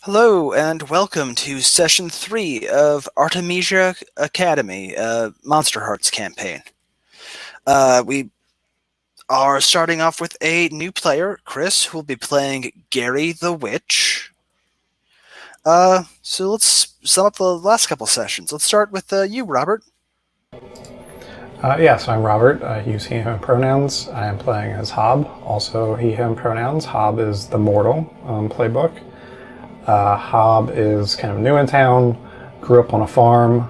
Hello and welcome to session 3 of Artemisia Academy, Monsterhearts campaign. We are starting off with a new player, Chris, who will be playing Gary the Witch. So let's sum up the last couple sessions. Let's start with you, Robert. So I'm Robert. I use he, him pronouns. I am playing as Hob, also he, him pronouns. Hob is the mortal playbook. Hob is kind of new in town, grew up on a farm,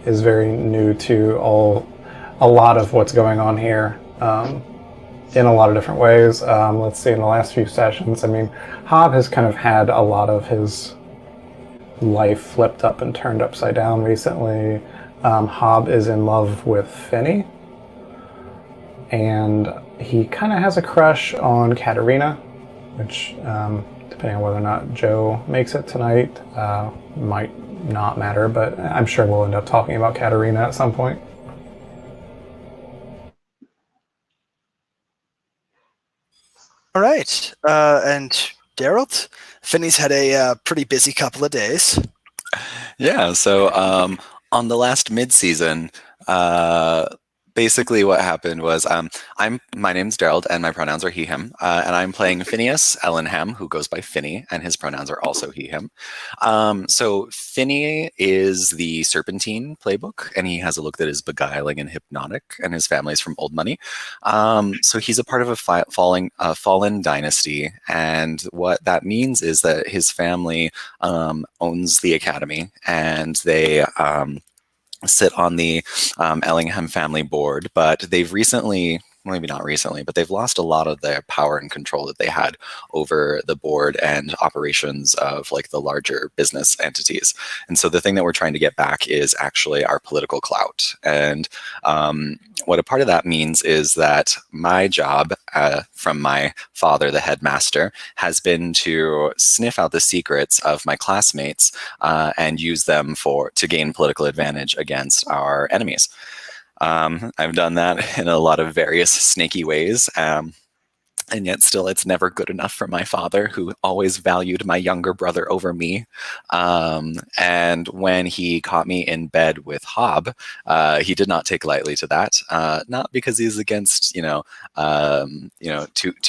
is very new to a lot of what's going on here in a lot of different ways. Let's see, in the last few sessions, Hob has kind of had a lot of his life flipped up and turned upside down recently. Hob is in love with Finny, and he kind of has a crush on Katerina, which, depending on whether or not Joe makes it tonight, might not matter, but I'm sure we'll end up talking about Katerina at some point. All right, and Daryl, Finney's had a pretty busy couple of days. Yeah, so on the last mid-season, basically what happened was my name's Gerald and my pronouns are he, him, and I'm playing Phineas Ellenham, who goes by Finney, and his pronouns are also he, him. So Finney is the Serpentine playbook, and he has a look that is beguiling and hypnotic, and his family's from Old Money. So he's a part of a fallen dynasty, and what that means is that his family owns the academy, and they sit on the Ellingham family board, but they've recently, maybe not recently, but they've lost a lot of their power and control that they had over the board and operations of like the larger business entities. And so the thing that we're trying to get back is actually our political clout. And what a part of that means is that my job from my father, the headmaster, has been to sniff out the secrets of my classmates and use them to gain political advantage against our enemies. I've done that in a lot of various snaky ways. And yet still it's never good enough for my father, who always valued my younger brother over me. And when he caught me in bed with Hob, he did not take lightly to that. Not because he's against, two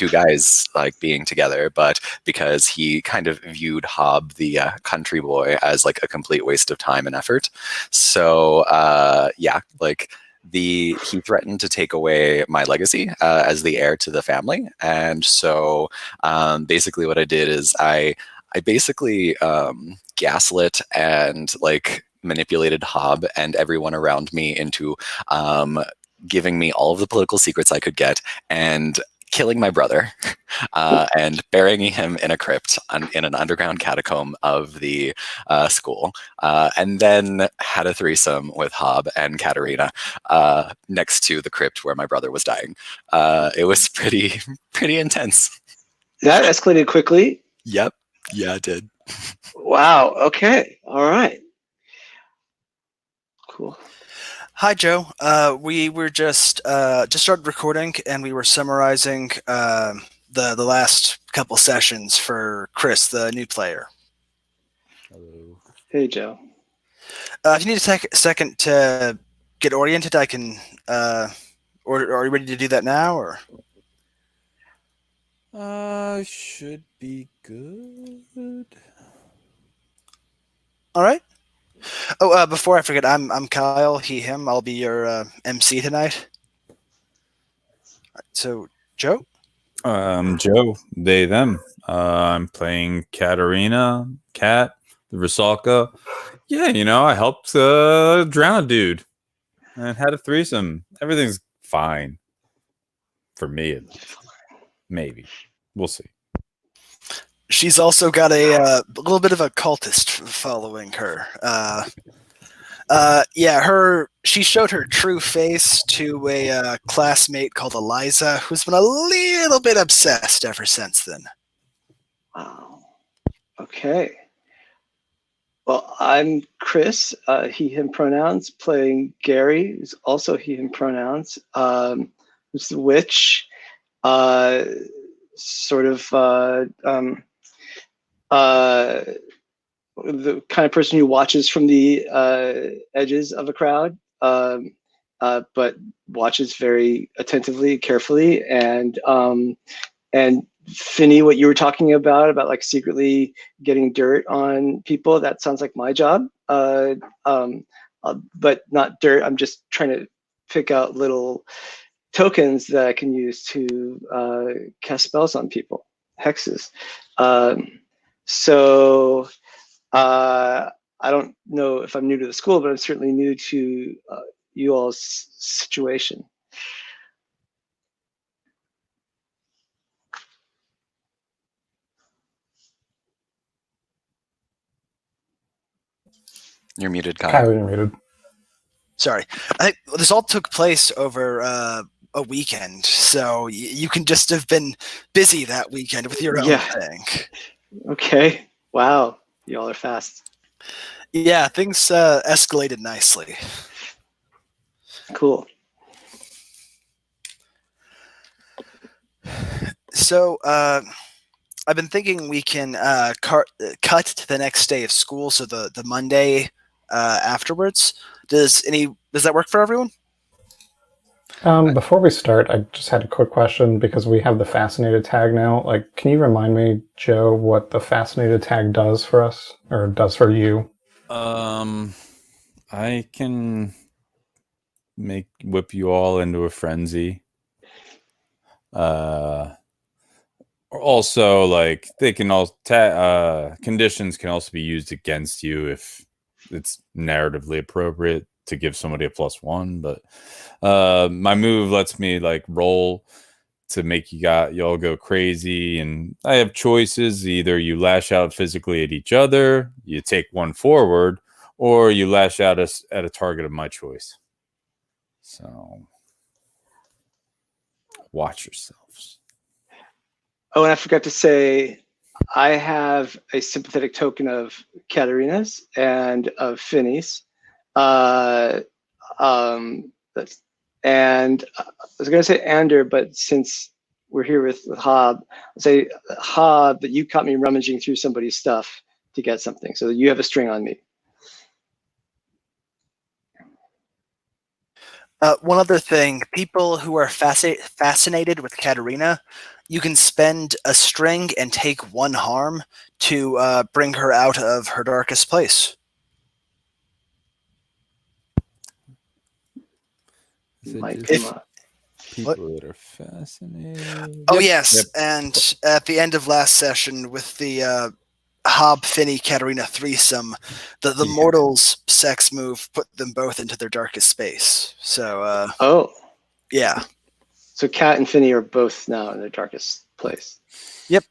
guys like being together, but because he kind of viewed Hob, the country boy, as like a complete waste of time and effort. So he threatened to take away my legacy as the heir to the family. And so basically what I did is I basically gaslit and like manipulated Hob and everyone around me into giving me all of the political secrets I could get and killing my brother and burying him in a crypt in an underground catacomb of the school, and then had a threesome with Hob and Katerina next to the crypt where my brother was dying. It was pretty intense. That escalated quickly. Yep. Yeah, it did. Wow. Okay. All right. Cool. Hi, Joe. We were just started recording, and we were summarizing the last couple sessions for Chris, the new player. Hello. Hey, Joe. If you need to take a second to get oriented, I can. Or are you ready to do that now? Or Should be good. all right. Oh, before I forget, I'm Kyle. He, him. I'll be your MC tonight. So, Joe. Joe, they, them. I'm playing Katerina, Kat, the Rusalka. Yeah, I helped drown a dude and had a threesome. Everything's fine. For me, maybe. We'll see. She's also got a little bit of a cultist following her. She showed her true face to a classmate called Eliza, who's been a little bit obsessed ever since then. Wow. Okay. Well, I'm Chris, he, him pronouns, playing Gary, who's also he, him pronouns, who's the witch, the kind of person who watches from the edges of a crowd, but watches very attentively, carefully, and Finny, what you were talking about like secretly getting dirt on people, that sounds like my job. But not dirt. I'm just trying to pick out little tokens that I can use to cast spells on people, hexes. So I don't know if I'm new to the school, but I'm certainly new to you all's situation. You're muted, Kyle. Kyle, you're muted. Sorry. I think this all took place over a weekend, so you can just have been busy that weekend with your own thing. Okay. Wow. Y'all are fast. Yeah, things escalated nicely. Cool. So I've been thinking we can cut to the next day of school, so the Monday afterwards. Does that work for everyone? Before we start, I just had a quick question because we have the Fascinated tag now. Like, can you remind me, Joe, what the Fascinated tag does for us or does for you? I can whip you all into a frenzy. Also, like they can all conditions can also be used against you if it's narratively appropriate to give somebody a +1. But my move lets me like roll to make y'all go crazy, and I have choices. Either you lash out physically at each other, you take one forward, or you lash out at a target of my choice. So watch yourselves. Oh, and I forgot to say, I have a sympathetic token of Katarina's and of Finny's. And I was going to say Ander, but since we're here with Hob, I'll say Hob, that you caught me rummaging through somebody's stuff to get something, so you have a string on me. One other thing, people who are fascinated with Katarina, you can spend a string and take 1 harm to bring her out of her darkest place. People that are fascinated. Oh, yes, and at the end of last session with the Hob, Finny, Katarina threesome, the mortals sex move put them both into their darkest space. So, yeah. So Kat and Finny are both now in their darkest place. Yep.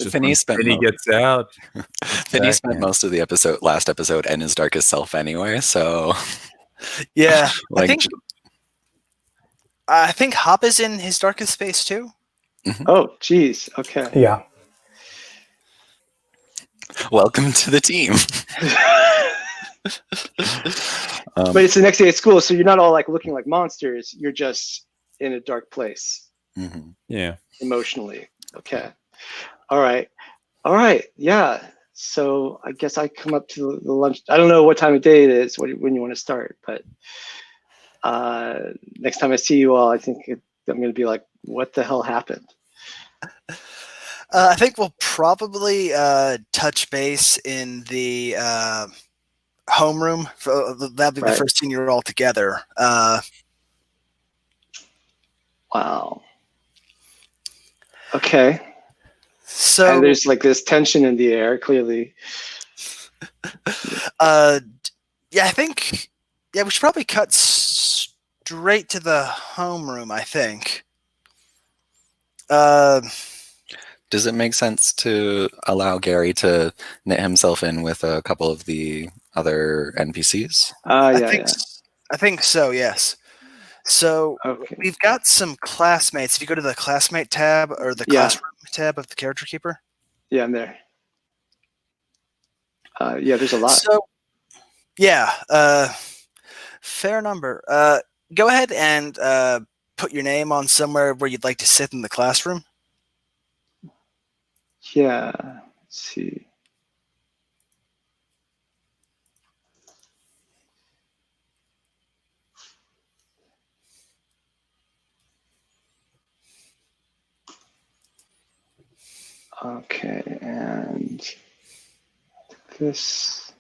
Finny gets out. Finny spent most of the last episode in his darkest self anyway, so yeah. like, I think Hop is in his darkest space too. Mm-hmm. Oh, geez. Okay. Yeah. Welcome to the team. But it's the next day at school, so you're not all like looking like monsters. You're just in a dark place. Mm-hmm. Yeah. Emotionally. Okay. All right. Yeah. So I guess I come up to the lunch. I don't know what time of day it is when you want to start, but next time I see you all, I think I'm going to be like, what the hell happened? I think we'll probably touch base in the homeroom. That'll be the first thing you're all together. Wow. Okay. So and there's like this tension in the air, clearly. Yeah, I think we should probably cut straight to the homeroom, I think. Does it make sense to allow Gary to knit himself in with a couple of the other NPCs? I think so, yes. So we've got some classmates. If you go to the classmate tab or the classroom tab of the character keeper. Yeah, I'm there. There's a lot. So, fair number. Go ahead and put your name on somewhere where you'd like to sit in the classroom. Yeah. see. Okay, and this.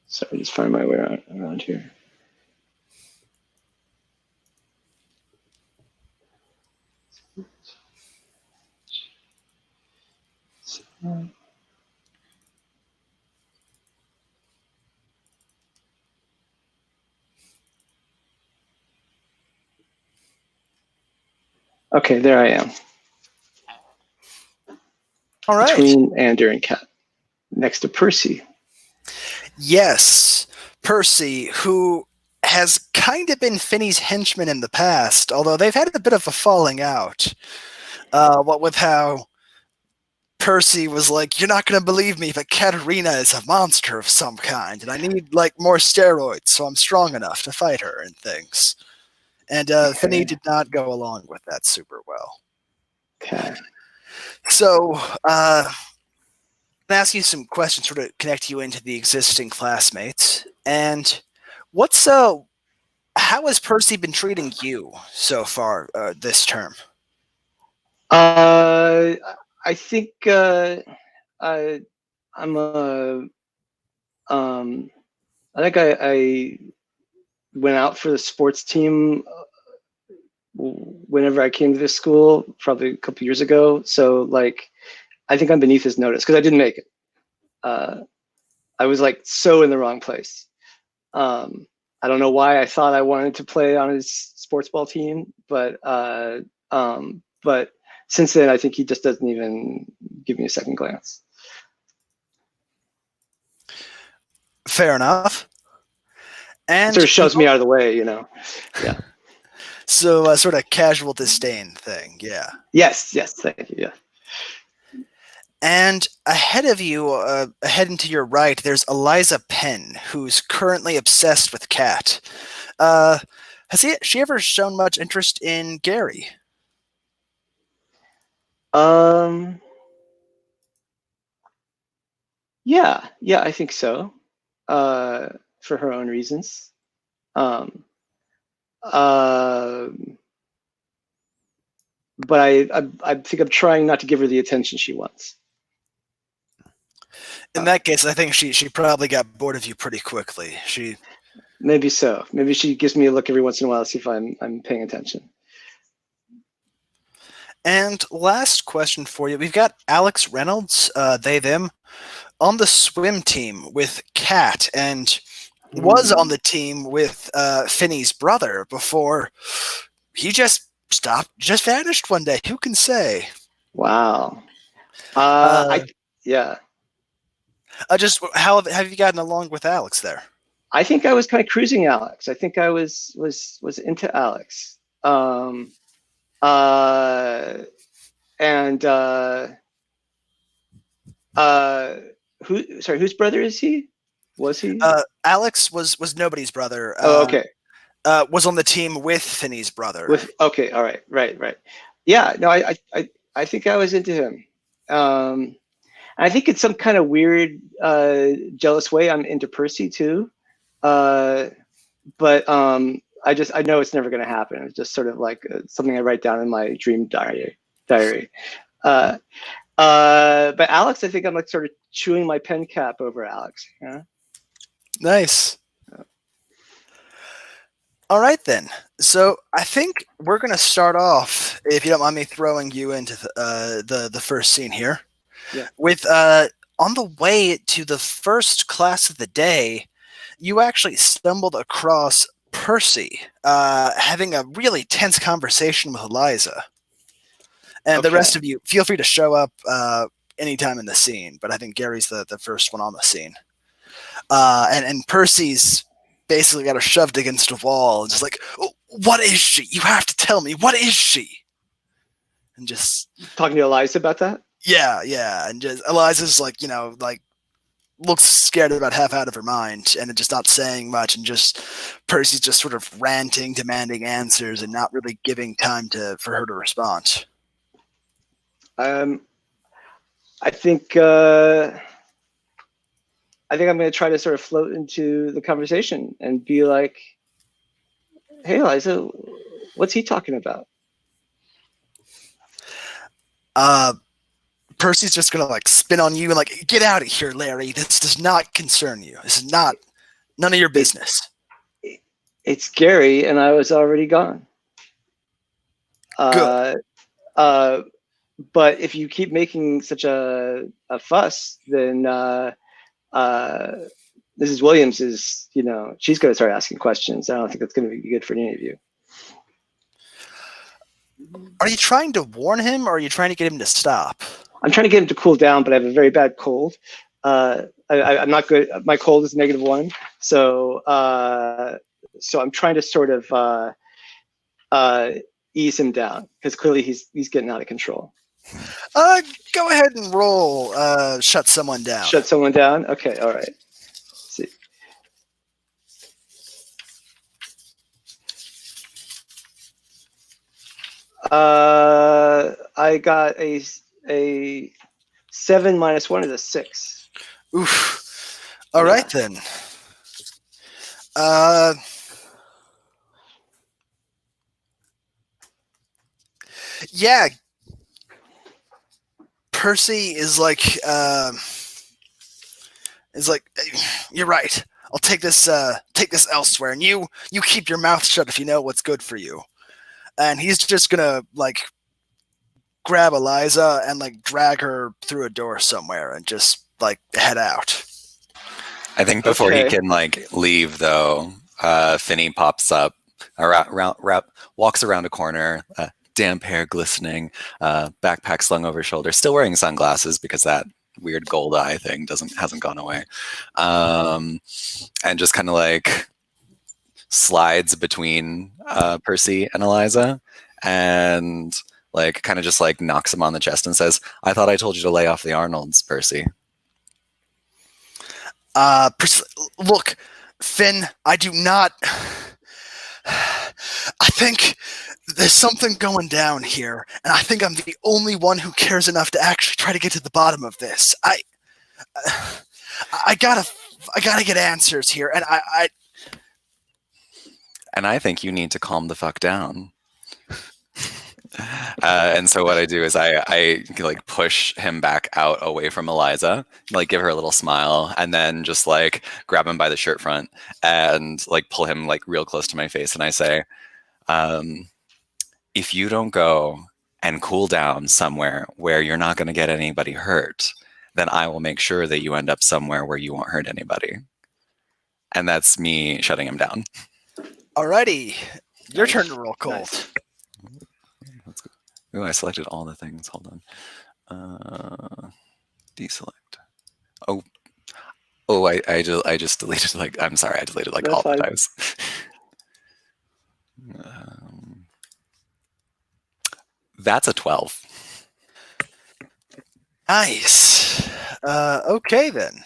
Sorry, just find my way around here. Okay, there I am. All right. Between Ander and Kat, next to Percy. Yes, Percy, who has kind of been Finney's henchman in the past, although they've had a bit of a falling out. What with how Percy was like, "You're not going to believe me, but Katerina is a monster of some kind, and I need like more steroids so I'm strong enough to fight her and things." And Finney did not go along with that super well. Okay. So, I'm going to ask you some questions sort of connect you into the existing classmates. And how has Percy been treating you so far this term? I think I'm a. I think I went out for the sports team whenever I came to this school, probably a couple years ago. So like, I think I'm beneath his notice because I didn't make it. I was like so in the wrong place. I don't know why I thought I wanted to play on his sports ball team, but since then I think he just doesn't even give me a second glance. Fair enough. And sort of shoves me out of the way, you know. Yeah. So sort of casual disdain thing, yeah. Yes, thank you, yeah. And ahead of you, ahead and to your right, there's Eliza Penn, who's currently obsessed with Kat. Has she ever shown much interest in Gary? Yeah, I think so. For her own reasons. But I think I'm trying not to give her the attention she wants. In that case, I think she probably got bored of you pretty quickly. Maybe so. Maybe she gives me a look every once in a while to see if I'm paying attention. And last question for you. We've got Alex Reynolds, they, them, on the swim team with Kat, and was on the team with Finney's brother before he just vanished one day. Who can say? Wow. Yeah. Just how have you gotten along with Alex there? I think I was kind of cruising Alex. I think I was into Alex. Whose brother is he? Was he? Alex was nobody's brother. Okay. Was on the team with Finney's brother. Okay, all right, right. Yeah, no, I think I was into him. I think in some kind of weird, jealous way, I'm into Percy too. But I know it's never going to happen. It's just sort of like something I write down in my dream diary. But Alex, I think I'm like sort of chewing my pen cap over Alex. Yeah. Nice. All right then. So I think we're going to start off, if you don't mind me throwing you into the first scene here. Yeah. With on the way to the first class of the day, you actually stumbled across Percy having a really tense conversation with Eliza. And the rest of you, feel free to show up anytime in the scene, but I think Gary's the first one on the scene. And Percy's basically got her shoved against a wall and just like, oh, what is she? You have to tell me, what is she? And just talking to Eliza about that? Yeah. And just Eliza's like, looks scared about half out of her mind and just not saying much, and just Percy's just sort of ranting, demanding answers, and not really giving time for her to respond. I think I'm going to try to sort of float into the conversation and be like, "Hey, Eliza, what's he talking about?" Percy's just gonna like spin on you and like, "Get out of here, Larry. This does not concern you. This is none of your business." It's Gary, and I was already gone. Good. But if you keep making such a fuss, then Mrs. Williams is, she's going to start asking questions. I don't think that's going to be good for any of you. Are you trying to warn him, or are you trying to get him to stop? I'm trying to get him to cool down, but I have a very bad cold. I'm not good. My cold is -1, so I'm trying to sort of ease him down, because clearly he's getting out of control. Go ahead and roll. Shut someone down. Shut someone down. Okay. All right. Let's see. I got a 7 - 1 is a 6. Oof. All right then. Yeah. Percy is like, "You're right. I'll take this elsewhere, and you keep your mouth shut if you know what's good for you." And he's just gonna like grab Eliza and like drag her through a door somewhere and just like head out. I think before he can like leave, though, Finny pops up, walks around a corner, damp hair glistening, backpack slung over his shoulder, still wearing sunglasses because that weird gold eye thing hasn't gone away, and just kind of like slides between Percy and Eliza, and like kind of just like knocks him on the chest and says, "I thought I told you to lay off the Arnolds, Percy." Look, Finn, I do not. I think there's something going down here, and I think I'm the only one who cares enough to actually try to get to the bottom of this. I gotta get answers here, and I think you need to calm the fuck down. And so what I do is I like push him back out away from Eliza, like give her a little smile, and then just like grab him by the shirt front and like pull him like real close to my face, and I say, if you don't go and cool down somewhere where you're not going to get anybody hurt, then I will make sure that you end up somewhere where you won't hurt anybody. And that's me shutting him down. Alrighty, your turn to roll cold. Nice. Ooh, I selected all the things. Hold on. Deselect. Oh, I just deleted like. I'm sorry, I deleted like all the dice. That's a 12. Nice. Okay then.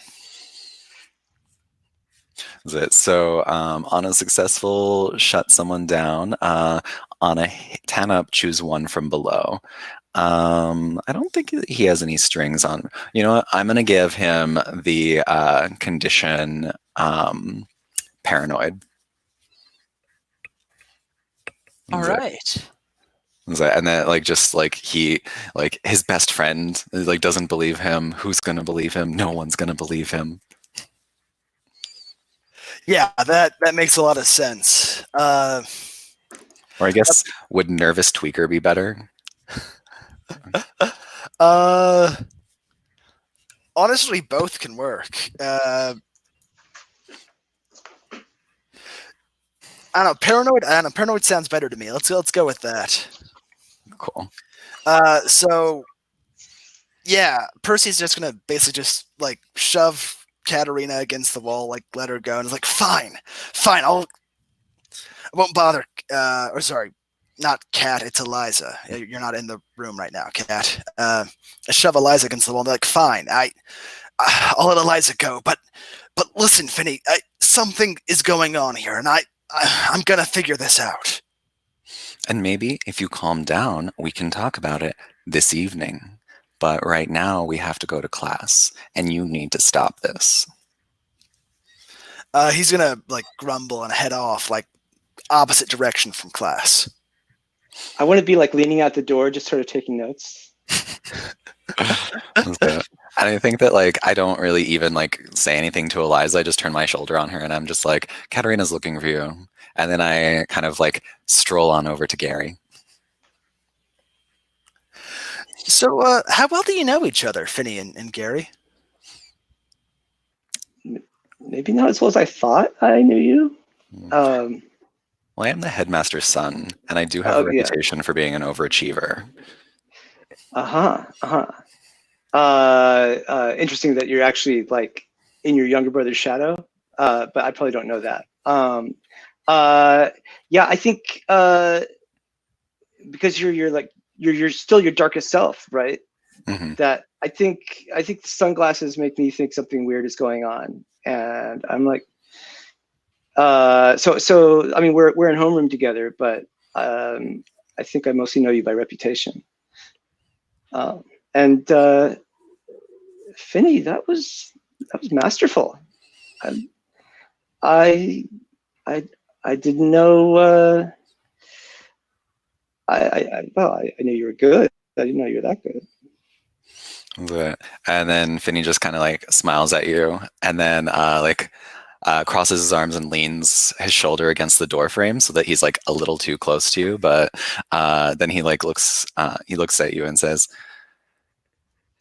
So on a successful shut someone down, on a 10 up, choose one from below. I don't think he has any strings on. You know what? I'm going to give him the condition paranoid. All right. And then like just like he like his best friend like doesn't believe him. Who's going to believe him? No one's going to believe him. Yeah, that makes a lot of sense. Or I guess, would nervous tweaker be better? Honestly, both can work. I don't know. Paranoid. I don't know. Paranoid sounds better to me. Let's go with that. Cool. So, yeah, Percy's just gonna basically just like shove Katerina against the wall, like let her go, and it's like, fine, I won't bother. Or sorry, not Kat, it's Eliza. You're not in the room right now, Kat. I shove Eliza against the wall, and they're like, fine, I'll let Eliza go. But listen, Finney, something is going on here, and I'm gonna figure this out. And maybe if you calm down, we can talk about it this evening. But right now, we have to go to class, and you need to stop this. He's gonna like grumble and head off, like opposite direction from class. I want to be like leaning out the door, just sort of taking notes. And I think that like I don't really even like say anything to Eliza. I just turn my shoulder on her and I'm just like, Katarina's looking for you. And then I kind of like stroll on over to Gary. So, how well do you know each other, Finney and Gary? Maybe not as well as I thought I knew you. Well, I am the headmaster's son, and I do have a reputation for being an overachiever. Interesting that you're actually like in your younger brother's shadow, but I probably don't know that. Yeah, I think because you're still your darkest self, right? Mm-hmm. That I think the sunglasses make me think something weird is going on, and I'm like, so I mean we're in homeroom together, but I think I mostly know you by reputation. And Finney, that was masterful. I didn't know. I knew you were good. I didn't know you were that good. And then Finney just kind of like smiles at you, and then crosses his arms and leans his shoulder against the door frame so that he's like a little too close to you. But then he like looks at you and says,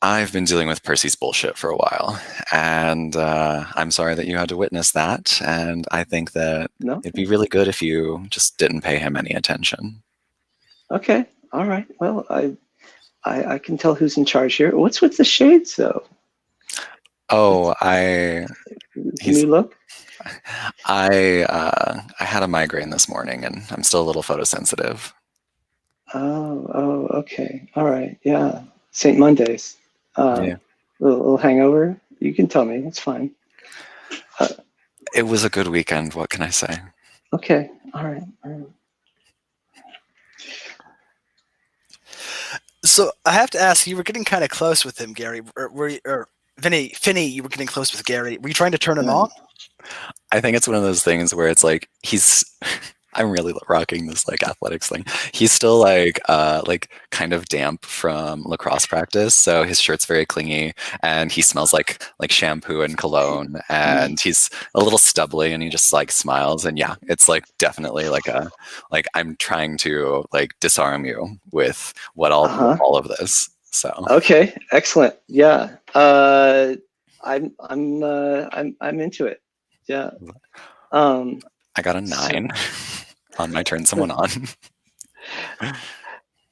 I've been dealing with Percy's bullshit for a while, and I'm sorry that you had to witness that. And I think that it'd be really good if you just didn't pay him any attention. Okay. All right. Well, I can tell who's in charge here. What's with the shades, though? Oh, Can you look? I had a migraine this morning, and I'm still a little photosensitive. Oh, okay. All right. Yeah. St. Mondays. Yeah. Little hangover. You can tell me. It's fine. It was a good weekend. What can I say? Okay. All right. So I have to ask, you were getting kind of close with him, Gary. Or Finney, you were getting close with Gary. Were you trying to turn him on? I think it's one of those things where it's like I'm really rocking this like athletics thing. He's still like kind of damp from lacrosse practice, so his shirt's very clingy, and he smells like shampoo and cologne, and he's a little stubbly, and he just like smiles, and yeah, it's like definitely like I'm trying to like disarm you with all of this. So okay, excellent. Yeah, I'm into it. Yeah. I got a 9 on my turn someone on.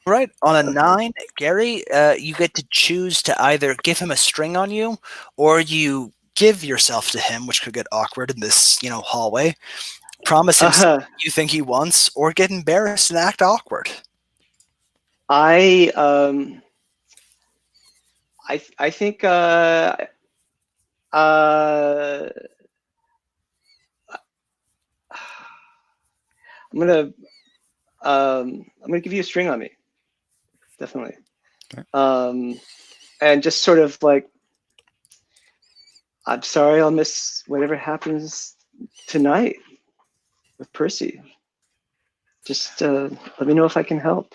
Right, on a 9, Gary, you get to choose to either give him a string on you, or you give yourself to him, which could get awkward in this, hallway. Promise him something you think he wants, or get embarrassed and act awkward. I think I'm gonna give you a string on me, definitely. Okay. And just sort of like, I'm sorry, I'll miss whatever happens tonight with Percy. Just let me know if I can help.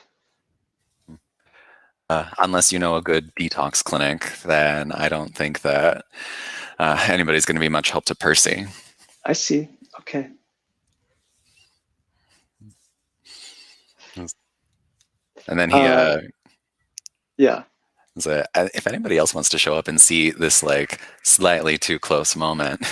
Unless you know a good detox clinic, then I don't think that anybody's going to be much help to Percy. I see. Okay. And then he, yeah. So if anybody else wants to show up and see this like slightly too close moment,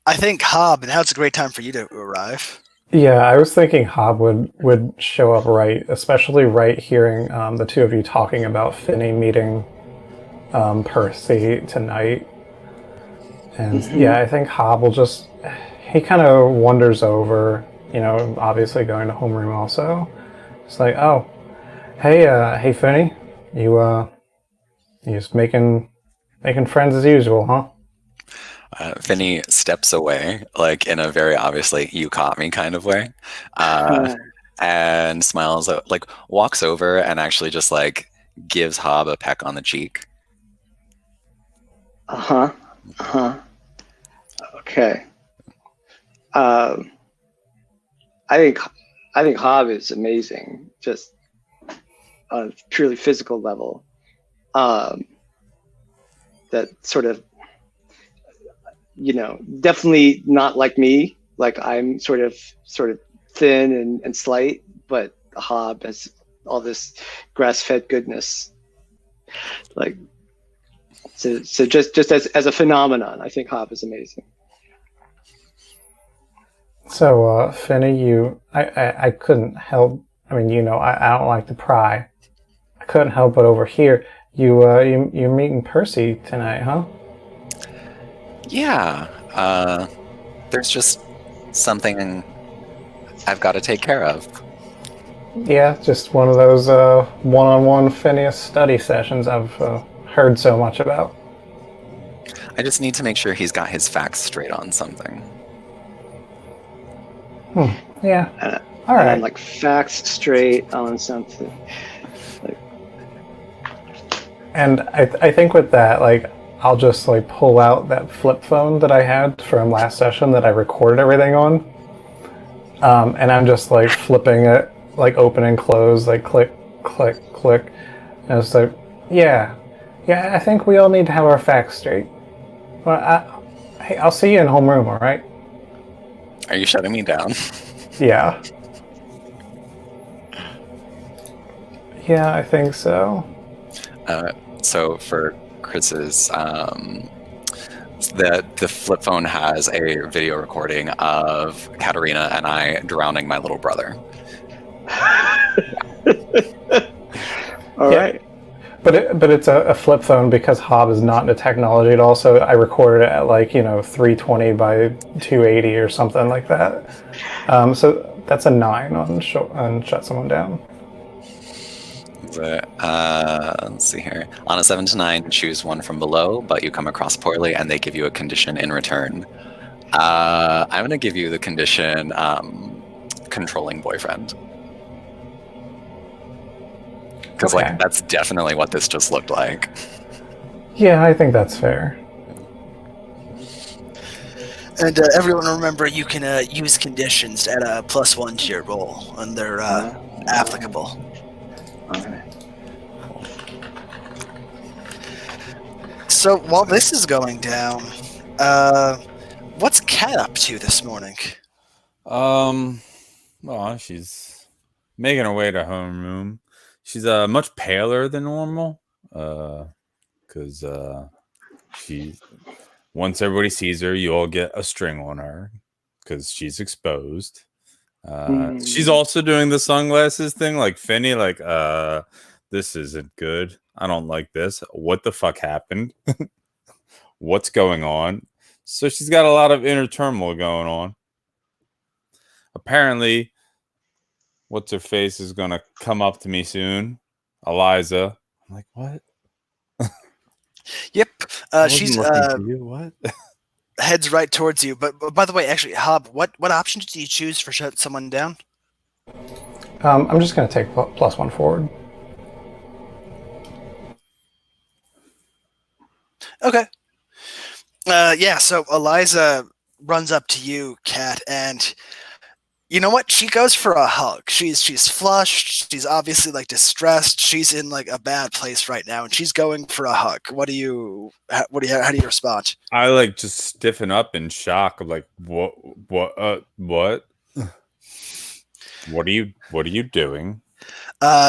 I think Hob. Now it's a great time for you to arrive. Yeah, I was thinking Hob would show up right, especially right hearing the two of you talking about Finney meeting Percy tonight. And yeah, I think Hob will just, he kind of wanders over, obviously going to homeroom also. It's like, oh, hey Finney, you just making Making friends as usual, huh? Finny steps away, like in a very obviously "you caught me" kind of way, uh, and smiles, like walks over and actually just like gives Hob a peck on the cheek. Okay. Um, I think Hob is amazing, just on a purely physical level. That sort of, definitely not like me. Like I'm sort of thin and slight, but Hob has all this grass-fed goodness. Like so just as a phenomenon, I think Hob is amazing. So, Finny, I couldn't help. I mean, I don't like to pry. I couldn't help but overhear you're meeting Percy tonight, huh? Yeah, there's just something I've got to take care of. Yeah, just one of those one-on-one Phineas study sessions I've heard so much about. I just need to make sure he's got his facts straight on something. Yeah. All And right. like facts straight on something. And I think with that, like, I'll just like pull out that flip phone that I had from last session that I recorded everything on, and I'm just like flipping it, like open and close, like click, click, click, and it's like, yeah, I think we all need to have our facts straight. Well, hey, I'll see you in homeroom, all right? Are you shutting me down? Yeah. Yeah, I think so. So for Chris's, the flip phone has a video recording of Katerina and I drowning my little brother. All right. But it's a flip phone because Hob is not into technology at all. So I recorded it at like 320 by 280 or something like that. So that's a 9 on shut someone down. Let's see here. On a 7 to 9, choose one from below, but you come across poorly, and they give you a condition in return. I'm going to give you the condition controlling boyfriend. Because Okay. that's definitely what this just looked like. Yeah, I think that's fair. And everyone remember you can use conditions to add a +1 to your roll, and they're applicable. All right. So while this is going down, what's Kat up to this morning? Well, she's making her way to homeroom. She's much paler than normal. Because she once everybody sees her, you all get a string on her because she's exposed. She's also doing the sunglasses thing, like Finny. Like, this isn't good. I don't like this. What the fuck happened? What's going on? So she's got a lot of inner turmoil going on. Apparently, what's her face is gonna come up to me soon. Eliza. I'm like, what? Yep, I she's wasn't looking for you. What? heads right towards you. But by the way, actually, Hob, what option did you choose for shut someone down? I'm just going to take +1 forward. Okay. Yeah. So Eliza runs up to you, Kat, and you know what? She goes for a hug. She's flushed. She's obviously like distressed. She's in like a bad place right now, and she's going for a hug. How do you respond? I like just stiffen up in shock. I'm like, what? What are you doing?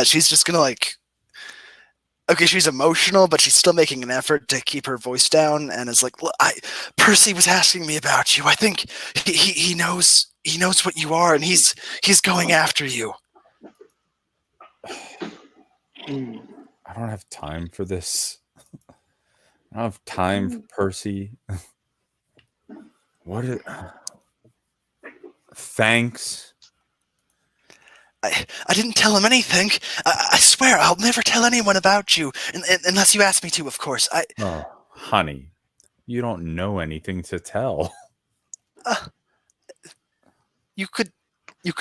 She's just gonna like. Okay, she's emotional, but she's still making an effort to keep her voice down, and is like, Percy was asking me about you. I think he knows what you are, and he's going after you. I don't have time for this. I don't have time for Percy. Thanks. I didn't tell him anything. I swear I'll never tell anyone about you, unless you ask me to, of course. Honey, you don't know anything to tell. You could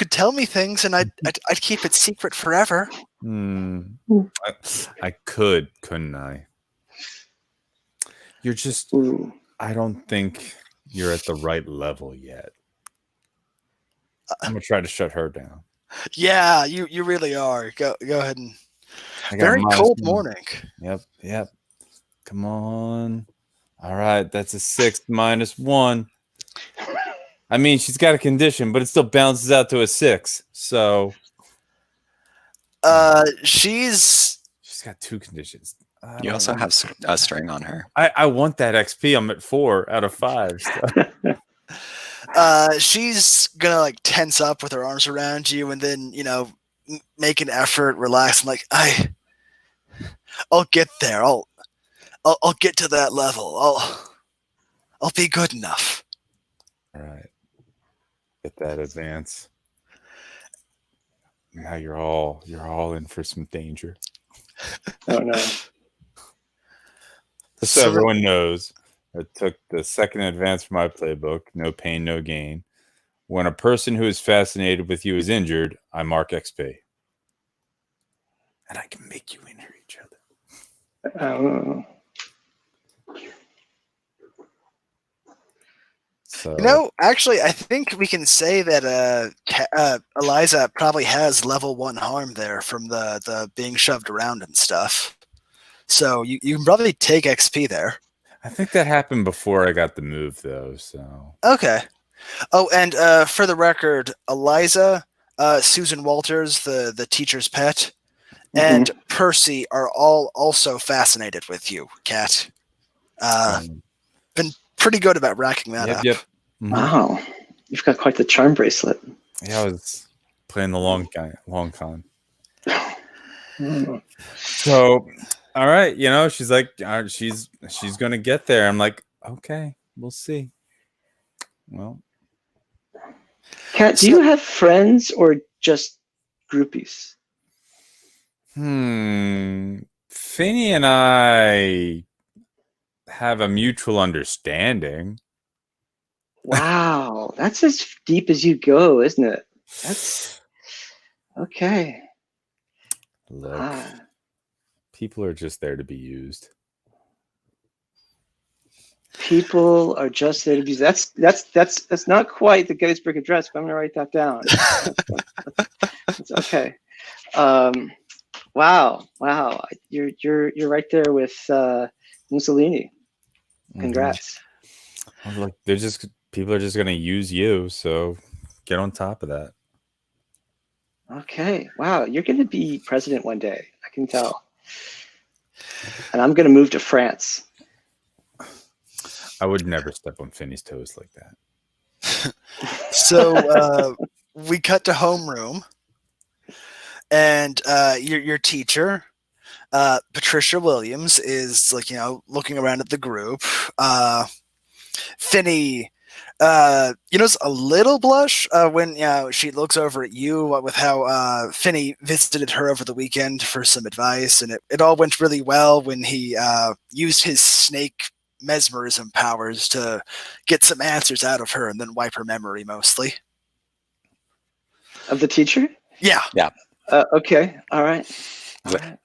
tell me things, and I'd keep it secret forever. I could, couldn't I? You're just. Ooh. I don't think you're at the right level yet. I'm gonna try to shut her down. Yeah, you really are. Go ahead and. I got Very minus cold one. morning. Yep. Come on. All right, that's a 6 minus 1. I mean, she's got a condition, but it still bounces out to a 6. So She's got 2 conditions. You also have a string on her. I want that XP. I'm at 4 out of 5. So. She's gonna like tense up with her arms around you, and then make an effort, relax, and like I'll get there. I'll get to that level. I'll be good enough. All right, get that advance. Now you're all in for some danger. Oh no. Just so everyone knows, I took the second advance for my playbook. No pain, no gain. When a person who is fascinated with you is injured, I mark XP. And I can make you injure each other. Oh. So, actually, I think we can say that Eliza probably has level 1 harm there from the being shoved around and stuff. So you can probably take XP there. I think that happened before I got the move, though. So okay. Oh, and for the record, Eliza, Susan Walters, the teacher's pet, and Percy are all also fascinated with you, Kat. Been pretty good about racking that up. Yep. Mm-hmm. Wow, you've got quite the charm bracelet. Yeah, I was playing the long con. So, all right, she's like, she's gonna get there. I'm like, okay, we'll see. Well, Kat, do you have friends or just groupies? Finny and I have a mutual understanding. Wow, that's as deep as you go, isn't it? That's okay. Look, people are just there to be used. People are just there to be used. That's not quite the Gettysburg Address, but I'm gonna write that down. It's okay. Wow, you're right there with Mussolini. Congrats. Well, look, people are just gonna use you, so get on top of that. Okay. Wow, you're gonna be president one day. I can tell. And I'm gonna move to France. I would never step on Finny's toes like that. So we cut to homeroom, and your teacher, Patricia Williams, is looking around at the group. Finny, it's a little blush when she looks over at you with how Finny visited her over the weekend for some advice, and it all went really well when he used his snake mesmerism powers to get some answers out of her and then wipe her memory mostly. Of the teacher? Yeah. Okay. All right.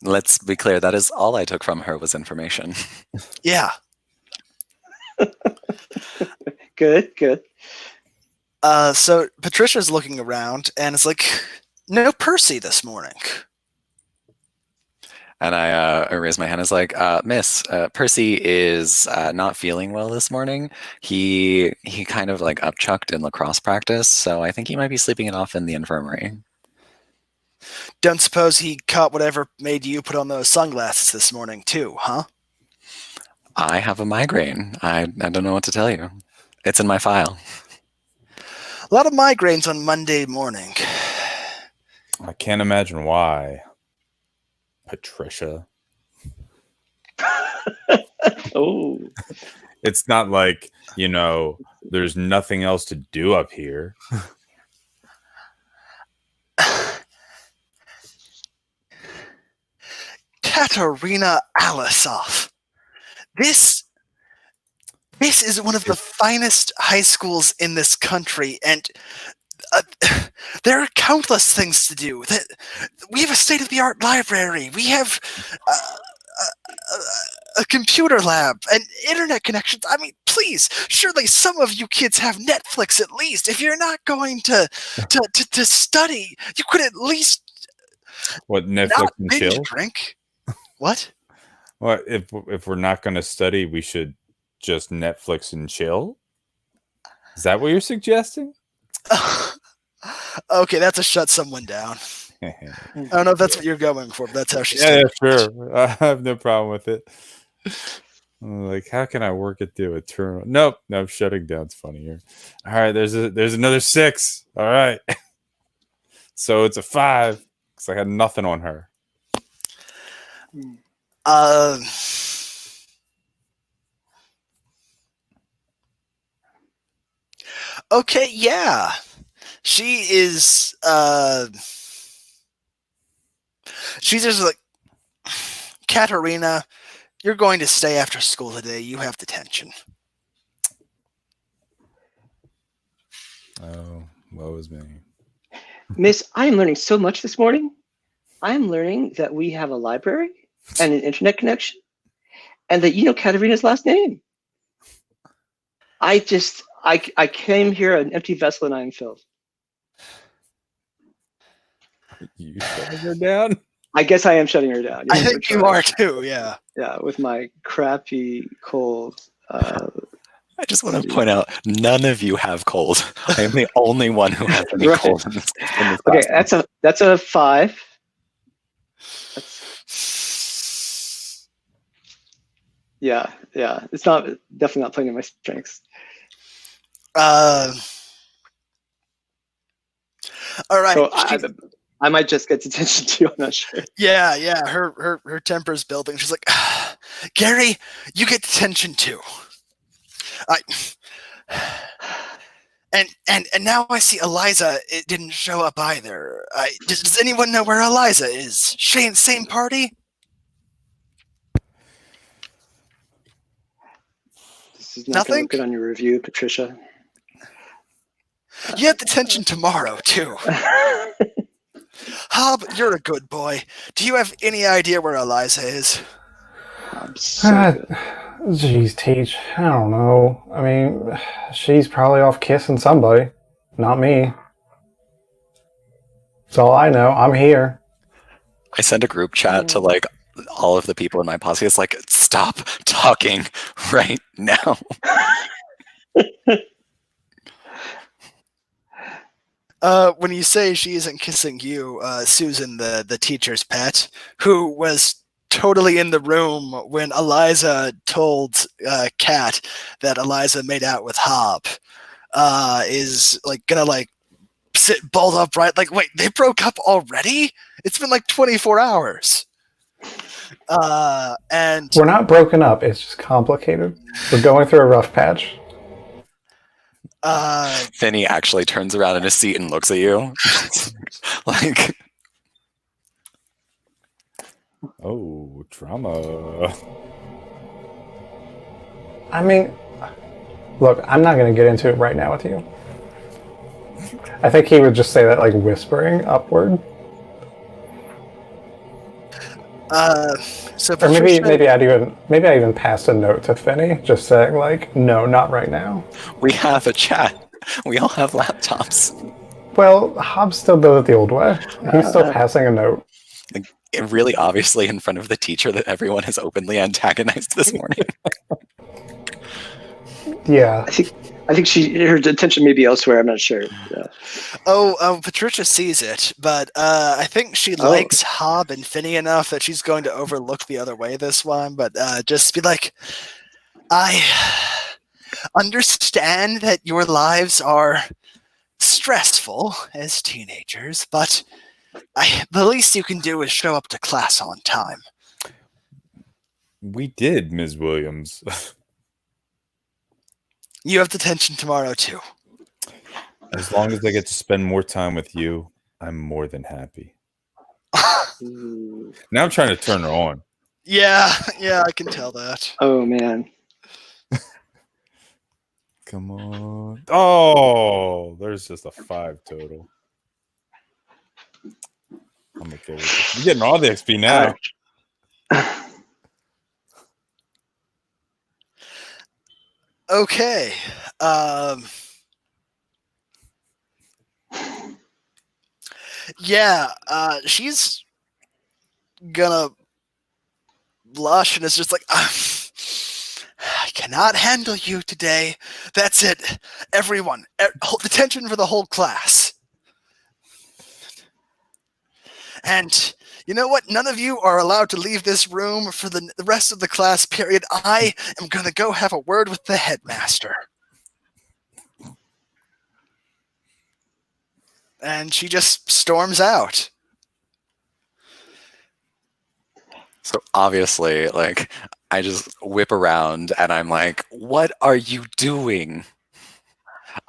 Let's be clear. That is all I took from her was information. Yeah. Good. So Patricia's looking around and it's like, no Percy this morning. And I raise my hand. It's like, Miss, Percy is not feeling well this morning. He kind of like upchucked in lacrosse practice, so I think he might be sleeping it off in the infirmary. Don't suppose he caught whatever made you put on those sunglasses this morning too, huh? I have a migraine. I don't know what to tell you. It's in my file. A lot of migraines on Monday morning. I can't imagine why. Patricia. Oh. It's not like, there's nothing else to do up here. Katerina Alisov. This This is one of the finest high schools in this country, and uh, there are countless things to do. We have a state-of-the-art library. We have a computer lab and internet connections. I mean, please, surely some of you kids have Netflix at least. If you're not going to study, you could at least What, Netflix not and binge chill? drink. What? Well, if we're not going to study, we should just Netflix and chill. Is that what you're suggesting? Okay, that's a shut someone down. I don't know if that's what you're going for, but that's how she Yeah, said. sure. I have no problem with it. Like, how can I work it through Eternal? Nope, shutting down's funnier. All right, there's another 6. All right, so it's a 5 because I had nothing on her. Okay, yeah. She is she's just like, Katerina, you're going to stay after school today. You have detention. Oh, woe is me. Miss, I am learning so much this morning. I am learning that we have a library and an internet connection, and that you know Katerina's last name. I came here an empty vessel and I am filled. You shutting her down? I guess I am shutting her down. I think you are too, yeah. Yeah, with my crappy cold. I just want to point out, none of you have cold. I am the only one who has any Right. cold in this Okay, class. that's a 5. Yeah. It's definitely not playing in my strengths. All right. So I might just get detention too. I'm not sure. Yeah. Her temper's building. She's like, Gary, you get detention too. And now I see Eliza. It didn't show up either. Does anyone know where Eliza is? She in the same party? This is not going to Nothing? look good on your review, Patricia. You have detention tomorrow too. Hob, you're a good boy. Do you have any idea where Eliza is? I'm so good. Jeez, Teach. I don't know. I mean, she's probably off kissing somebody. Not me. That's all I know. I'm here. I send a group chat to like all of the people in my posse. It's like, stop talking right now. When you say she isn't kissing you, Susan, the teacher's pet, who was totally in the room when Eliza told Kat that Eliza made out with Hob, is like gonna like sit bolt upright. Like, wait, they broke up already? It's been like 24 hours. And We're not broken up. It's just complicated. We're going through a rough patch. Finny actually turns around in his seat and looks at you. Like, Oh, drama. I mean, look, I'm not going to get into it right now with you. I think he would just say that like whispering upward. so Or Patricia, maybe I even passed a note to Finny, just saying like, no, not right now. we have a chat. We all have laptops. Well, Hobbs still does it the old way. He's still passing a note. Really obviously in front of the teacher that everyone has openly antagonized this morning. Yeah. I think her attention may be elsewhere. I'm not sure. Yeah. Oh, Patricia sees it, but I think she likes Hob and Finny enough that she's going to overlook the other way this one, but just be like, I understand that your lives are stressful as teenagers, but the least you can do is show up to class on time. We did, Ms. Williams. You have detention tomorrow, too. As long as I get to spend more time with you, I'm more than happy. Now I'm trying to turn her on. Yeah, I can tell that. Oh man. Come on. Oh, there's just a 5 total. I'm okay with it. You're getting all the XP now. Okay. Yeah, she's gonna blush and is just like, I cannot handle you today. That's it. Everyone, hold attention for the whole class. And you know what? None of you are allowed to leave this room for the rest of the class period. I am going to go have a word with the headmaster. And she just storms out. So obviously, like, I just whip around and I'm like, what are you doing?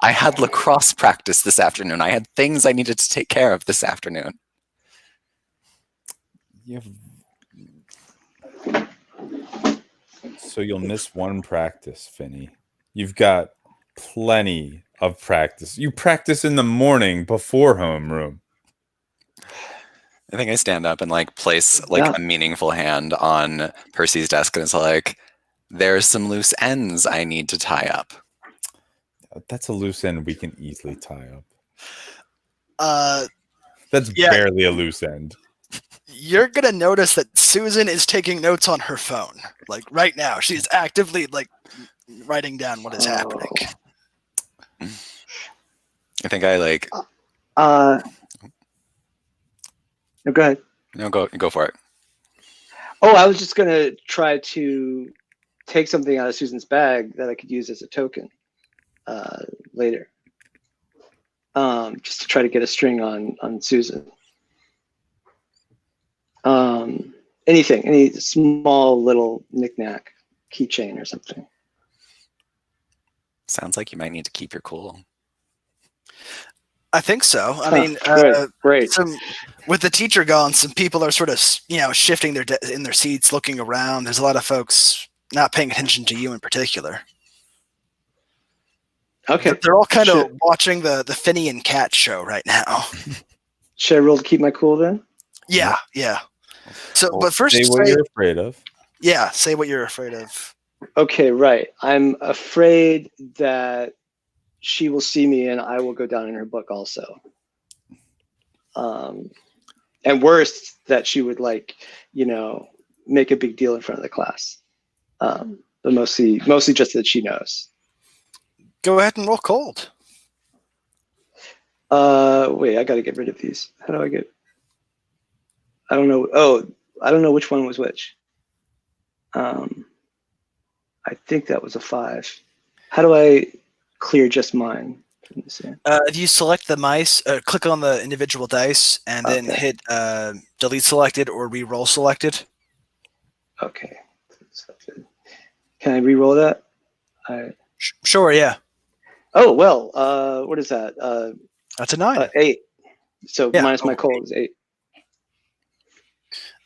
I had lacrosse practice this afternoon. I had things I needed to take care of this afternoon. So you'll miss one practice, Finny. You've got plenty of practice. You practice in the morning before homeroom. I think I stand up and like place like a meaningful hand on Percy's desk and it's like, there's some loose ends I need to tie up. That's a loose end we can easily tie up. That's yeah. barely a loose end. You're gonna notice that Susan is taking notes on her phone. Like right now, she's actively like writing down what is happening. I think I like. No, go ahead. No, go for it. Oh, I was just gonna try to take something out of Susan's bag that I could use as a token later, just to try to get a string on Susan. Anything, any small little knickknack, keychain or something. Sounds like you might need to keep your cool. I think so. I mean, great. With the teacher gone, some people are sort of, shifting in their seats, looking around. There's a lot of folks not paying attention to you in particular. Okay. They're all kind of watching the Finny and Cat show right now. Should I roll to keep my cool then? Yeah. So, Well, but first, say what you're afraid of. Yeah, say what you're afraid of. Okay, right. I'm afraid that she will see me and I will go down in her book also. And worse, that she would make a big deal in front of the class. But mostly just that she knows. Go ahead and roll cold. Wait, I got to get rid of these. How do I get? I don't know. Oh, I don't know which one was which. I think that was a 5. How do I clear just mine? If you select the mice, click on the individual dice, and then hit delete selected or re-roll selected. Okay. Can I re-roll that? Sure, yeah. Oh, well, what is that? That's a 9. 8. So minus my cold is 8.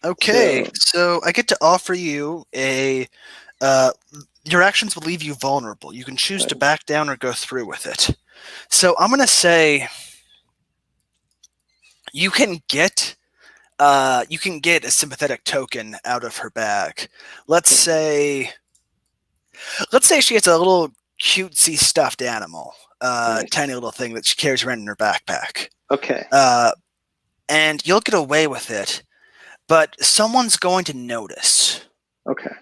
Okay, so I get to offer you a... your actions will leave you vulnerable. You can choose to back down or go through with it. So I'm going to say you can get a sympathetic token out of her bag. Let's say she has a little cutesy stuffed animal, tiny little thing that she carries around in her backpack. Okay. And you'll get away with it, but someone's going to notice. Okay.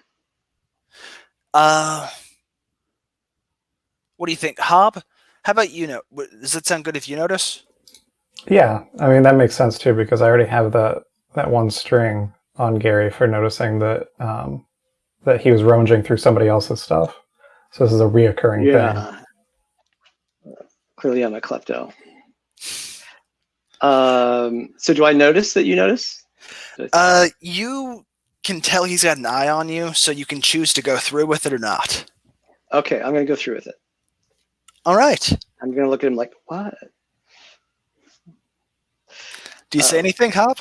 What do you think, Hob? How about you? Does it sound good if you notice? Yeah, I mean that makes sense too because I already have that one string on Gary for noticing that that he was rummaging through somebody else's stuff. So this is a reoccurring thing. Clearly, I'm a klepto. So do I notice that you notice? You can tell he's got an eye on you, so you can choose to go through with it or not. Okay, I'm going to go through with it. All right. I'm going to look at him like, what? Do you say anything, Hop?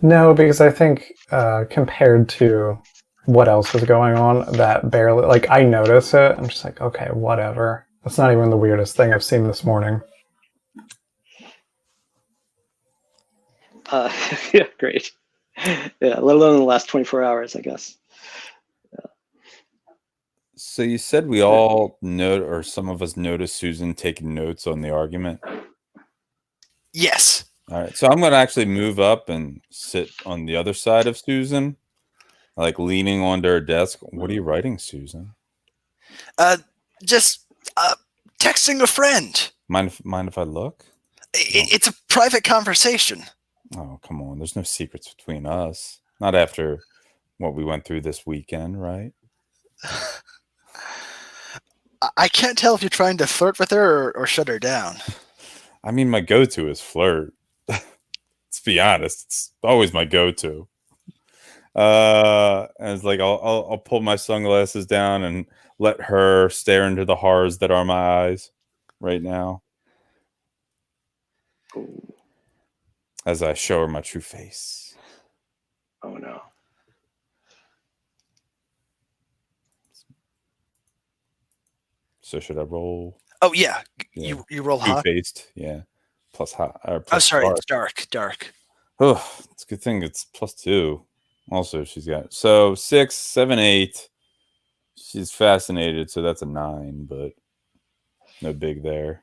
No, because I think compared to what else is going on that barely, like, I notice it. I'm just like, okay, whatever. That's not even the weirdest thing I've seen this morning. Yeah, great. Yeah, let alone the last 24 hours, I guess. So you said we all note, or some of us noticed Susan taking notes on the argument. Yes. All right, so I'm going to actually move up and sit on the other side of Susan, like leaning onto her desk. What are you writing, Susan? Just texting a friend. Mind if I look? It's a private conversation. Oh, come on. There's no secrets between us. Not after what we went through this weekend, right? I can't tell if you're trying to flirt with her or shut her down. I mean, my go-to is flirt. Let's be honest. It's always my go-to. And it's like I'll pull my sunglasses down and let her stare into the horrors that are my eyes right now. Ooh. As I show her my true face. Oh no. So should I roll? Oh yeah, Yeah. you roll hot. Two-faced, yeah. Plus hot. Oh sorry, it's dark. Oh, it's a good thing it's +2. Also, she's got so 6, 7, 8. She's fascinated, so that's a 9, but no big there.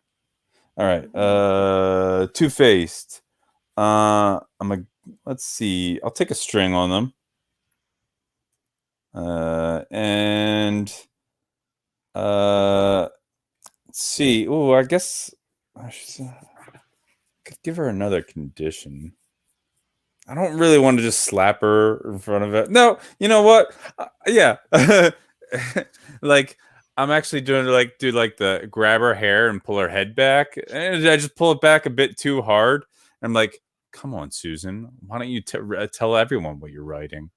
All right, two-faced. Let's see. I'll take a string on them. And let's see. Oh, I guess I could give her another condition. I don't really want to just slap her in front of it. No, you know what? Yeah. Like I'm actually doing do the grab her hair and pull her head back. And I just pull it back a bit too hard. I'm like, come on, Susan. Why don't you tell everyone what you're writing?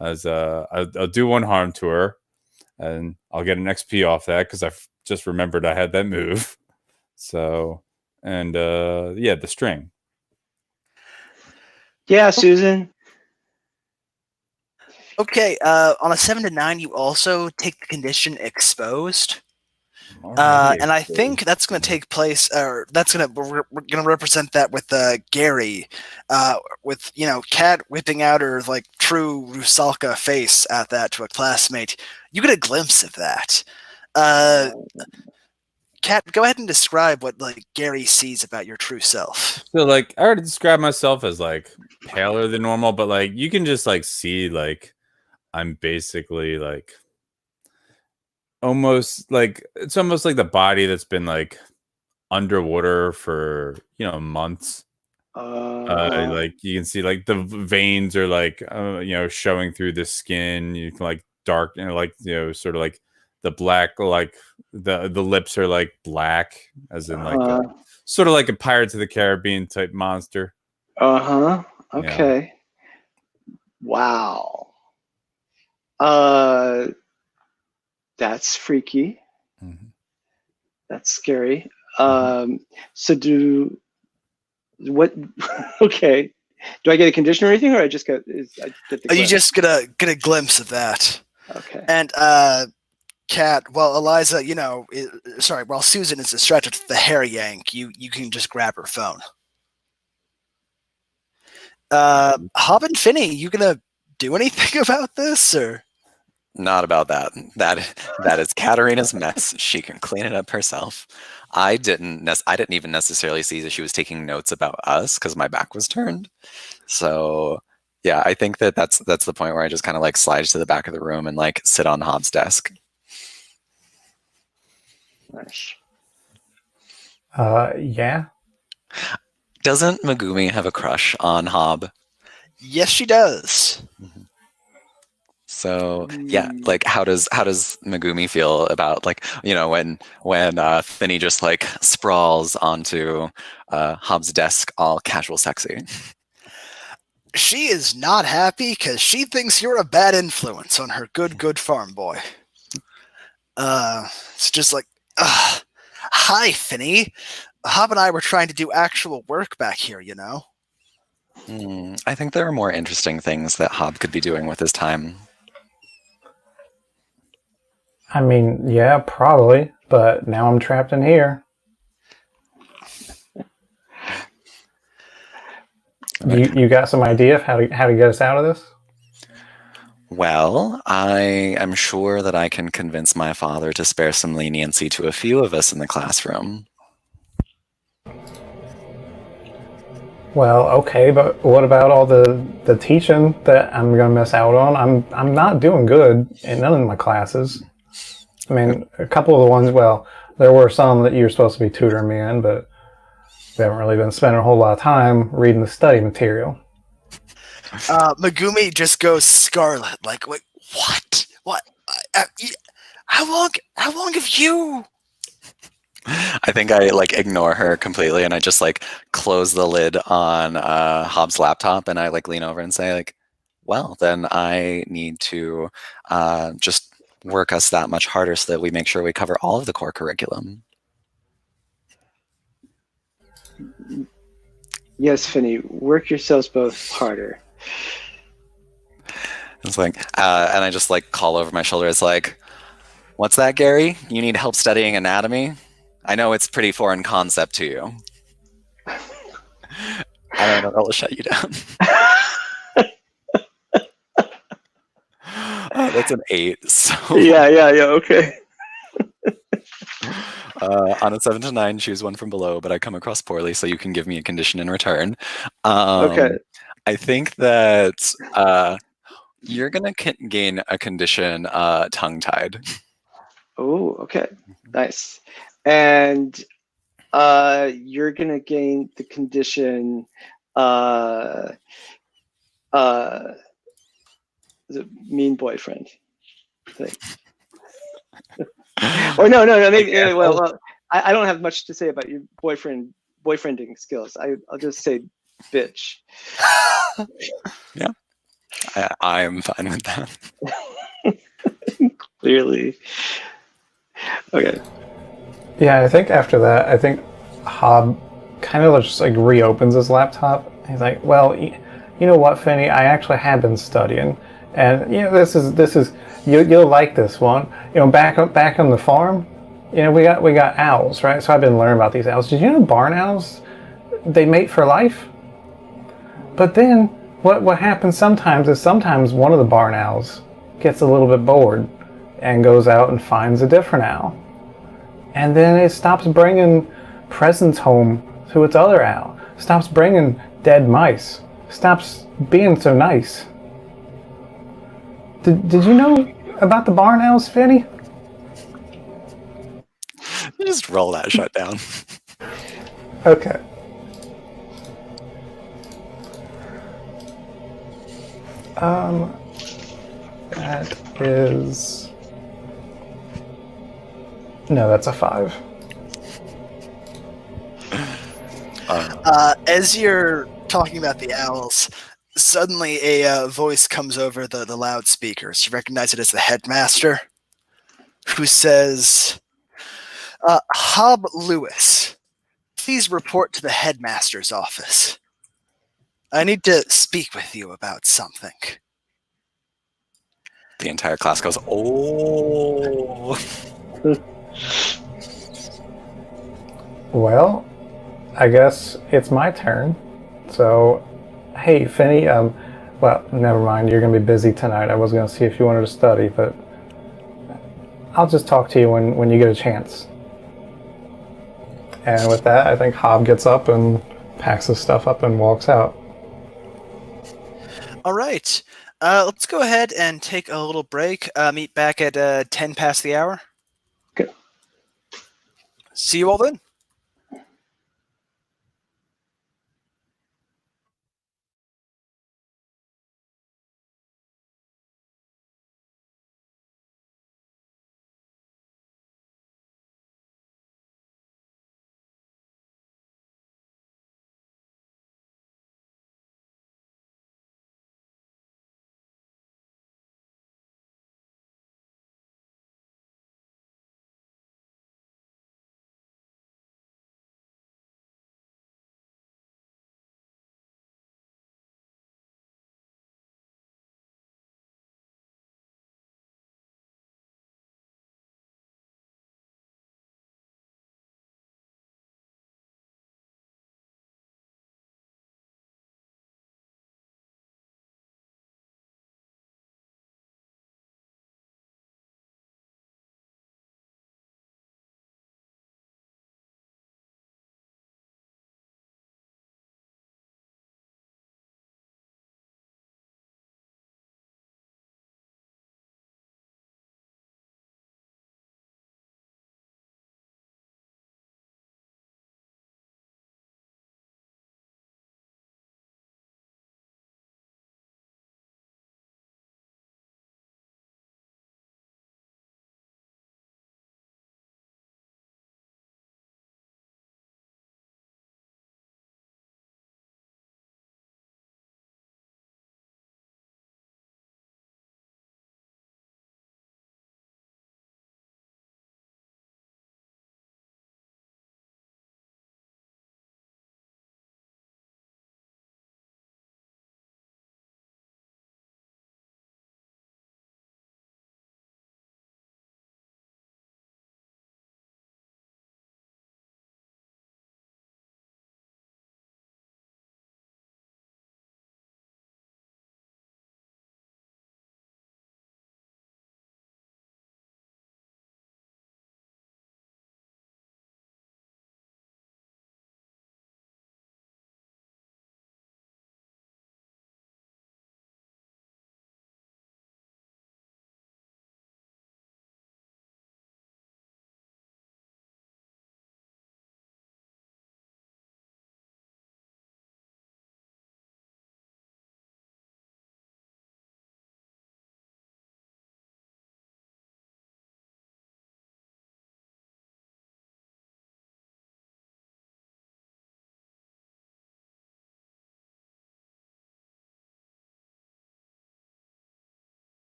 As I'll do one harm to her, and I'll get an XP off that because I've just remembered I had that move. So, and yeah, the string. Yeah, Susan. Okay, on a 7 to 9, you also take the condition exposed. And I think that's going to take place, or that's going to we're going to represent that with Gary, with Kat whipping out her like true Rusalka face at that to a classmate. You get a glimpse of that. Kat, go ahead and describe what like Gary sees about your true self. So like I already described myself as like paler than normal, but like you can just like see like I'm basically like almost like it's almost like the body that's been like underwater for months. Like you can see like the veins are like showing through the skin. You can like dark like sort of like the black, like the lips are like black, as in like sort of like a Pirates of the Caribbean type monster. Okay. Yeah. Wow. That's freaky. Mm-hmm. That's scary. Mm-hmm. So okay. Do I get a condition or anything, or I just get the glimpse? You just get a glimpse of that. Okay. And Kat, while Eliza, while Susan is distracted with the hair yank, you can just grab her phone. Hob and Finney, you gonna do anything about this, or? Not about that. That is Katarina's mess. She can clean it up herself. I didn't even necessarily see that she was taking notes about us because my back was turned. So yeah, I think that's the point where I just kind of like slide to the back of the room and like sit on Hob's desk. Nice. Yeah. Doesn't Megumi have a crush on Hob? Yes, she does. Mm-hmm. So yeah, like how does Megumi feel about like when Finney just like sprawls onto Hob's desk all casual sexy? She is not happy because she thinks you're a bad influence on her good farm boy. It's just like, hi, Finney. Hob and I were trying to do actual work back here, I think there are more interesting things that Hob could be doing with his time. I mean, yeah, probably, but now I'm trapped in here. You got some idea of how to get us out of this? Well, I am sure that I can convince my father to spare some leniency to a few of us in the classroom. Well, okay, but what about all the teaching that I'm gonna miss out on? I'm not doing good in none of my classes. I mean, a couple of the ones. Well, there were some that you were supposed to be tutoring me in, but we haven't really been spending a whole lot of time reading the study material. Megumi just goes scarlet. Like, wait, what? What? How long? How long have you? I think I like ignore her completely and I just like close the lid on Hobbs' laptop and I like lean over and say like, well, then I need to just work us that much harder so that we make sure we cover all of the core curriculum. Yes, Finney, work yourselves both harder. It's like, and I just like call over my shoulder. It's like, what's that, Gary? You need help studying anatomy? I know it's pretty foreign concept to you. And I don't know, I'll shut you down. That's an 8. So Yeah, okay. on a 7 to 9, choose one from below, but I come across poorly, so you can give me a condition in return. Okay. I think that you're gonna gain a condition, tongue-tied. Oh, okay. Nice. And you're gonna gain the condition is it mean boyfriend thing. Or no, maybe well I don't have much to say about your boyfriending skills. I'll just say bitch. Yeah, I'm fine with that. Clearly. Okay. Yeah, I think after that, I think Hob kind of just like reopens his laptop. He's like, "Well, you know what, Finney? I actually have been studying, and you know this is you'll like this one. You know, back on the farm, you know we got owls, right? So I've been learning about these owls. Did you know barn owls? They mate for life. But then what happens sometimes is sometimes one of the barn owls gets a little bit bored and goes out and finds a different owl. And then it stops bringing presents home to its other owl. Stops bringing dead mice. Stops being so nice. Did you know about the barn owls, Finny? You just roll that shut down. Okay. That is... No, that's a 5. As you're talking about the owls, suddenly a voice comes over the loudspeakers. You recognize it as the headmaster, who says, Hob Lewis, please report to the headmaster's office. I need to speak with you about something. The entire class goes, oh. Well, I guess it's my turn. So, hey, Finny, well, never mind. You're going to be busy tonight. I was going to see if you wanted to study, but I'll just talk to you when you get a chance. And with that, I think Hob gets up and packs his stuff up and walks out. All right. Let's go ahead and take a little break. Meet back at 10 past the hour. Okay. See you all then.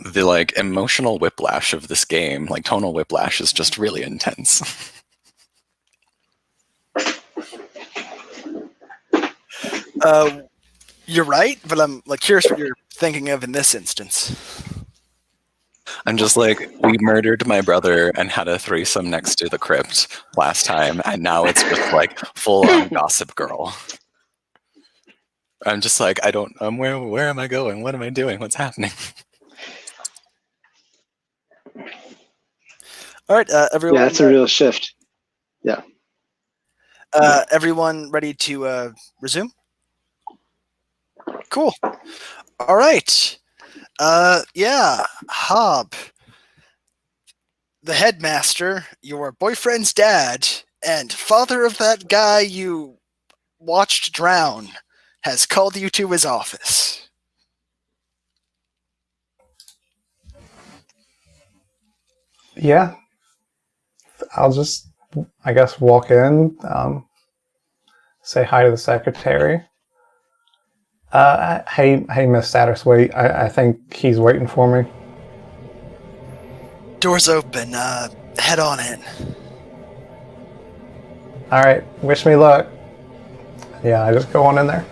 The like emotional whiplash of this game, like tonal whiplash, is just really intense. You're right, but I'm like curious what you're thinking of in this instance. I'm just like, we murdered my brother and had a threesome next to the crypt last time, and now it's just like full on Gossip Girl. I'm just like, I don't. Where am I going? What am I doing? What's happening? All right, everyone. Yeah, it's a real shift. Yeah. Everyone ready to resume? Cool. All right. Yeah, Hob, the headmaster, your boyfriend's dad, and father of that guy you watched drown, has called you to his office. Yeah, I'll just, I guess, walk in, say hi to the secretary. Hey, Miss Satterswaite, I think he's waiting for me. Doors open. Head on in. All right, wish me luck. Yeah, I just go on in there.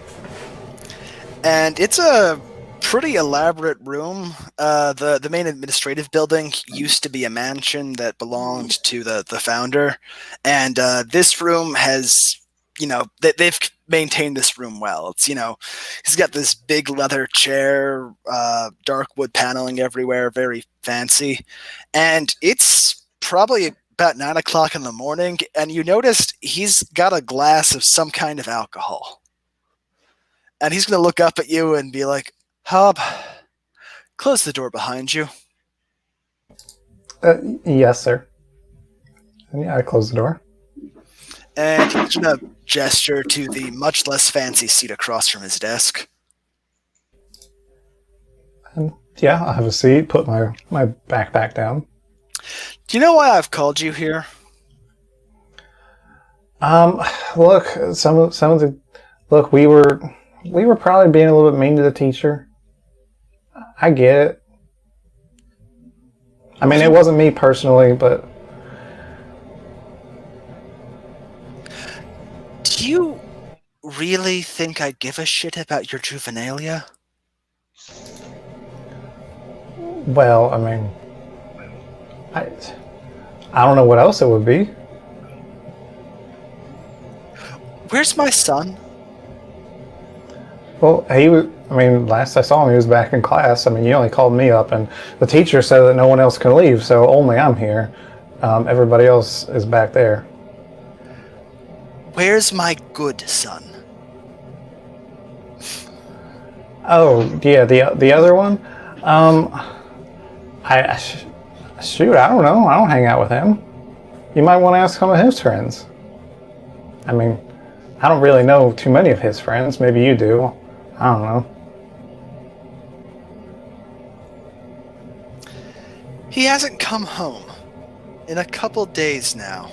And it's a pretty elaborate room. The main administrative building used to be a mansion that belonged to the founder, and this room has, they've maintained this room well. It's, he's got this big leather chair, dark wood paneling everywhere, very fancy, and it's probably about 9 o'clock in the morning, and you noticed he's got a glass of some kind of alcohol. And he's going to look up at you and be like, Hob, close the door behind you. Yes, sir. And yeah, I close the door. And he's going to gesture to the much less fancy seat across from his desk. And yeah, I'll have a seat, put my backpack down. Do you know why I've called you here? Look, look, we were probably being a little bit mean to the teacher. I get it. I mean, it wasn't me personally, but... Do you really think I give a shit about your juvenilia? Well, I mean... I don't know what else it would be. Where's my son? Well, last I saw him, he was back in class. I mean, you only called me up, and the teacher said that no one else can leave, so only I'm here. Everybody else is back there. Where's my good son? Oh, yeah, the other one? Shoot, I don't know. I don't hang out with him. You might want to ask some of his friends. I mean, I don't really know too many of his friends. Maybe you do. I don't know. He hasn't come home in a couple days now.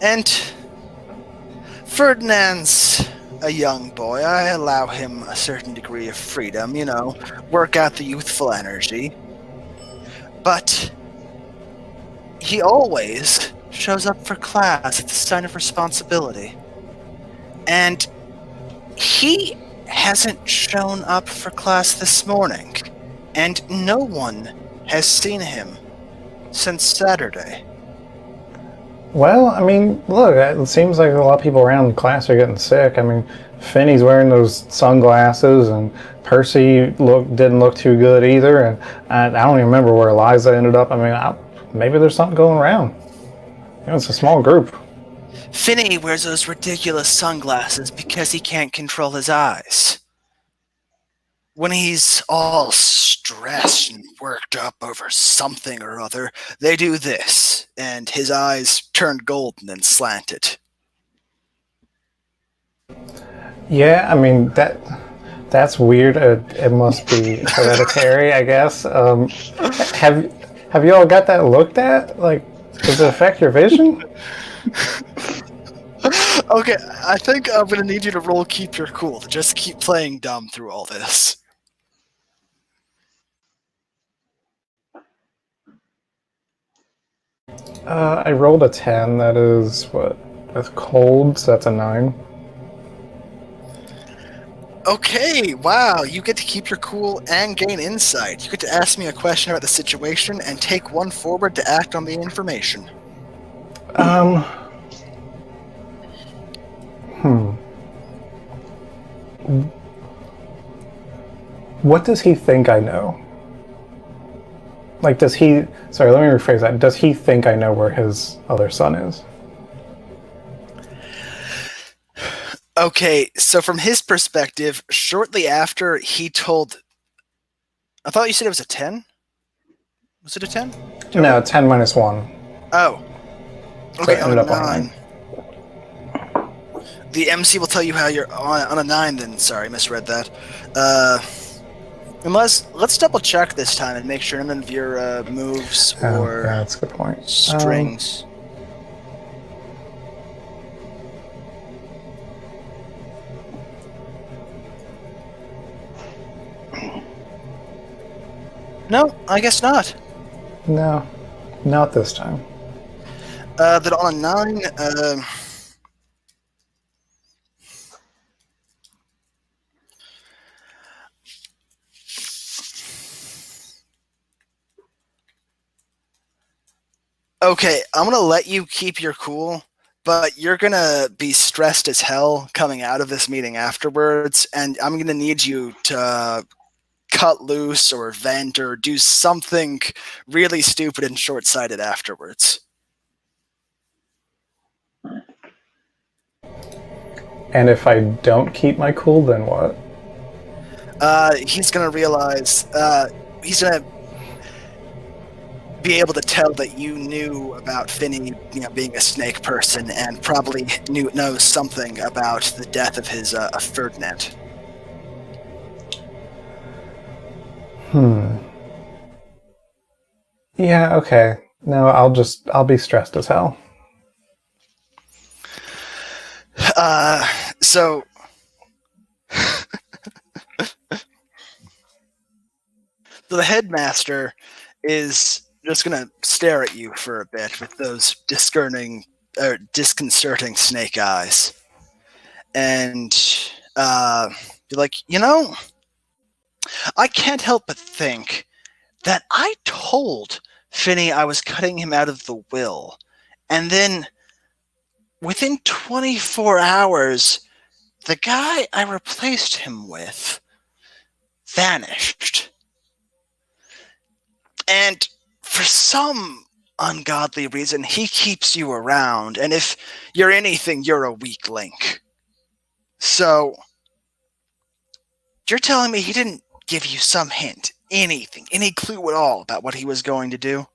And Ferdinand's a young boy. I allow him a certain degree of freedom, work out the youthful energy. But he always shows up for class. It's a sign of responsibility. And he hasn't shown up for class this morning. And no one has seen him since Saturday. Well, I mean, look, it seems like a lot of people around the class are getting sick. I mean, Finney's wearing those sunglasses, and Percy didn't look too good either, and I don't even remember where Eliza ended up. I mean, maybe there's something going around. It's a small group. Finney wears those ridiculous sunglasses because he can't control his eyes. When he's all stressed and worked up over something or other, they do this, and his eyes turn golden and slanted. Yeah, I mean, that's weird. It must be hereditary, I guess. Have you all got that looked at? Like, does it affect your vision? Okay, I think I'm going to need you to roll Keep Your Cool. Just keep playing dumb through all this. I rolled a 10. That is what? With cold, so that's a 9. Okay, wow, you get to keep your cool and gain insight. You get to ask me a question about the situation and take one forward to act on the information. What does he think I know? Like, does he... Sorry, let me rephrase that. Does he think I know where his other son is? Okay, so from his perspective, shortly after he told... I thought you said it was a 10? Was it a 10? No, 10 minus 1. Oh. So Okay, it on ended a up on 9. The MC will tell you how you're on a 9 then. Sorry, misread that. Unless, let's double check this time and make sure none of your moves Oh, or yeah, that's a good point. strings. No, I guess not. No, not this time. Then on a 9, okay, I'm gonna let you keep your cool, but you're gonna be stressed as hell coming out of this meeting afterwards, and I'm gonna need you to cut loose or vent or do something really stupid and short-sighted afterwards. And if I don't keep my cool, then what? He's gonna realize, he's gonna be able to tell that you knew about Finney, being a snake person, and probably knows something about the death of his Ferdinand. Yeah, okay. No, I'll be stressed as hell. So the headmaster is just gonna stare at you for a bit with those disconcerting snake eyes, and be like, I can't help but think that I told Finney I was cutting him out of the will, and then within 24 hours, the guy I replaced him with vanished. And for some ungodly reason, he keeps you around, and if you're anything, you're a weak link. So, you're telling me he didn't give you some hint, anything, any clue at all about what he was going to do?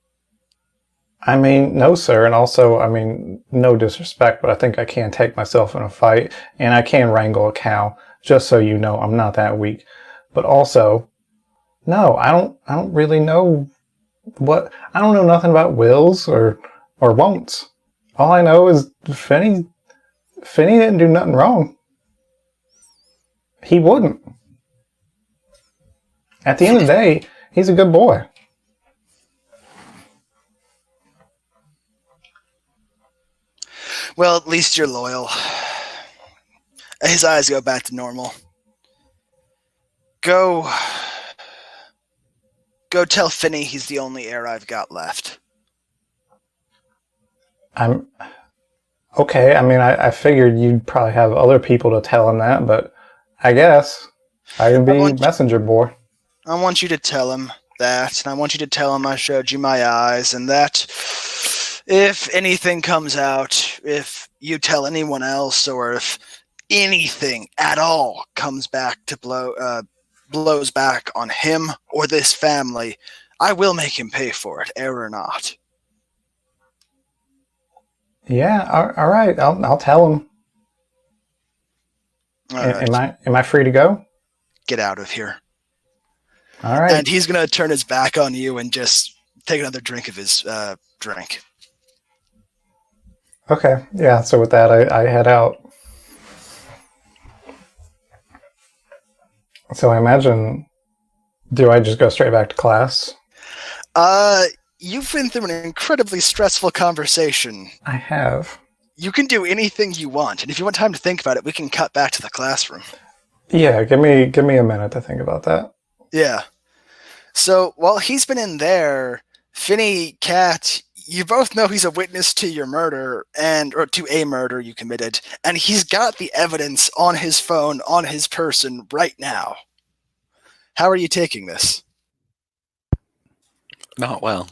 I mean, no, sir. And also, I mean, no disrespect, but I think I can take myself in a fight, and I can wrangle a cow. Just so you know, I'm not that weak. But also, no, I don't really know I don't know nothing about wills or won'ts. All I know is Finney didn't do nothing wrong. He wouldn't. At the end of the day, he's a good boy. Well, at least you're loyal. His eyes go back to normal. Go tell Finney he's the only heir I've got left. I'm okay. I mean, I figured you'd probably have other people to tell him that, but I guess I can be messenger boy. I want you to tell him that, and I want you to tell him I showed you my eyes, and that if anything comes out, if you tell anyone else, or if anything at all comes back to blows back on him or this family, I will make him pay for it, heir or not. Yeah, all right. I'll tell him. All right. Am I free to go? Get out of here. All right. And he's gonna turn his back on you and just take another drink of his drink. Okay. Yeah. So with that, I head out. So I imagine, do I just go straight back to class? you've been through an incredibly stressful conversation. I have. You can do anything you want, and if you want time to think about it, we can cut back to the classroom. Yeah, give me a minute to think about that. Yeah. So while he's been in there, Finny, Cat, you both know he's a witness to your murder or to a murder you committed, and he's got the evidence on his phone, on his person right now. How are you taking this? Not well.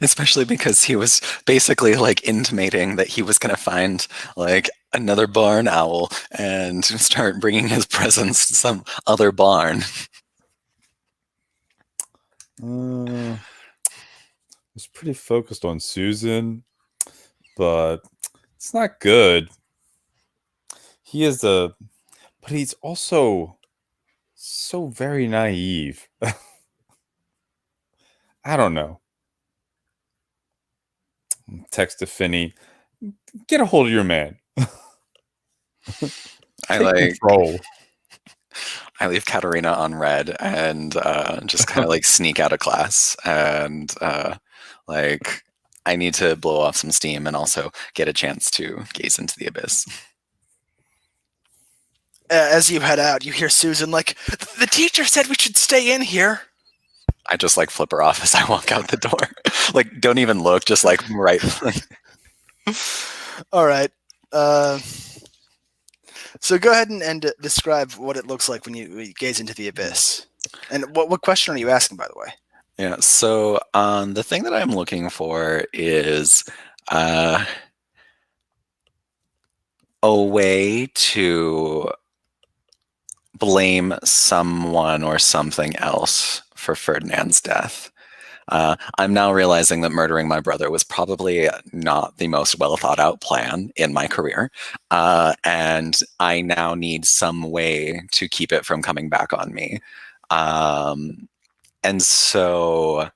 Especially because he was basically like intimating that he was going to find like another barn owl and start bringing his presents to some other barn. I was pretty focused on Susan, but it's not good. But he's also so very naive. I don't know. Text to Finny, get a hold of your man. I Control. leave Katerina on red and just kind of like sneak out of class and like I need to blow off some steam and also get a chance to gaze into the abyss. As you head out, you hear Susan like, the teacher said we should stay in here. I just like flip her off as I walk out the door. Like, don't even look, just like right. All right. So go ahead and describe what it looks like when you gaze into the abyss. And what question are you asking, by the way? Yeah, so the thing that I'm looking for is a way to blame someone or something else for Ferdinand's death. I'm now realizing that murdering my brother was probably not the most well thought out plan in my career. And I now need some way to keep it from coming back on me. And so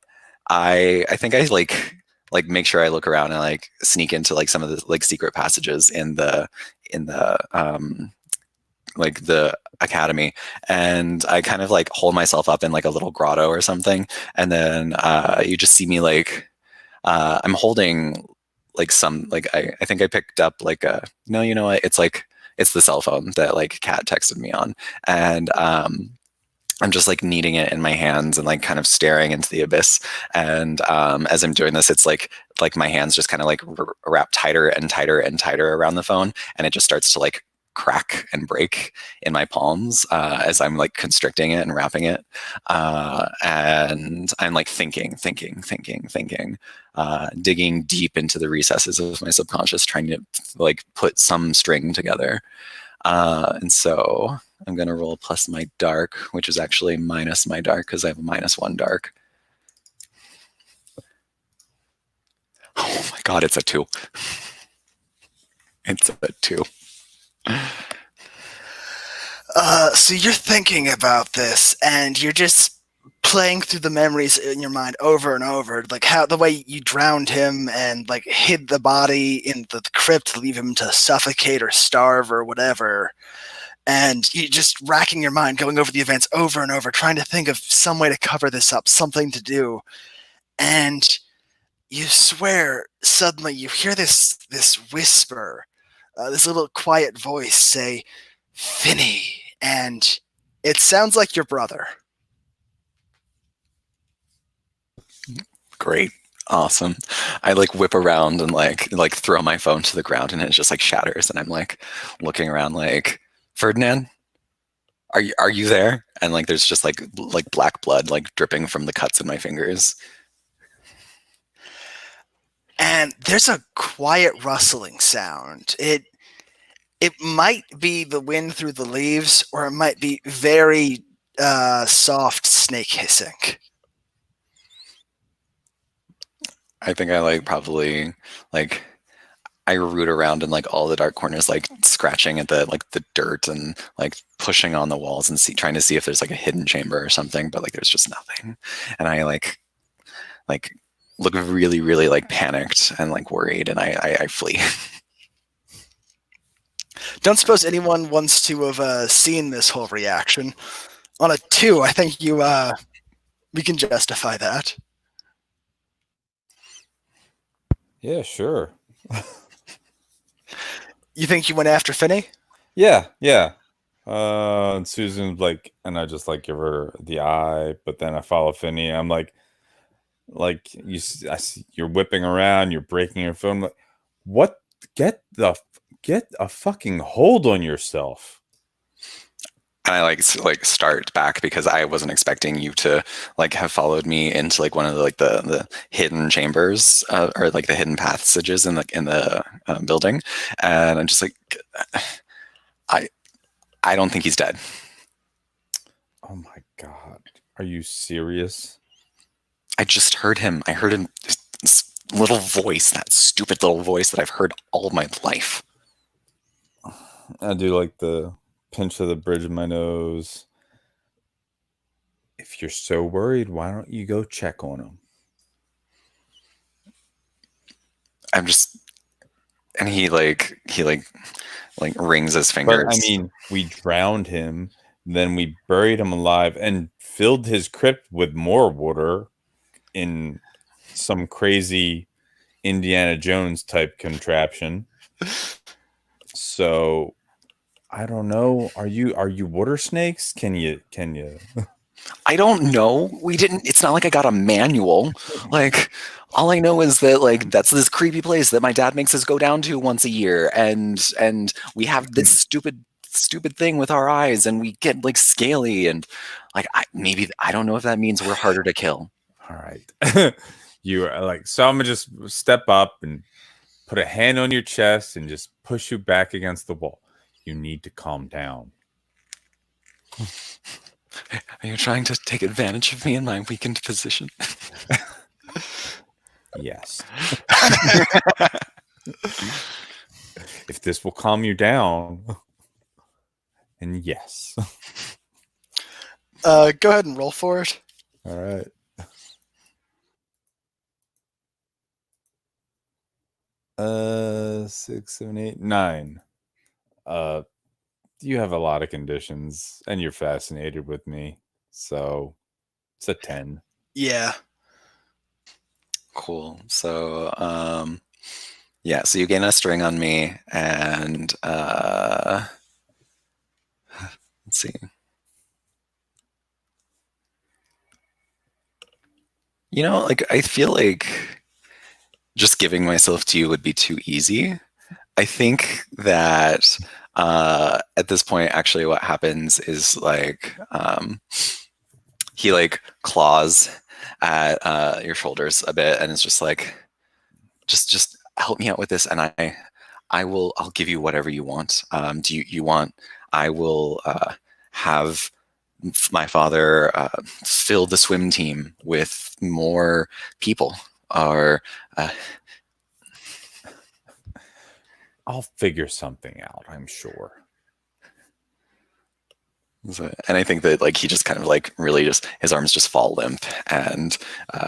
I think I like make sure I look around and like sneak into like some of the like secret passages in the like the academy, and I kind of like hold myself up in like a little grotto or something, and then you just see me like I'm holding like some like I think I picked up like a no, you know what, it's the cell phone that like Kat texted me on, and I'm just like kneading it in my hands and like kind of staring into the abyss. And as I'm doing this, it's like my hands just kind of like wrap tighter and tighter and tighter around the phone, and it just starts to like crack and break in my palms as I'm like constricting it and wrapping it. And I'm like thinking, digging deep into the recesses of my subconscious, trying to like put some string together. And so I'm going to roll plus my dark, which is actually minus my dark because I have a -1 dark. Oh my God, it's a 2. It's a 2. So you're thinking about this, and you're just playing through the memories in your mind over and over, like how the way you drowned him and like hid the body in the crypt to leave him to suffocate or starve or whatever. And you just racking your mind, going over the events over and over, trying to think of some way to cover this up, something to do. And you swear suddenly you hear this whisper, this little quiet voice say, Finny, and it sounds like your brother. Great. Awesome. I like whip around and like throw my phone to the ground, and it just like shatters, and I'm like looking around like, Ferdinand, are you there? And like there's just like black blood like dripping from the cuts in my fingers. And there's a quiet rustling sound. It might be the wind through the leaves, or it might be very soft snake hissing. I think I like probably like I root around in like all the dark corners, like scratching at the dirt and like pushing on the walls and trying to see if there's like a hidden chamber or something, but like there's just nothing. And I like look really, really like panicked and like worried, and I flee. Don't suppose anyone wants to have seen this whole reaction. On a 2, I think we can justify that. Yeah, sure. You think you went after Finney? Yeah, yeah. And Susan's like, and I just like give her the eye, but then I follow Finney. I'm like I see you're whipping around, you're breaking your phone. Like, what? Get a fucking hold on yourself. And I like start back because I wasn't expecting you to like have followed me into like one of the like the hidden chambers or like the hidden passages in the building, and I'm just like, I I don't think he's dead. Oh my god, are you serious? I just heard him. I heard him. This little voice, that stupid little voice that I've heard all my life. I do like the pinch of the bridge of my nose. If you're so worried, why don't you go check on him? I'm just, and he rings his But fingers. I mean, we drowned him, then we buried him alive and filled his crypt with more water in some crazy Indiana Jones type contraption. So I don't know. Are you water snakes? Can you? I don't know. We didn't. It's not like I got a manual. Like, all I know is that like that's this creepy place that my dad makes us go down to once a year, and we have this stupid thing with our eyes, and we get like scaly, and like maybe I don't know if that means we're harder to kill. All right. You are like, so I'm gonna just step up and put a hand on your chest and just push you back against the wall. You need to calm down. Are you trying to take advantage of me in my weakened position? Yes. If this will calm you down. And yes. Go ahead and roll for it. All right. Six, 7, 8, 9. You have a lot of conditions and you're fascinated with me. So it's a 10. Yeah. Cool. So, yeah. So you gain a string on me, and let's see. You know, like I feel like just giving myself to you would be too easy. I think that at this point, actually, what happens is like he like claws at your shoulders a bit, and it's just like, just help me out with this, and I'll give you whatever you want. Do you want? I will have my father fill the swim team with more people, or I'll figure something out, I'm sure. and I think that like he just kind of like really just his arms just fall limp, and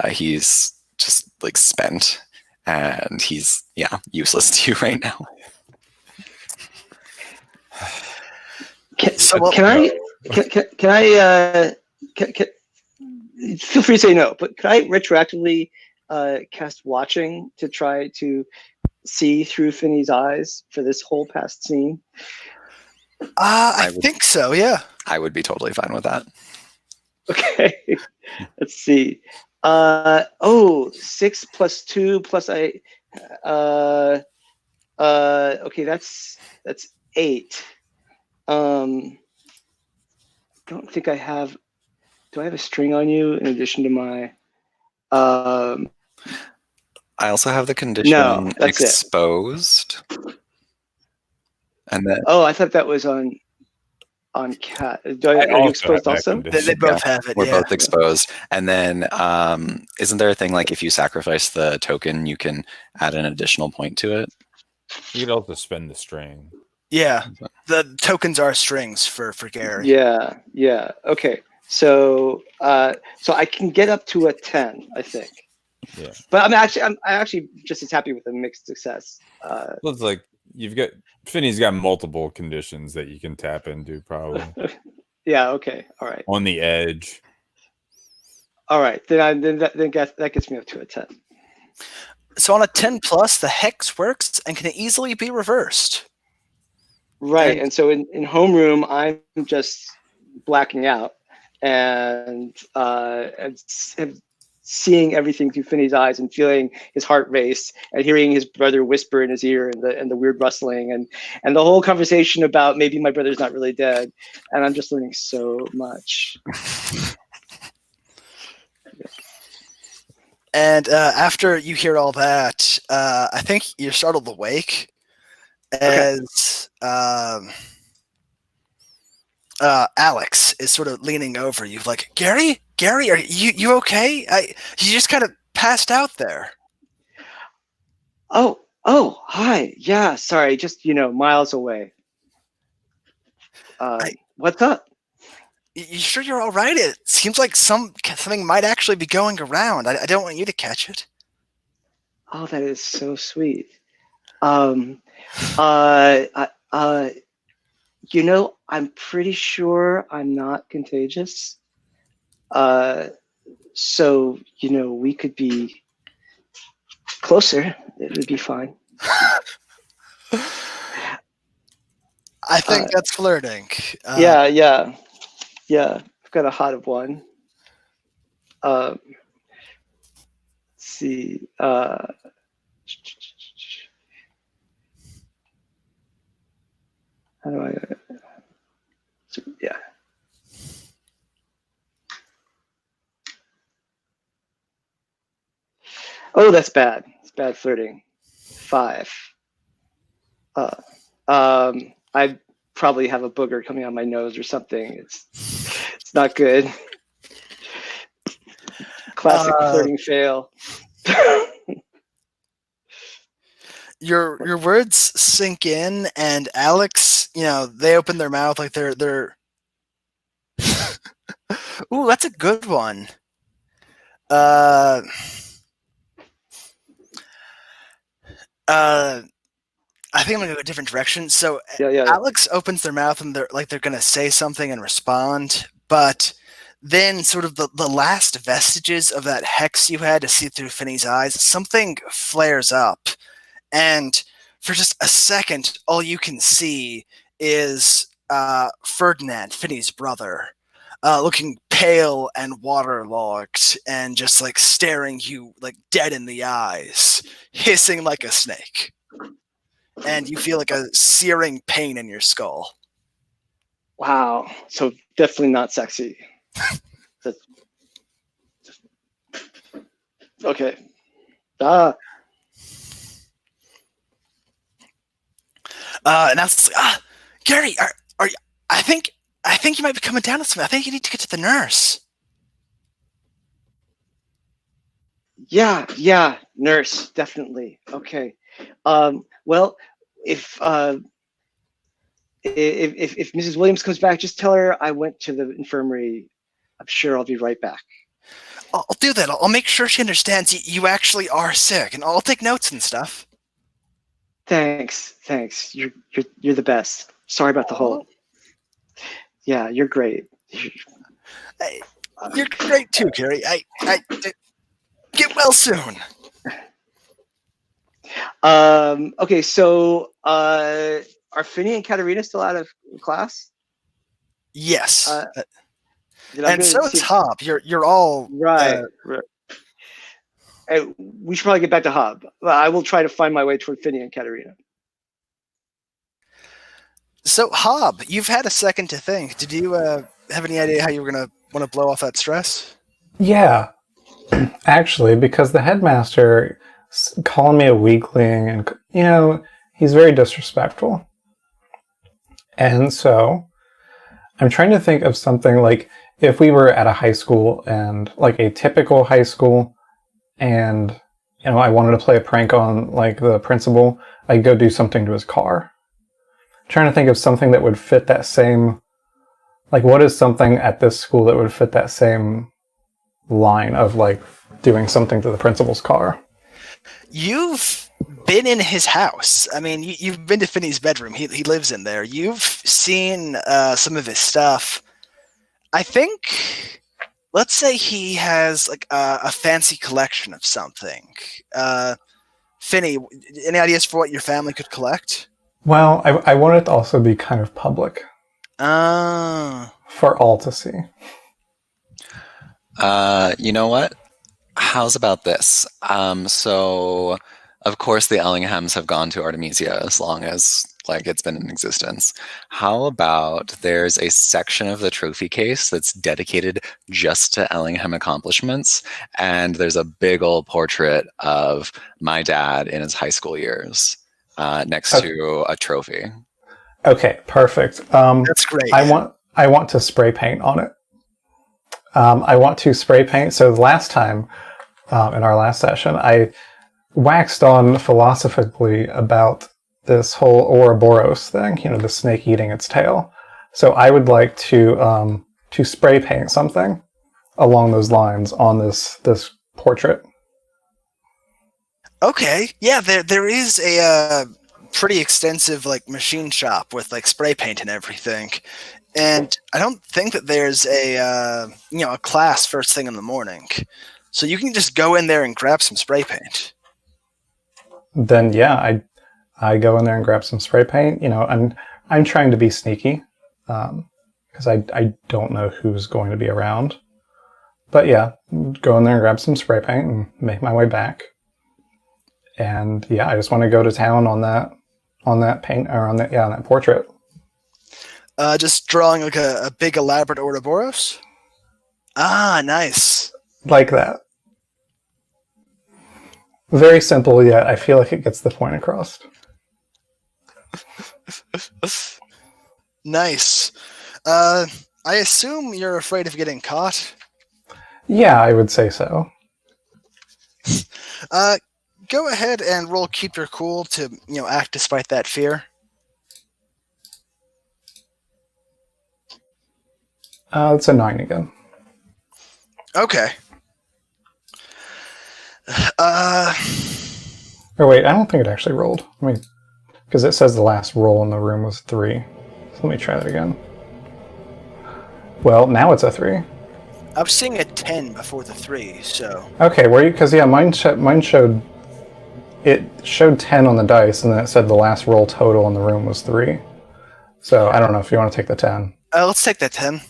he's just like spent, and he's useless to you right now. Can I feel free to say no, but could I retroactively cast Watching to try to see through Finney's eyes for this whole past scene? I think so, yeah. I would be totally fine with that. Okay, let's see. 6 + 2 plus okay, that's 8. Don't think I have. Do I have a string on you in addition to my? I also have the condition that's exposed. And then I thought that was on Cat. Are you exposed also? They both have it. We're both exposed. And then isn't there a thing like if you sacrifice the token, you can add an additional point to it? You could also spend the string. Yeah, the tokens are strings for Gary. Yeah. Okay, so I can get up to a 10, I think. Yeah, but I'm actually just as happy with a mixed success. Well, it's like Finney's got multiple conditions that you can tap into, probably. Yeah. Okay. All right. On the edge. All right. Then that gets me up to a 10. So on a 10 plus, the hex works and can easily be reversed. Right. And so in homeroom, I'm just blacking out and seeing everything through Finney's eyes and feeling his heart race and hearing his brother whisper in his ear and the weird rustling and the whole conversation about maybe my brother's not really dead. And I'm just learning so much. And after you hear all that, I think you're startled awake as Alex is sort of leaning over you, like, Gary, are you okay? You just kind of passed out there. Oh, hi. Yeah, sorry, just miles away. What's up? You sure you're all right? It seems like something might actually be going around. I don't want you to catch it. Oh, that is so sweet. I'm pretty sure I'm not contagious. So, we could be closer. It would be fine. I think that's flirting. Yeah. I've got a hot of one. Let's see. How do I? Yeah. Oh, that's bad. It's bad flirting. 5. I probably have a booger coming out my nose or something. It's not good. Classic flirting fail. Your words sink in, and Alex, they open their mouth like they're. Ooh, that's a good one. I think I'm gonna go a different direction. So Yeah. Alex opens their mouth and they're gonna say something and respond, but then sort of the last vestiges of that hex you had to see through Finney's eyes, something flares up, and for just a second, all you can see is Ferdinand, Finney's brother, looking pale and waterlogged, and just like staring you like dead in the eyes, hissing like a snake. And you feel like a searing pain in your skull. Wow. So definitely not sexy. Okay. Now, Gary, are you, I think you might be coming down with something. I think you need to get to the nurse. Yeah, nurse, definitely. Okay. Well, if Mrs. Williams comes back, just tell her I went to the infirmary. I'm sure I'll be right back. I'll do that. I'll make sure she understands you actually are sick, and I'll take notes and stuff. Thanks. You're the best. Sorry about the whole. Yeah, you're great. You're great too, Gary. I get well soon. Okay, so are Finney and Katerina still out of class? Yes. And so it's Hob. You're all right. We should probably get back to Hob. I will try to find my way toward Finney and Katerina. So Hob, you've had a second to think. Did you have any idea how you were gonna want to blow off that stress? Yeah, actually, because the headmaster calling me a weakling, and he's very disrespectful. And so I'm trying to think of something like if we were at a high school, and like a typical high school, and I wanted to play a prank on like the principal, I'd go do something to his car. I'm trying to think of something that would fit that same, like what is something at this school that would fit that same line of like doing something to the principal's car. You've been in his house. I mean, you've been to Finney's bedroom. He lives in there. You've seen some of his stuff. I think, let's say he has like a fancy collection of something. Finny, any ideas for what your family could collect? Well, I want it to also be kind of public Ah. for all to see. You know what? How's about this? So, of course, the Ellinghams have gone to Artemisia as long as like it's been in existence. How about there's a section of the trophy case that's dedicated just to Ellingham accomplishments, and there's a big old portrait of my dad in his high school years next to a trophy. Okay, perfect. That's great. I want to spray paint on it. I want to spray paint. So last time, in our last session, I waxed on philosophically about this whole Ouroboros thing, the snake eating its tail. So I would like to spray paint something along those lines on this portrait. Okay, yeah, there is a pretty extensive like machine shop with like spray paint and everything, and I don't think that there's a a class first thing in the morning, so you can just go in there and grab some spray paint. Then yeah, I go in there and grab some spray paint. I'm trying to be sneaky because I don't know who's going to be around. But yeah, go in there and grab some spray paint and make my way back. And yeah, I just want to go to town on that paint or on that portrait. Just drawing like a big elaborate Ouroboros. Ah, nice. Like that. Very simple, yet I feel like it gets the point across. Nice. I assume you're afraid of getting caught. Yeah, I would say so. Go ahead and roll keep your cool to act despite that fear. It's a 9 again. Okay. Or wait, I don't think it actually rolled. Because it says the last roll in the room was 3. So let me try that again. Well, now it's a 3. I was seeing a 10 before the 3, so... Okay, were you? Because, yeah, mine showed... It showed 10 on the dice, and then it said the last roll total in the room was 3. So, I don't know if you want to take the 10. Let's take that 10.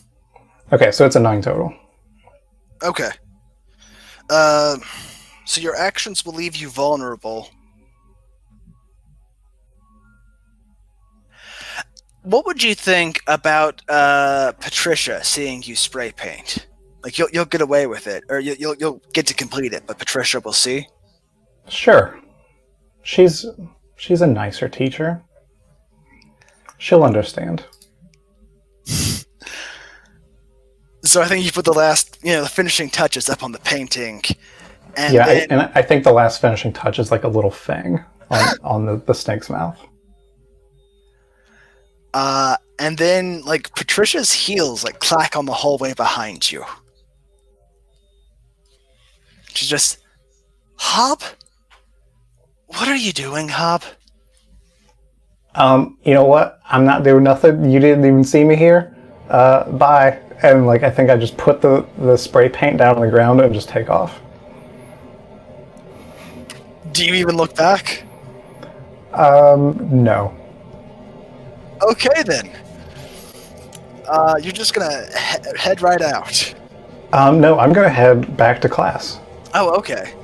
Okay, so it's a 9 total. Okay. So your actions will leave you vulnerable. What would you think about Patricia seeing you spray paint? Like you'll get away with it, or you'll get to complete it, but Patricia will see. Sure, she's a nicer teacher. She'll understand. So I think you put the last, the finishing touches up on the painting, and yeah, then, and I think the last finishing touch is like a little fang on the snake's mouth. and then like Patricia's heels like clack on the hallway behind you. She's just, Hob? What are you doing, Hob? You know what? I'm not doing nothing. You didn't even see me here. Bye. And like I think I just put the spray paint down on the ground and just take off. Do you even look back? No. Okay then. You're just gonna head right out. No, I'm gonna head back to class. Oh, okay.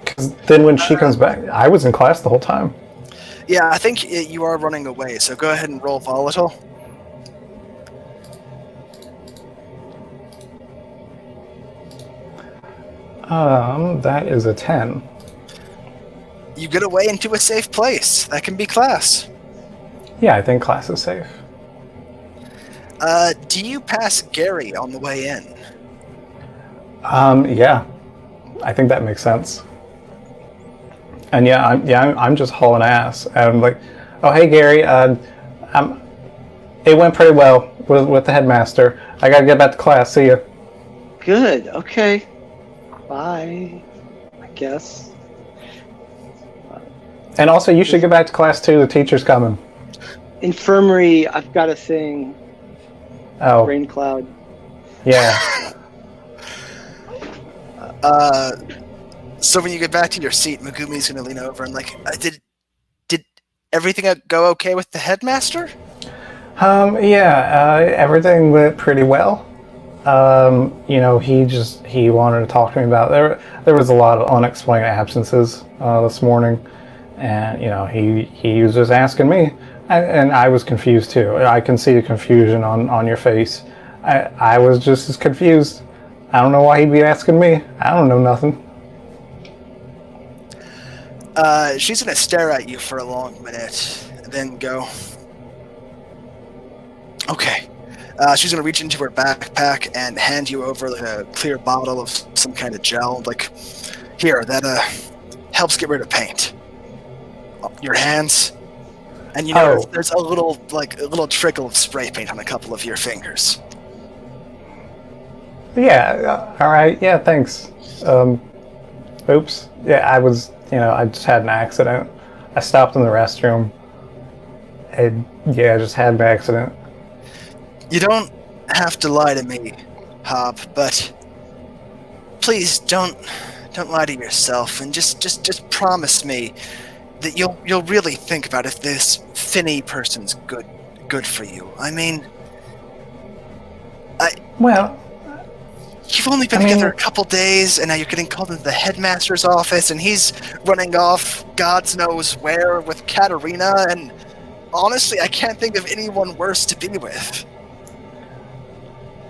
Because then when she comes back, I was in class the whole time. Yeah, I think you are running away, so go ahead and roll volatile. That is a 10. You get away into a safe place. That can be class. Yeah, I think class is safe. Do you pass Gary on the way in? Yeah. I think that makes sense. And yeah, I'm just hauling ass. And I'm like, oh hey Gary, it went pretty well with the headmaster. I gotta get back to class. See ya. Good. Okay. Bye. I guess. And also, you should get back to class too. The teacher's coming. Infirmary. I've got a thing. Oh. Rain cloud. So when you get back to your seat, Megumi's gonna lean over and like, did everything go okay with the headmaster? Yeah, everything went pretty well. He wanted to talk to me about there was a lot of unexplained absences this morning, and he was just asking me, and I was confused too. I can see the confusion on your face. I was just as confused. I don't know why he'd be asking me. I don't know nothing. She's gonna stare at you for a long minute, and then go, okay. She's gonna reach into her backpack and hand you over like a clear bottle of some kind of gel. Like, here, that helps get rid of paint. Your hands, and there's a little trickle of spray paint on a couple of your fingers. Yeah. All right. Yeah. Thanks. Oops. Yeah. I just had an accident. I stopped in the restroom. I just had an accident. You don't have to lie to me, Hob, but please don't lie to yourself, and just promise me that you'll really think about if this Finney person's good for you. I mean, you've only been together a couple days, and now you're getting called into the headmaster's office, and he's running off God knows where with Katerina, and honestly, I can't think of anyone worse to be with.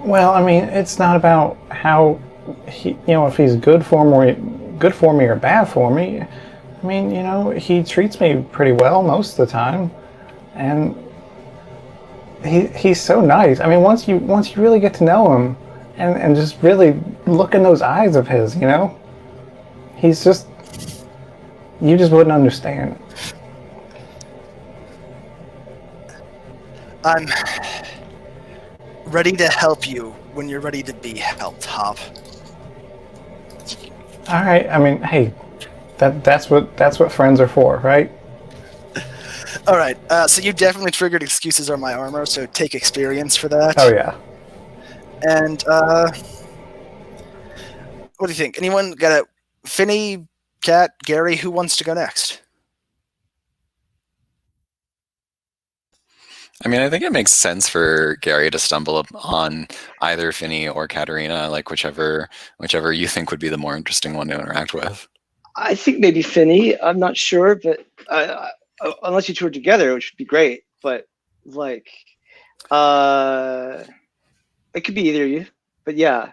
Well, I mean, it's not about how if he's good for me or bad for me. I mean, he treats me pretty well most of the time, and he's so nice. I mean, once you really get to know him, and just really look in those eyes of his, he's just, you just wouldn't understand. I'm ready to help you when you're ready to be helped, Hob. All right. I mean, hey, that's what friends are for, right? All right. So you definitely triggered excuses on my armor. So take experience for that. Oh yeah. And what do you think? Anyone got a Finny, Kat, Gary? Who wants to go next? I mean, I think it makes sense for Gary to stumble on either Finny or Katerina, like whichever you think would be the more interesting one to interact with. I think maybe Finny. I'm not sure, but unless you two are together, which would be great. But like, it could be either of you. But yeah,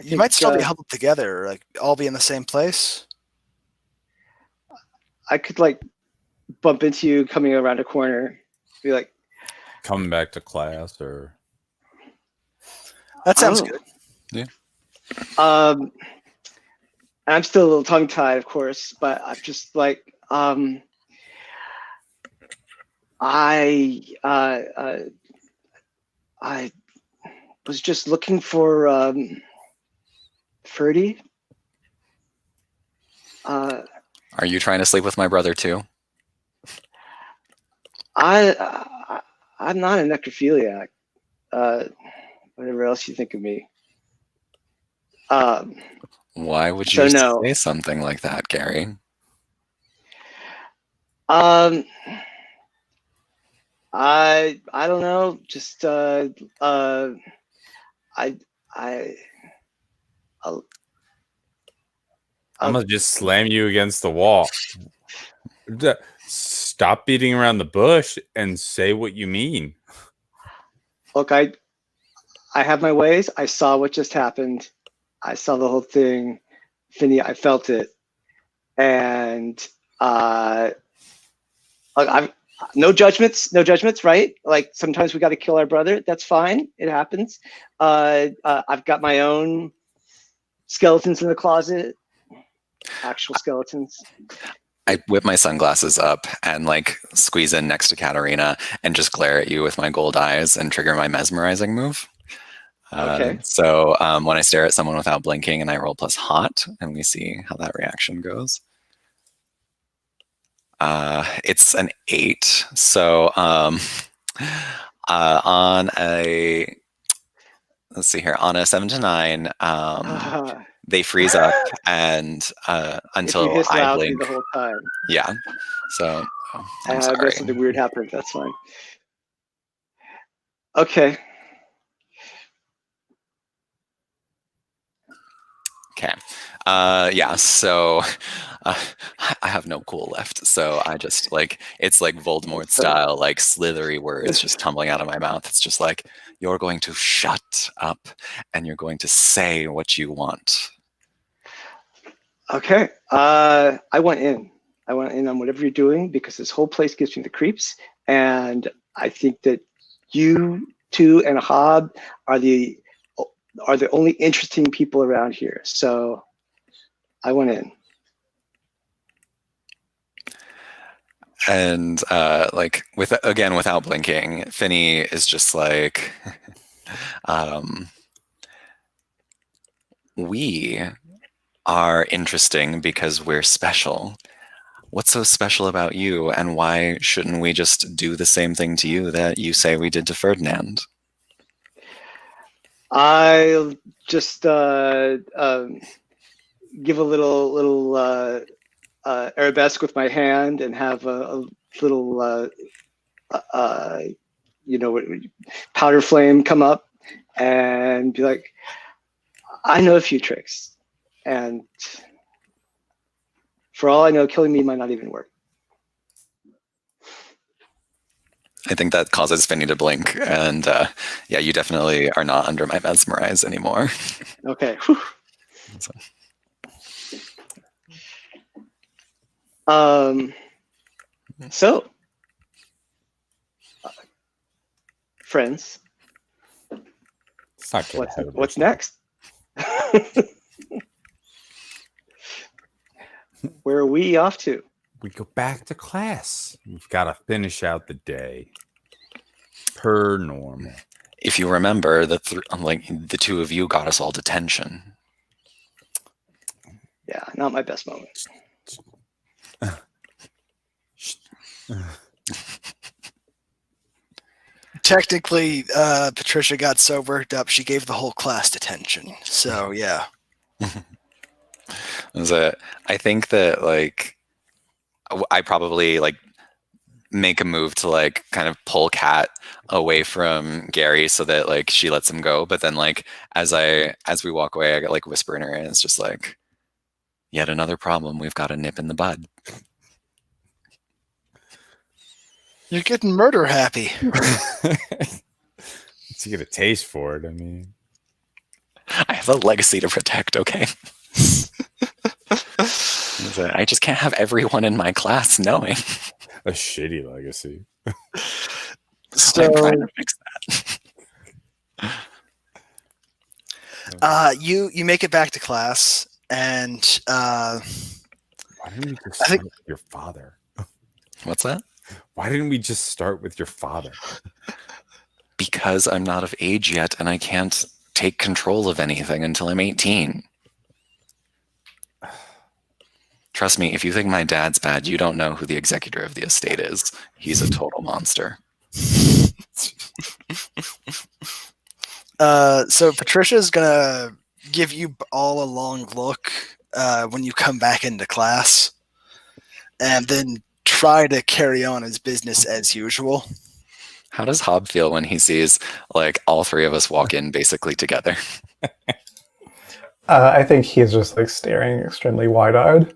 You might still be huddled together, like all be in the same place. I could like bump into you coming around a corner, be like, coming back to class, or that sounds good. Yeah. I'm still a little tongue tied, of course, but I'm just like, I was just looking for Ferdy. Are you trying to sleep with my brother too? I'm not a necrophiliac. Whatever else you think of me. Why would you say something like that, Gary? I don't know. Just I'm gonna just slam you against the wall. Stop beating around the bush and say what you mean. Look, I have my ways. I saw what just happened. I saw the whole thing. Finny, I felt it. And I've no judgments, right? Like sometimes we got to kill our brother. That's fine. It happens. I've got my own skeletons in the closet, actual skeletons. I whip my sunglasses up and like squeeze in next to Katerina and just glare at you with my gold eyes and trigger my mesmerizing move. Okay. So when I stare at someone without blinking and I roll plus hot, and we see how that reaction goes. It's an 8. So on a let's see here. On a 7 to 9, Ah, they freeze up, and if you until hiss I loudly blink. the whole time, Yeah. So I'm and sorry. then something weird happens, that's fine. Okay. Okay. Yeah. So I have no cool left. So I just like it's like Voldemort style, like slithery words just tumbling out of my mouth. It's just like you're going to shut up and you're going to say what you want. Okay. I went in. I went in on whatever you're doing because this whole place gives me the creeps, and I think that you two and Hob are the only interesting people around here. So I went in. And like without blinking, Finny is just like we are interesting because we're special. What's so special about you, and why shouldn't we just do the same thing to you that you say we did to Ferdinand? I'll just give a little arabesque with my hand and have a little powder flame come up and be like, I know a few tricks, and for all I know, killing me might not even work. I think that causes Finny to blink, and yeah, you definitely are not under my mesmerize anymore. Okay. So, friends, Let's not get ahead of what's ourselves. next? Where are we off to? We go back to class. We've got to finish out the day per normal. If you remember, the two of you got us all detention. Yeah, not my best moment. Technically, Patricia got so worked up she gave the whole class detention. So yeah. I think that like I probably like make a move to like kind of pull Kat away from Gary so that like she lets him go. But then like as we walk away, I get like whisper in her ear, and it's just like, yet another problem we've got to nip in the bud. You're getting murder happy. You get a taste for it. I mean, I have a legacy to protect, okay? I just can't have everyone in my class knowing. a shitty legacy. So I'm trying to fix that. You make it back to class, and Why didn't we just start with your father? What's that? Why didn't we just start with your father? Because I'm not of age yet, and I can't take control of anything until I'm 18. Trust me, if you think my dad's bad, you don't know who the executor of the estate is. He's a total monster. So Patricia's gonna give you all a long look when you come back into class, and then try to carry on his business as usual. How does Hob feel when he sees like all three of us walk in basically together? I think he's just like staring extremely wide-eyed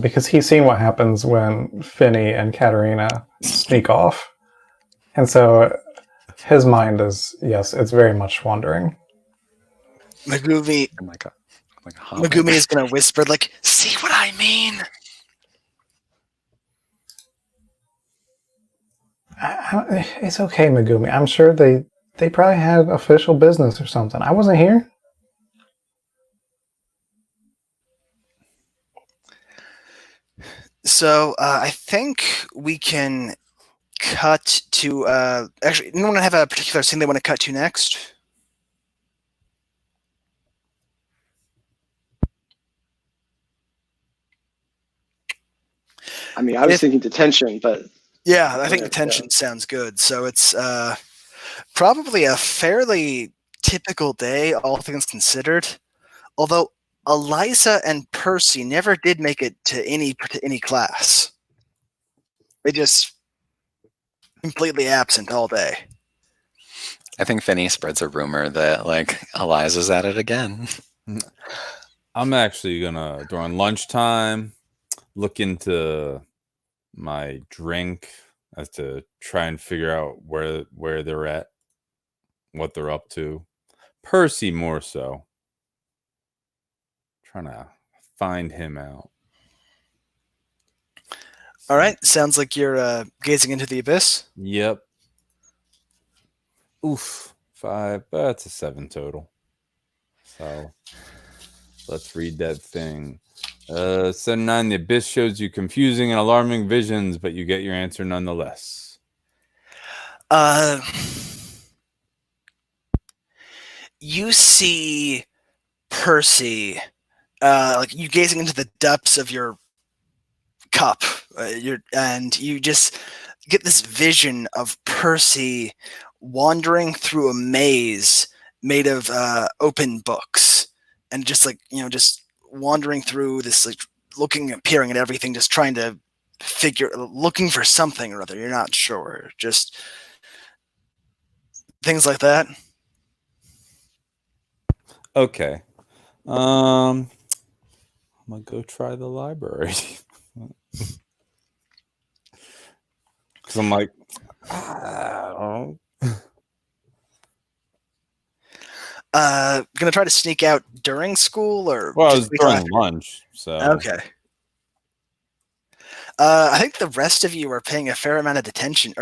because he's seen what happens when Finny and Katerina sneak off, and so his mind is, yes, it's very much wandering. Megumi, Oh my God. Megumi is gonna whisper like, "See what I mean?" It's okay, Megumi. I'm sure they probably had official business or something. I wasn't here. So I think we can cut to. Actually, anyone have a particular scene they want to cut to next? I mean, I was thinking detention, but yeah, I think detention sounds good. So it's probably a fairly typical day, all things considered. Although Eliza and Percy never did make it to any class. They just completely absent all day. I think Finney spreads a rumor that like Eliza's at it again. I'm actually gonna during lunchtime look into my drink as to try and figure out where they're at, what they're up to. Percy more so. Trying to find him out. All right, sounds like you're gazing into the abyss. Yep. Oof. 5. That's a 7 total. So let's read that thing. 7-9, the abyss shows you confusing and alarming visions, but you get your answer nonetheless. You see Percy, like you gazing into the depths of your cup, and you just get this vision of Percy wandering through a maze made of open books, and just like just wandering through this, like peering at everything, just trying to looking for something or other. You're not sure, just things like that. Okay. I'm gonna go try the library. Because I'm like, I don't know. Gonna try to sneak out during school, or Well, it just was wait during after? lunch, so Okay. I think the rest of you are paying a fair amount of attention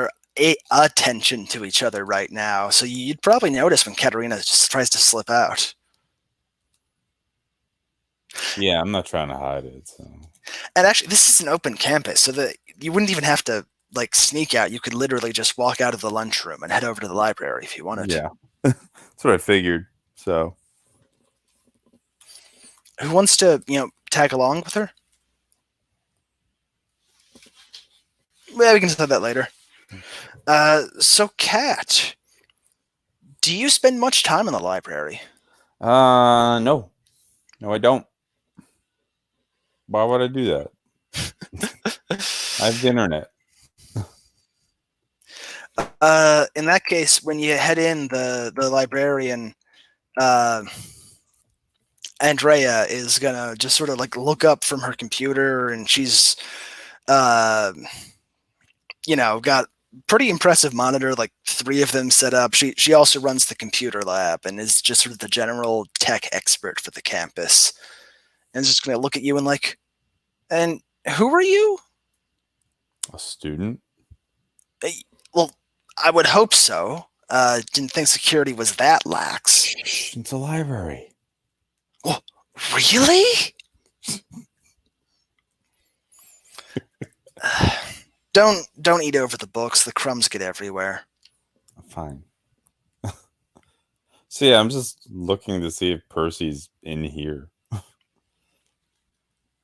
to each other right now, so you'd probably notice when Katerina just tries to slip out. yeah, I'm not trying to hide it. So. And actually, this is an open campus, so that you wouldn't even have to like sneak out. You could literally just walk out of the lunchroom and head over to the library if you wanted. Yeah, that's what I figured. So, Who wants to, tag along with her? Well, we can decide that later. So, Kat, do you spend much time in the library? no, I don't. Why would I do that? I have the internet. In that case, when you head in, the librarian, Andrea, is gonna just sort of like look up from her computer, and she's, got pretty impressive monitor, like 3 of them set up. She also runs the computer lab and is just sort of the general tech expert for the campus. And is just gonna look at you and like, and who are you? A student? Well, I would hope so. Didn't think security was that lax. Shh, it's a library. Oh, really? Don't eat over the books. The crumbs get everywhere. Fine. So yeah, I'm just looking to see if Percy's in here.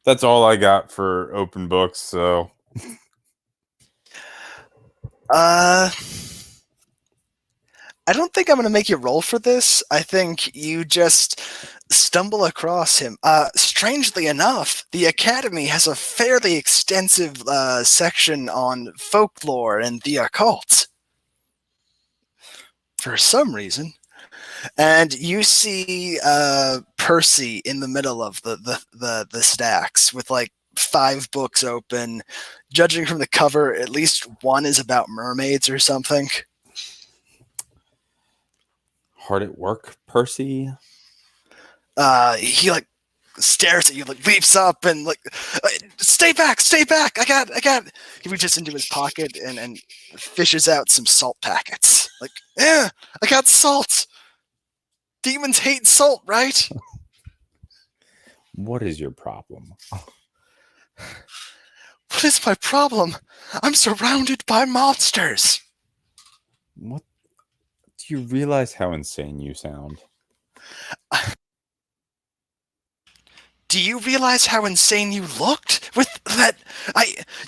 That's all I got for open books, so I don't think I'm going to make you roll for this. I think you just stumble across him. Strangely enough, the Academy has a fairly extensive section on folklore and the occult. For some reason. And you see Percy in the middle of the stacks with like 5 books open. Judging from the cover, at least one is about mermaids or something. hard at work, Percy. He like stares at you, like leaps up and like, stay back! I got. He reaches into his pocket and fishes out some salt packets. Like, yeah, I got salt. Demons hate salt, right? What is your problem? What is my problem? I'm surrounded by monsters. What? Do you realize how insane you sound? Do you realize how insane you looked with that?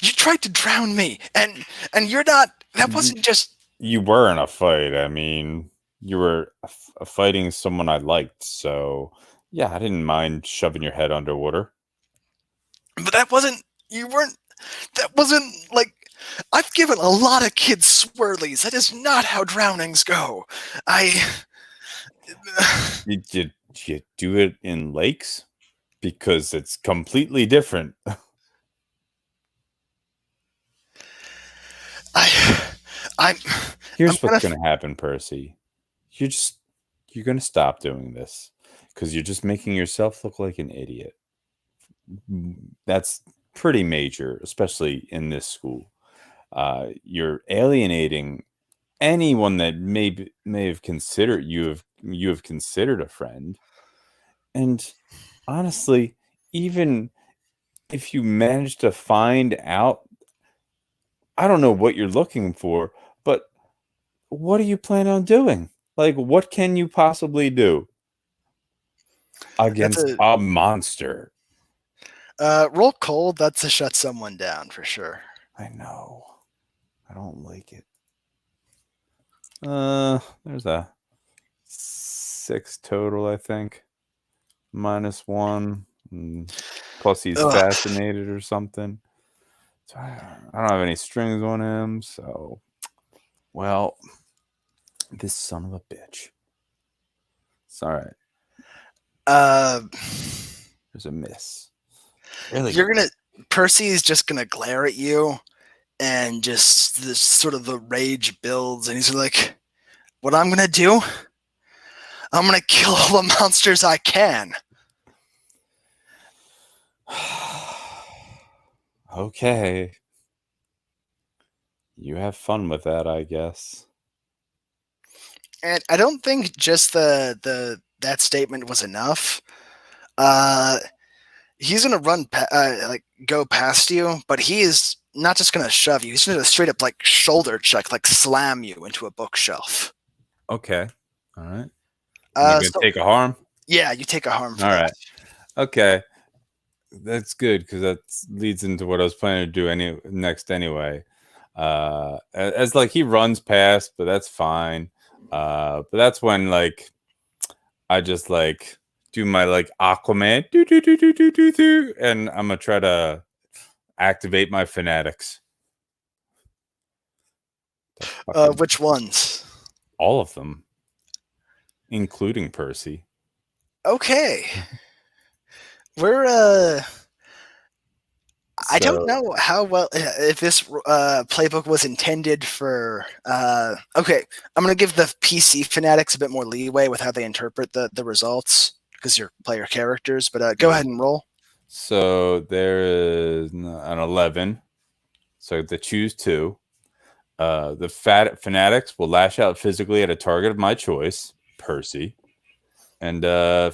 You tried to drown me, and you're not. That wasn't just. You were in a fight. I mean, you were fighting someone I liked, so yeah, I didn't mind shoving your head underwater. But that wasn't. You weren't. That wasn't like. I've given a lot of kids swirlies. That is not how drownings go. You do it in lakes? Because it's completely different. I'm. Here's I'm what's gonna. going to happen, Percy. You're going to stop doing this because you're just making yourself look like an idiot. That's pretty major, especially in this school. You're alienating anyone that may have considered you have considered a friend. And honestly, even if you manage to find out, I don't know what you're looking for, but what do you plan on doing? Like, what can you possibly do That's against a a monster? roll cold. That's to shut someone down for sure. I know. I don't like it. There's a 6 total, I think. -1. Plus he's Ugh. fascinated or something. So I don't have any strings on him, so well, this son of a bitch. It's all right. There's a miss. Really? Percy's just gonna glare at you, and just this sort of the rage builds, and he's like, "What I'm gonna do? I'm gonna kill all the monsters I can." Okay. You have fun with that, I guess. And I don't think just that statement was enough. He's gonna go past you, but he is not just gonna shove you. He's gonna straight up like shoulder check, like slam you into a bookshelf. Okay. All right. You're going to take a harm? Yeah, you take a harm for All that. right. Okay. That's good because that leads into what I was planning to do next anyway. As like he runs past, but that's fine. But that's when like I just like do my like Aquaman do, and I'm gonna try to activate my fanatics. Which ones? All of them, including Percy. Okay. We're I don't know how well if this playbook was intended for. Okay, I'm gonna give the PC fanatics a bit more leeway with how they interpret the results because you're player characters. But go ahead and roll. So there is an 11. So they choose 2. The fanatics will lash out physically at a target of my choice, Percy, and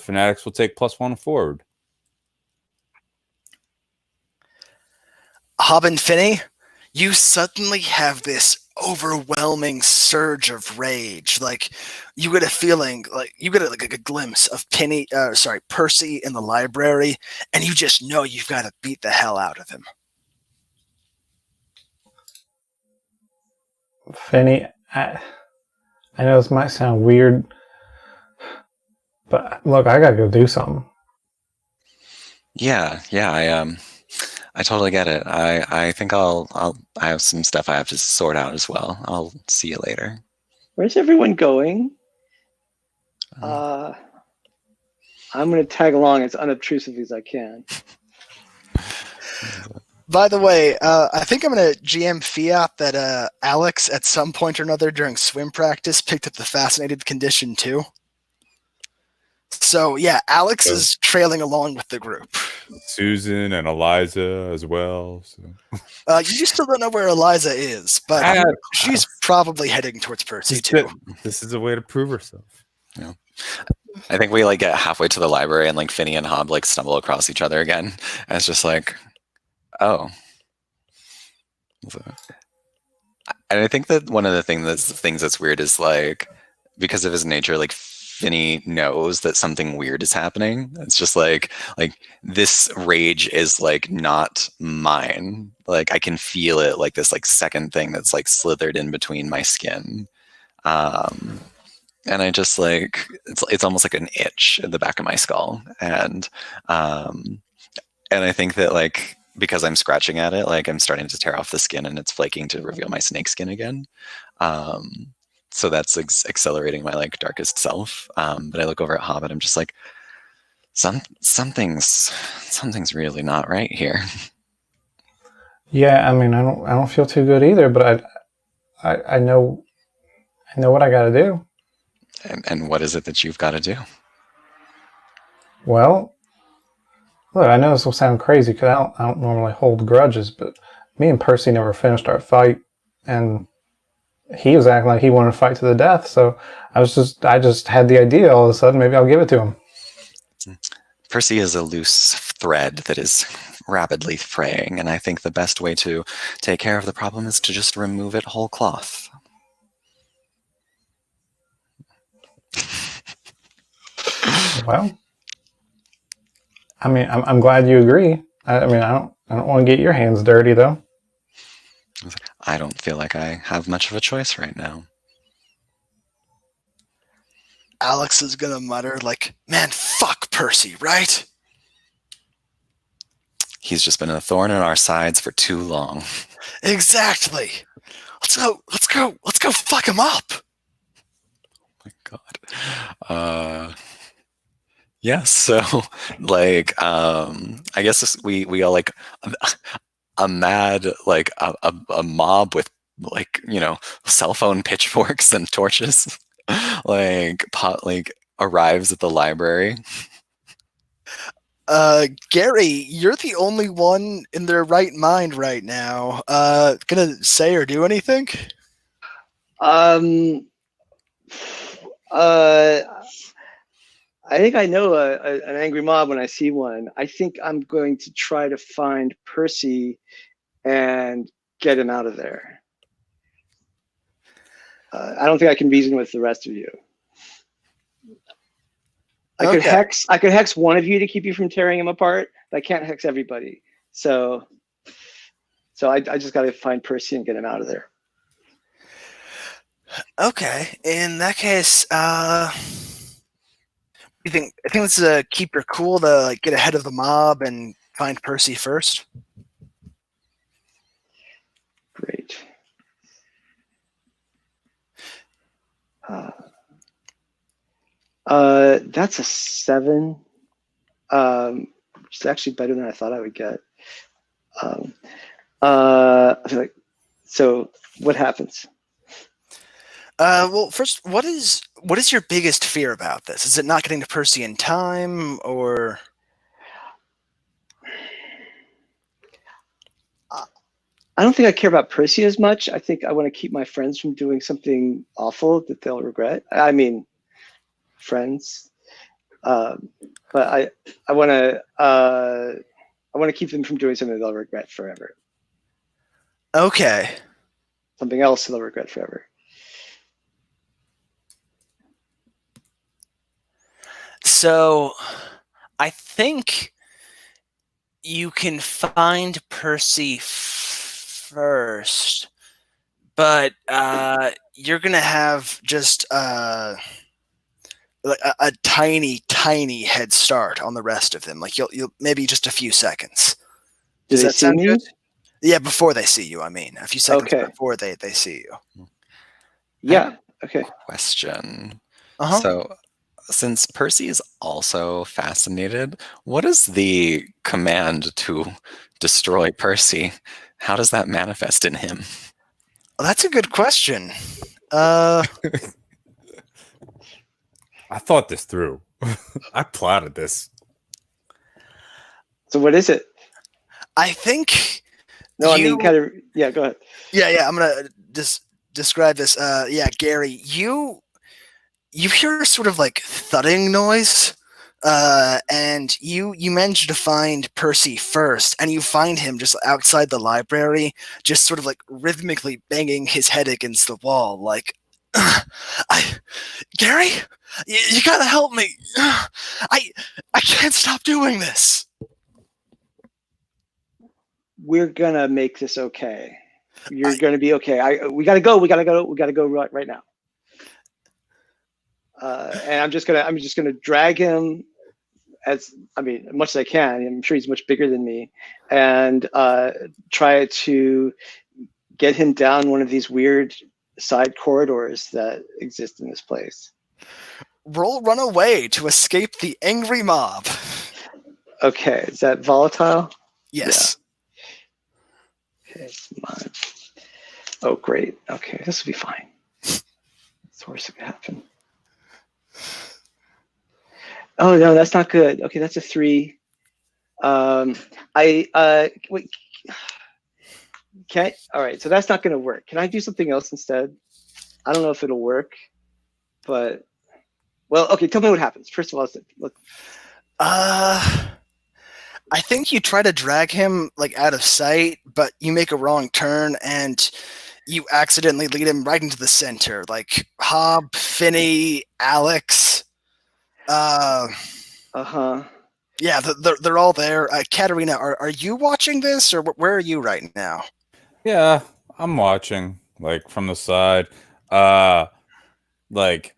fanatics will take +1 forward. Hob and Finney, you suddenly have this overwhelming surge of rage. Like you get a feeling, like you get like a glimpse of Percy in the library, and you just know you've got to beat the hell out of him. Finney, I know this might sound weird, but look, I gotta go do something. Yeah, I totally get it. I think I have some stuff I have to sort out as well. I'll see you later. Where's everyone going? I'm going to tag along as unobtrusively as I can. By the way, I think I'm going to GM fiat that Alex, at some point or another during swim practice, picked up the fascinated condition too. So yeah, Alex is trailing along with the group. Susan and Eliza as well. So. You still don't know where Eliza is, but she's probably heading towards Percy too. This is a way to prove herself. Yeah. I think we like get halfway to the library and like Finney and Hob like stumble across each other again. And it's just like, oh. And I think that one of the things that's weird is like because of his nature, like Finney knows that something weird is happening. It's just like this rage is like not mine. Like I can feel it, like this like second thing that's like slithered in between my skin. and I just like it's almost like an itch in the back of my skull, and I think that like because I'm scratching at it, like I'm starting to tear off the skin and it's flaking to reveal my snake skin again. Um, so that's accelerating my like darkest self. But I look over at Hob and I'm just like, something's really not right here. Yeah, I mean, I don't feel too good either, but I know what I got to do. And what is it that you've got to do? Well, look, I know this will sound crazy because I don't normally hold grudges, but me and Percy never finished our fight, and he was acting like he wanted to fight to the death. So I just had the idea all of a sudden. Maybe I'll give it to him. Percy is a loose thread that is rapidly fraying, and I think the best way to take care of the problem is to just remove it whole cloth. Well, I mean, I'm glad you agree. I mean, I don't want to get your hands dirty though. I don't feel like I have much of a choice right now. Alex is gonna mutter like, "Man, fuck Percy, right?" He's just been a thorn in our sides for too long. Exactly. Let's go fuck him up. Oh my God. Yes. So, like, I guess we all like a mad like a mob with like cell phone pitchforks and torches, like arrives at the library. Gary, you're the only one in their right mind right now. Gonna say or do anything? I think I know an angry mob when I see one. I think I'm going to try to find Percy and get him out of there. I don't think I can reason with the rest of you. I could hex one of you to keep you from tearing him apart, but I can't hex everybody. So I just got to find Percy and get him out of there. Okay. In that case, you think let's keep your cool to like get ahead of the mob and find Percy first. Great. That's a 7. Which is actually better than I thought I would get. I feel like, so what happens? Well, first, what is your biggest fear about this? Is it not getting to Percy in time, or? I don't think I care about Percy as much. I think I want to keep my friends from doing something awful that they'll regret. I mean, friends, but I want to keep them from doing something they'll regret forever. Okay. Something else they'll regret forever. So, I think you can find Percy first, but you're gonna have just a tiny head start on the rest of them. Like you'll maybe just a few seconds. Does that sound good? Yeah, before they see you. I mean, a few seconds before they see you. Yeah. Okay. Question. Uh-huh. So, since Percy is also fascinated, what is the command to destroy Percy? How does that manifest in him? Well, that's a good question. I thought this through. I plotted this. So what is it? I think. No, I mean, kind of. Yeah, go ahead. Yeah. I'm gonna just describe this. Yeah, Gary, you hear sort of like thudding noise, and you manage to find Percy first, and you find him just outside the library, just sort of like rhythmically banging his head against the wall, like, Gary, you gotta help me. I can't stop doing this. We're gonna make this okay. You're gonna be okay. We gotta go. We gotta go right now. and I'm just gonna drag him as much as I can. I'm sure he's much bigger than me, and try to get him down one of these weird side corridors that exist in this place. Roll run away to escape the angry mob. Okay, is that volatile? Yes. Okay, it's mine. Oh, great. Okay, this will be fine. What's the worst that could happen? Oh no, that's not good. Okay, that's a 3. Wait. All right, so that's not going to work. Can I do something else instead? I don't know if it'll work, but okay. Tell me what happens. First of all, look. I think you try to drag him like out of sight, but you make a wrong turn and you accidentally lead him right into the center. Like Hob, Finney, Alex. Yeah, they're all there. Katerina, are you watching this, or where are you right now? Yeah, I'm watching, like, from the side. Like,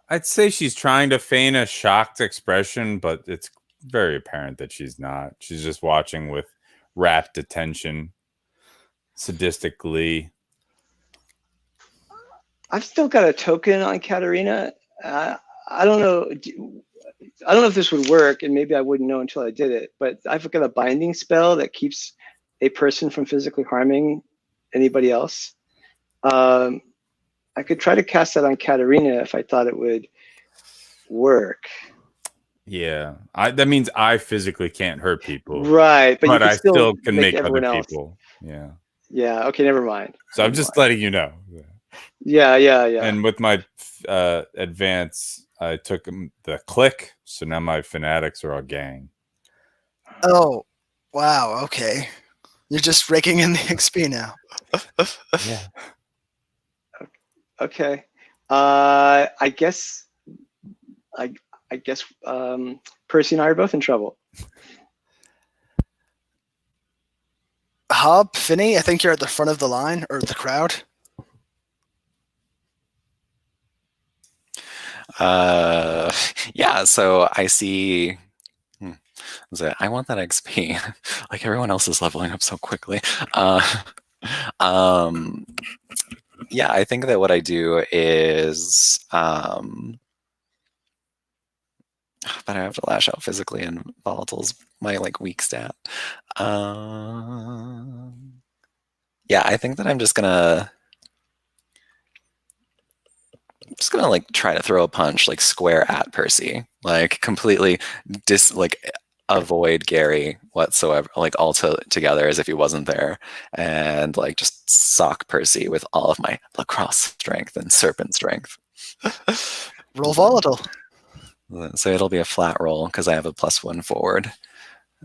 I'd say she's trying to feign a shocked expression, but it's very apparent that she's not. She's just watching with rapt attention, sadistic glee. I've still got a token on Katerina. I don't know. I don't know if this would work, and maybe I wouldn't know until I did it. But I've got a binding spell that keeps a person from physically harming anybody else. I could try to cast that on Katerina if I thought it would work. Yeah, that means I physically can't hurt people, right? But I still can make other people. Yeah. Yeah. Okay. Never mind. So I'm just letting you know. Yeah. And with my advance, I took the click, so now my fanatics are all gang. Oh, wow. Okay, you're just raking in the XP now. Yeah. Okay. I guess Percy and I are both in trouble. Hob, Finney, I think you're at the front of the line or the crowd. Yeah, so I see. I want that XP. Like everyone else is leveling up so quickly. Yeah, I think that what I do is, but I have to lash out physically, and volatile's my weak stat. Yeah, I think that I'm just gonna try to throw a punch square at Percy, completely avoid Gary whatsoever, together as if he wasn't there, and just sock Percy with all of my lacrosse strength and serpent strength. Roll volatile. So it'll be a flat roll because I have a +1 forward,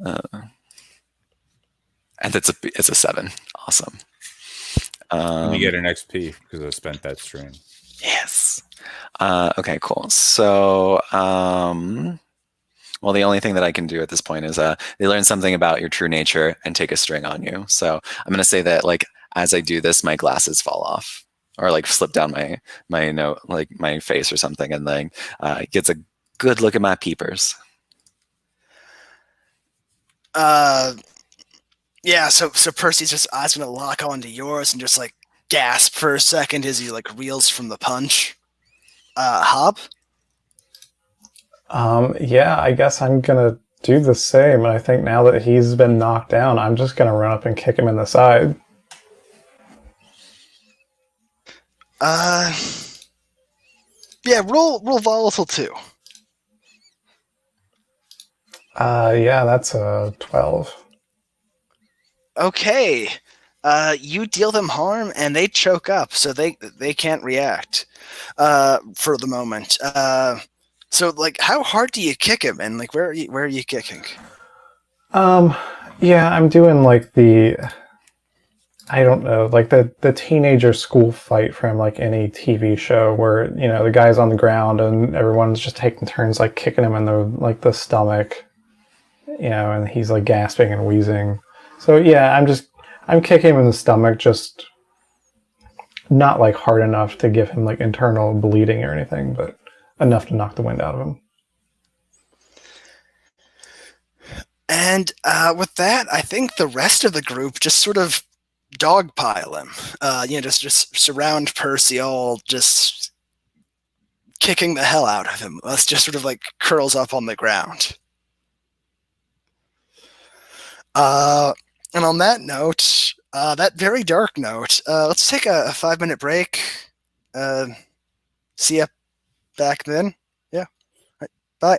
and it's a 7. Awesome. And you get an XP because I spent that stream. Yes. Okay, cool. So, well, the only thing that I can do at this point is they learn something about your true nature and take a string on you. So I'm going to say that as I do this, my glasses fall off or slip down my nose, my face or something, and then gets a good look at my peepers. Yeah, so Percy's just eyes gonna lock onto yours and just gasp for a second as he reels from the punch. Hob? Yeah, I guess I'm gonna do the same, and I think now that he's been knocked down, I'm just gonna run up and kick him in the side. Yeah, roll volatile too. Yeah, that's a 12. Okay. You deal them harm and they choke up, so they can't react for the moment. So how hard do you kick him, and where are you kicking? Yeah, I'm doing I don't know, the teenager school fight from any TV show where, the guy's on the ground and everyone's just taking turns kicking him in the stomach, and he's gasping and wheezing. So yeah, I'm kicking him in the stomach, just not hard enough to give him internal bleeding or anything, but enough to knock the wind out of him. And with that, I think the rest of the group just sort of dogpile him. Just surround Percy, all just kicking the hell out of him. Us just sort of like curls up on the ground. And on that note, that very dark note, let's take a 5-minute break. See ya back then. Yeah. Right. Bye.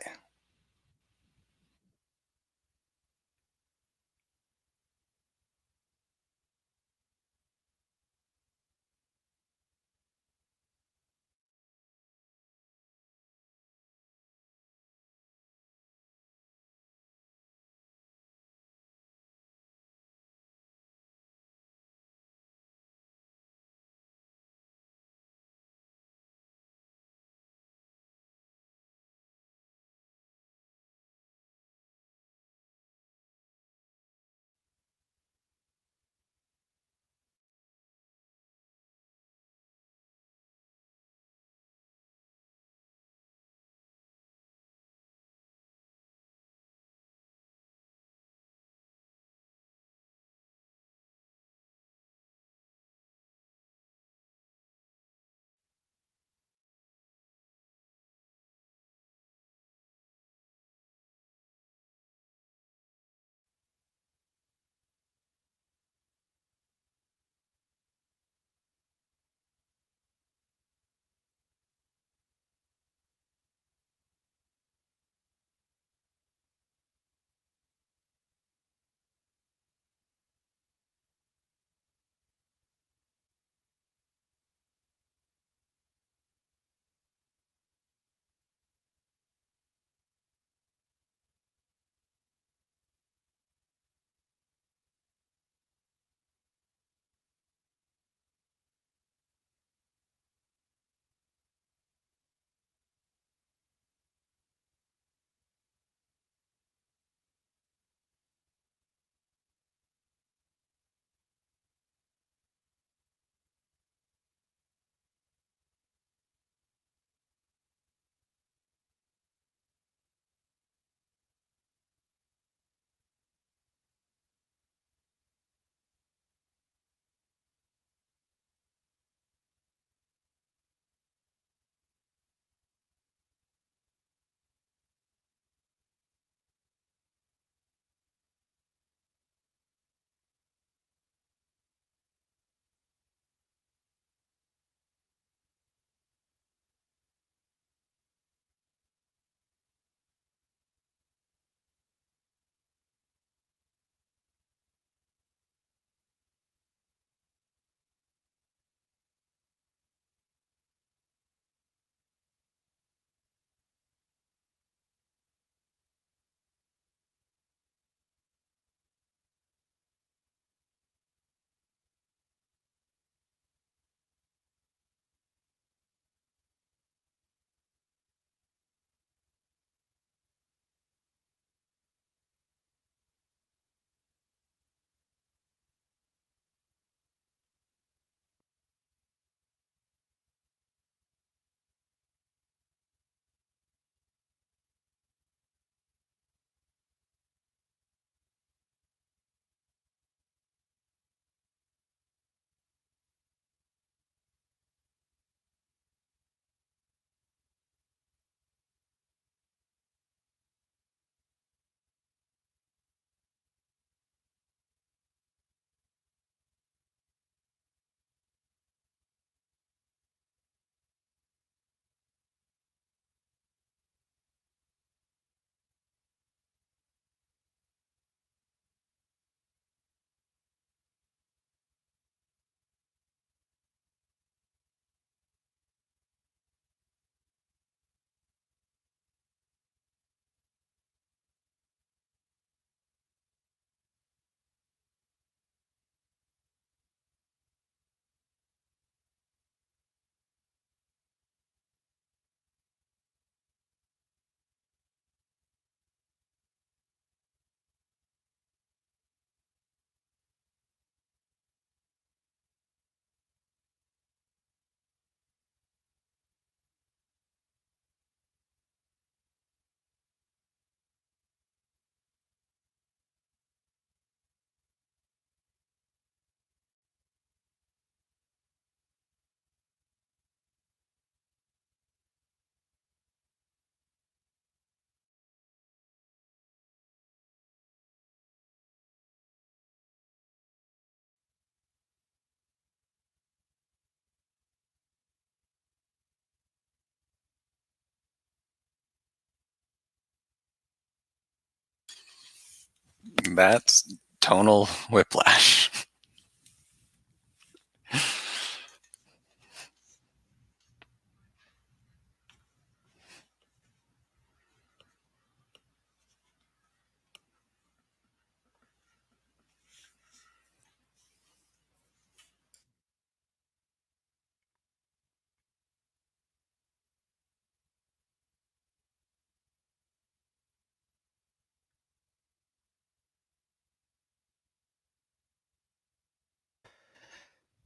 That's tonal whiplash.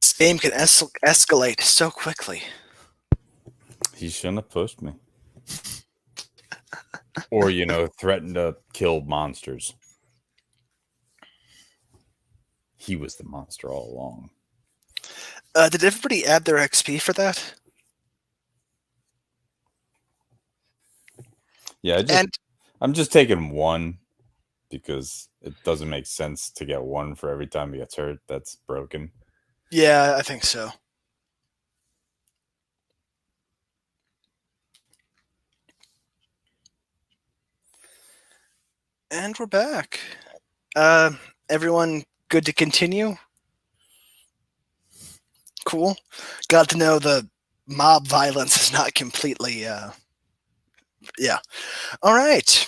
This game can escalate so quickly. He shouldn't have pushed me. Or, threatened to kill monsters. He was the monster all along. Did everybody add their XP for that? Yeah, I'm just taking 1 because it doesn't make sense to get 1 for every time he gets hurt. That's broken. Yeah, I think so. And we're back. Everyone good to continue? Cool. Got to know the mob violence is not completely... yeah. All right.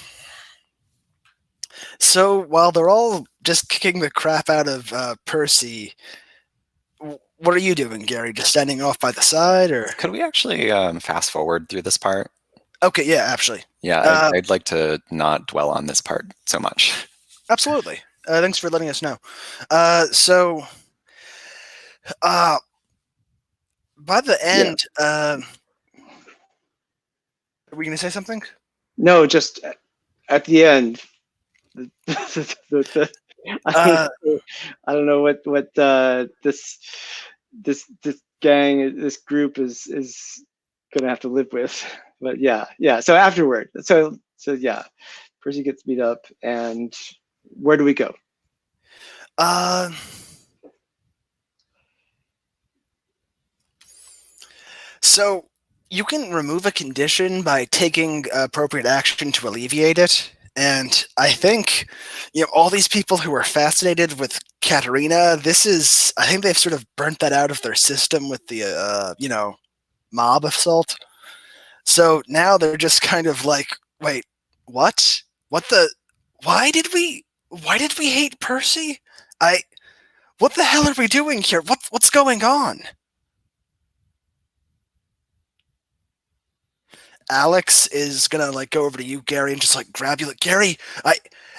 So while they're all just kicking the crap out of Percy, what are you doing, Gary? Just standing off by the side, or? Could we actually fast forward through this part? Okay, yeah, actually. Yeah, I'd like to not dwell on this part so much. Absolutely. Thanks for letting us know. So, by the end, are we going to say something? No, just at the end. I don't know what this gang, this group is gonna have to live with, but yeah. So afterward, so yeah, Percy gets beat up, and where do we go? So you can remove a condition by taking appropriate action to alleviate it. And I think, all these people who are fascinated with Katerina, I think they've sort of burnt that out of their system with the, mob assault. So now they're just kind of like, wait, what? Why did we hate Percy? What the hell are we doing here? What's going on? Alex is gonna go over to you, Gary, and just grab you. Gary,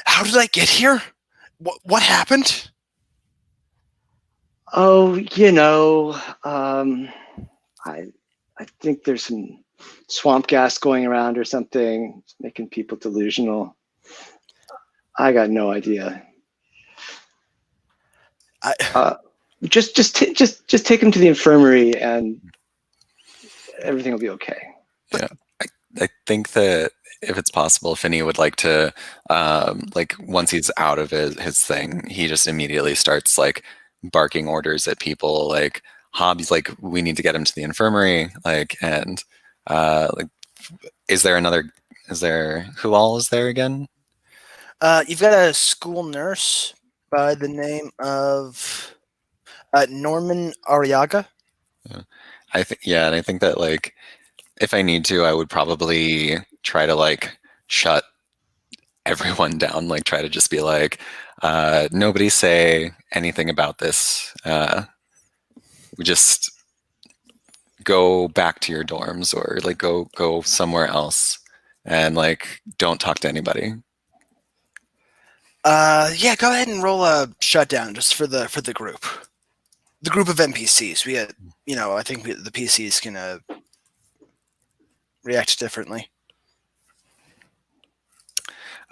how did I get here? What happened? Oh, I think there's some swamp gas going around or something, making people delusional. I got no idea. Just take him to the infirmary, and everything will be okay. Yeah, I think that if it's possible, Finney would like to, once he's out of his thing, he just immediately starts barking orders at people. Hobbs, we need to get him to the infirmary. Who all is there again? You've got a school nurse by the name of Norman Arriaga. And I think that if I need to, I would probably try to shut everyone down. Try to just be nobody say anything about this. We just go back to your dorms, or go somewhere else, and don't talk to anybody. Yeah, go ahead and roll a shutdown just for the group. The group of NPCs. We had, I think the PCs can react differently.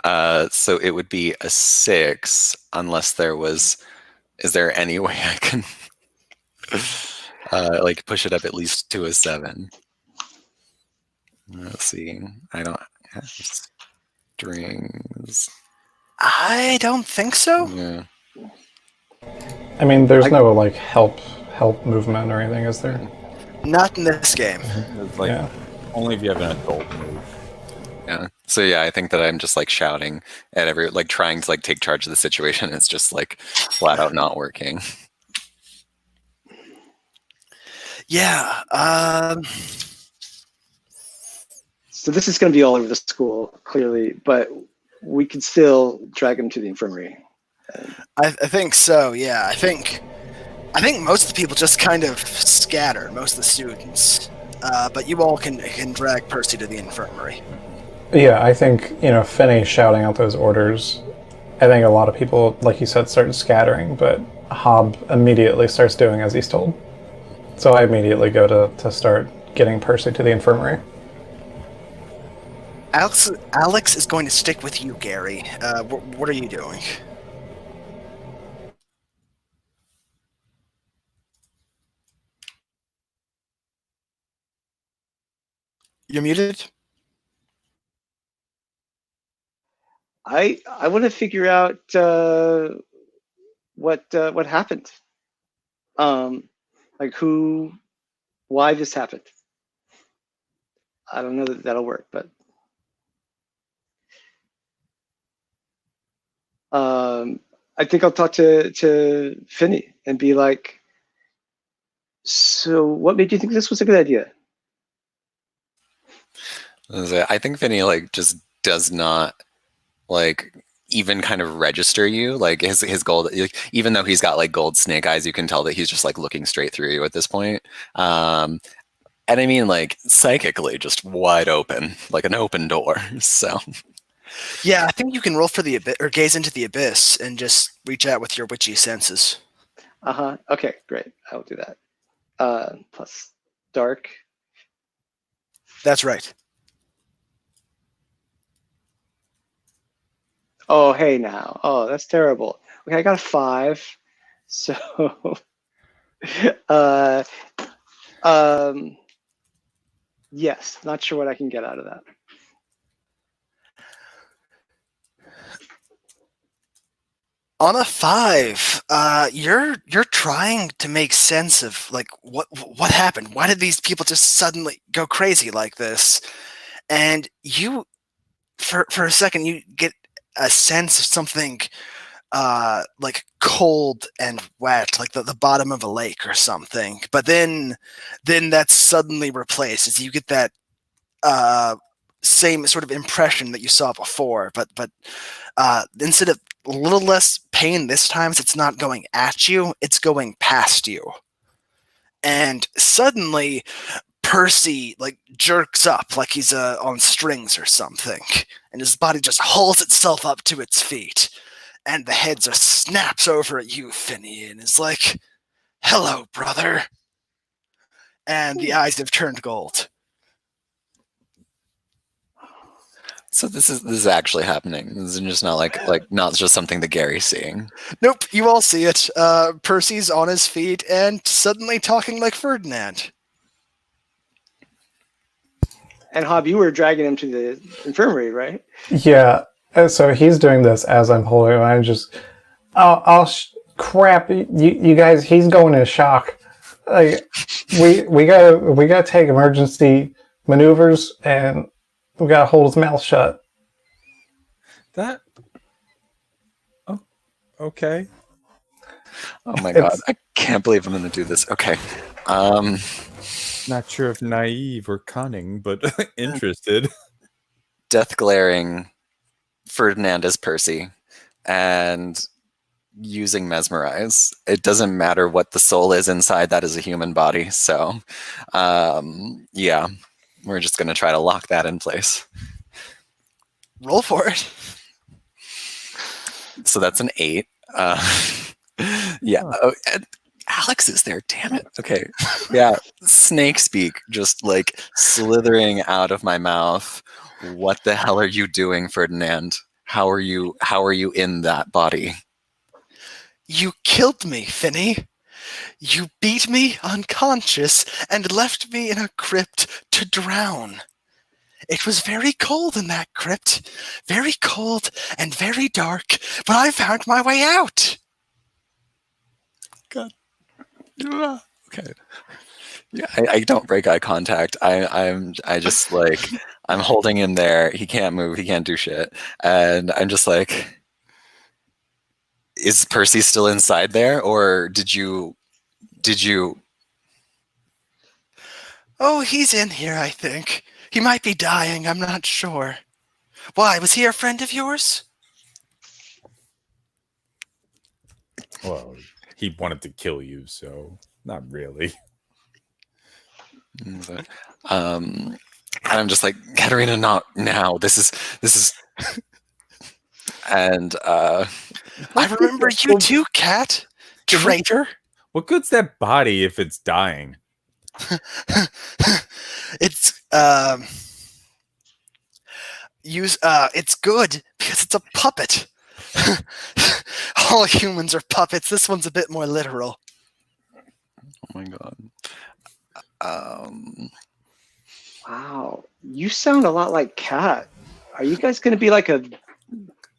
So it would be a 6, unless there was. Is there any way I can push it up at least to a 7? Let's see. I don't have strings. I don't think so. Yeah. I mean, there's no help movement or anything, is there? Not in this game. It's Yeah. only if you have an adult move. Yeah. So yeah, I think that I'm just like shouting at like trying to like take charge of the situation. It's just like flat out not working. Yeah. So this is going to be all over the school, clearly, but we can still drag him to the infirmary. I think so. Yeah. I think most of the people just kind of scatter. Most of the students. But you all can drag Percy to the infirmary. Yeah, I think, Finney shouting out those orders. I think a lot of people, like you said, start scattering, but Hob immediately starts doing as he's told. So I immediately go to start getting Percy to the infirmary. Alex is going to stick with you, Gary. What are you doing? You're muted. I want to figure out what happened. Like why this happened. I don't know that that'll work, but I think I'll talk to Finney and be like, so what made you think this was a good idea? I think Finney like just does not like even kind of register you. Like his gold, like, even though he's got like gold snake eyes, you can tell that he's just like looking straight through you at this point. And I mean, like psychically, just wide open, like an open door. So Yeah, I think you can roll for the abyss or gaze into the abyss and just reach out with your witchy senses. Okay, great. I'll do that. Plus dark. That's right. Oh, hey now. Oh, that's terrible. Okay, I got a 5. So, yes, not sure what I can get out of that. On a 5, you're trying to make sense of like what happened. Why did these people just suddenly go crazy like this? And you, for a second, you get a sense of something like cold and wet, like the bottom of a lake or something. But then that's suddenly replaced as you get that same sort of impression that you saw before, but instead of a little less pain this time, it's not going at you, it's going past you. And suddenly Percy like jerks up like he's on strings or something, and his body just hauls itself up to its feet, and the head just snaps over at you, Finney, and is like, "Hello, brother." And the eyes have turned gold. So this is actually happening. This is just not like not just something that Gary's seeing. Nope, you all see it. Percy's on his feet and suddenly talking like Ferdinand. And Hob, you were dragging him to the infirmary, right? Yeah, so he's doing this as I'm holding him. I'm just, crap, you guys, he's going into shock. Like, we gotta take emergency maneuvers, and we gotta hold his mouth shut. That. Oh, okay. Oh my god, I can't believe I'm going to do this. Okay. Not sure if naive or cunning, but interested. Death glaring Ferdinand as Percy and using mesmerize. It doesn't matter what the soul is inside, that is a human body. So yeah, we're just going to try to lock that in place. Roll for it. So that's an 8. Yeah. Oh, Alex is there, damn it. Okay. Yeah. Snake speak just like slithering out of my mouth. What the hell are you doing, Ferdinand? How are you in that body? You killed me, Finney. You beat me unconscious and left me in a crypt to drown. It was very cold in that crypt. Very cold and very dark, but I found my way out. God. Okay. Yeah, I don't break eye contact. I just like I'm holding him there. He can't move. He can't do shit. And I'm just like, is Percy still inside there, or did you? Oh, he's in here, I think. He might be dying, I'm not sure. Why, was he a friend of yours? Well, he wanted to kill you, so not really. And I'm just like, Katerina, not now. This is. And I remember you too, Cat. Traitor. What good's that body if it's dying? It's it's good because it's a puppet. All humans are puppets. This one's a bit more literal. oh my god. Wow, you sound a lot like Kat. Are you guys going to be like a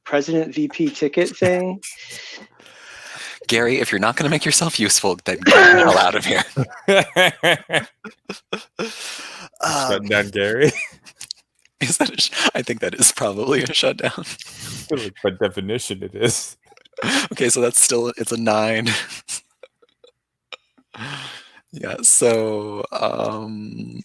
president VP ticket thing? Gary, if you're not going to make yourself useful, then get the hell out of here. Shutting down Gary. Is that I think that is probably a shutdown. Like, by definition, it is. Okay, so that's still, it's a 9. Yeah, so you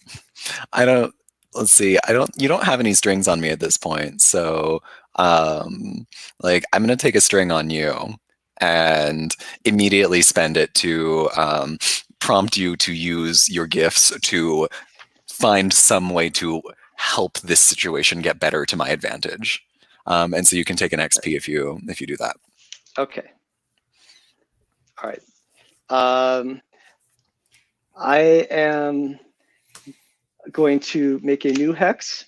don't have any strings on me at this point, so like I'm gonna take a string on you and immediately spend it to prompt you to use your gifts to find some way to help this situation get better to my advantage. And so you can take an XP if you do that. Okay. All right. I am going to make a new hex,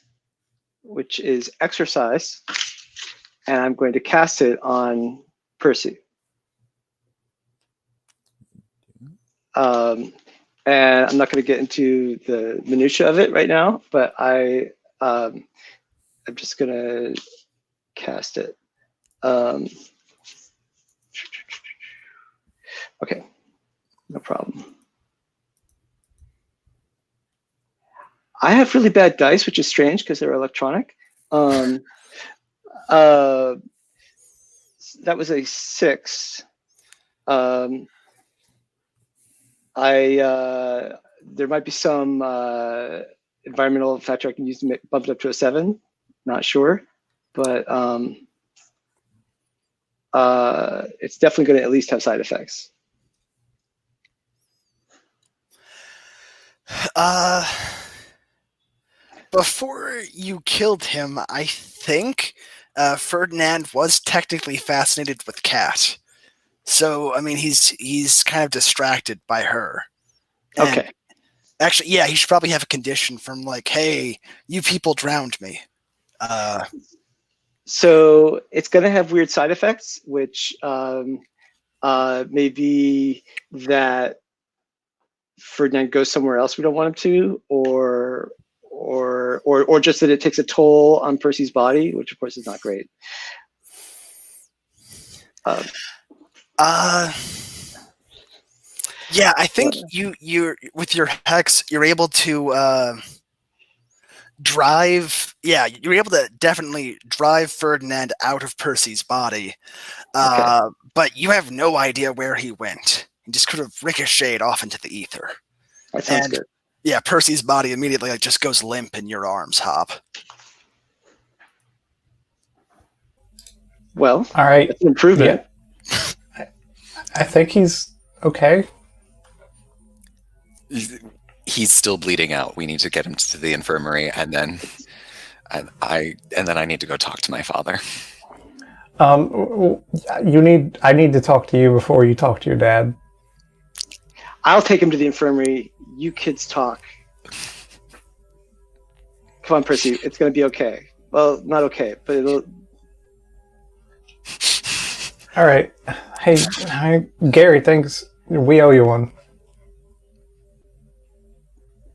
which is exercise, and I'm going to cast it on Percy. And I'm not going to get into the minutia of it right now, but I'm just going to cast it. Okay, no problem. I have really bad dice, which is strange because they're electronic. That was a 6. There might be some environmental factor I can use to bump it up to a 7. Not sure, but it's definitely going to at least have side effects. Before you killed him, I think Ferdinand was technically fascinated with Cat. So, I mean, he's kind of distracted by her. And okay. Actually, yeah, he should probably have a condition from like, hey, you people drowned me. So it's going to have weird side effects, which maybe that Ferdinand goes somewhere else we don't want him to, or just that it takes a toll on Percy's body, which of course is not great. Yeah, I think you're with your hex, you're able to drive. Yeah, you're able to definitely drive Ferdinand out of Percy's body. Okay. But you have no idea where he went. He just could have ricocheted off into the ether. That sounds good. Yeah, Percy's body immediately just goes limp in your arms, Hob. Well, All right. that's an improvement. Yeah. I think he's okay. He's still bleeding out. We need to get him to the infirmary, and then I need to go talk to my father. I need to talk to you before you talk to your dad. I'll take him to the infirmary. You kids talk. Come on, Percy. It's going to be okay. Well, not okay, but it'll... All right. Hey, Gary, thanks. We owe you one.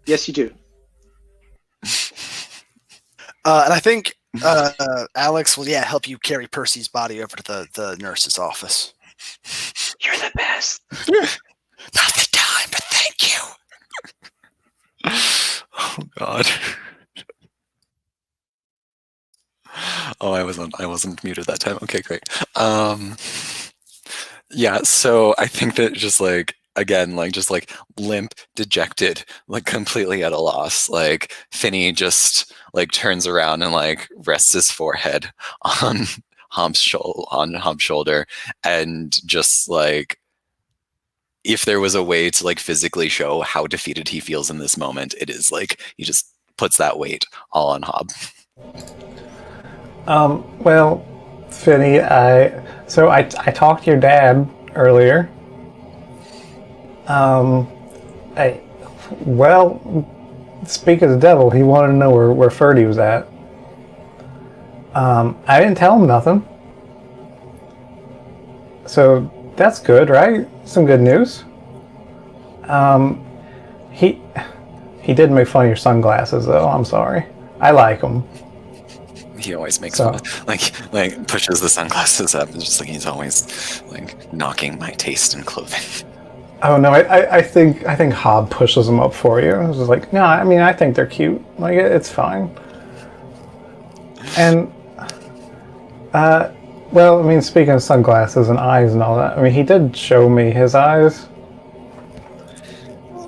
Yes, you do. And I think Alex will, help you carry Percy's body over to the nurse's office. You're the best. Not the time, but thank you. Oh, God. Oh, I wasn't muted that time. Okay, great. Yeah, so I think that just like again, like just like limp, dejected, like completely at a loss. Like Finney just like turns around and like rests his forehead on Hobbs' shoulder, and just like if there was a way to like physically show how defeated he feels in this moment, it is like he just puts that weight all on Hobb. Well, Finny, I talked to your dad earlier. I, well, speak of the devil, he wanted to know where Ferdy was at. I didn't tell him nothing. So that's good, right? Some good news. He did make fun of your sunglasses, though. I'm sorry. I like them. He always makes So- fun, like pushes the sunglasses up. It's just like he's always like knocking my taste in clothing. Oh no, I think Hob pushes them up for you. I was just like, no, I mean I think they're cute. Like it's fine. And well, I mean speaking of sunglasses and eyes and all that, I mean he did show me his eyes.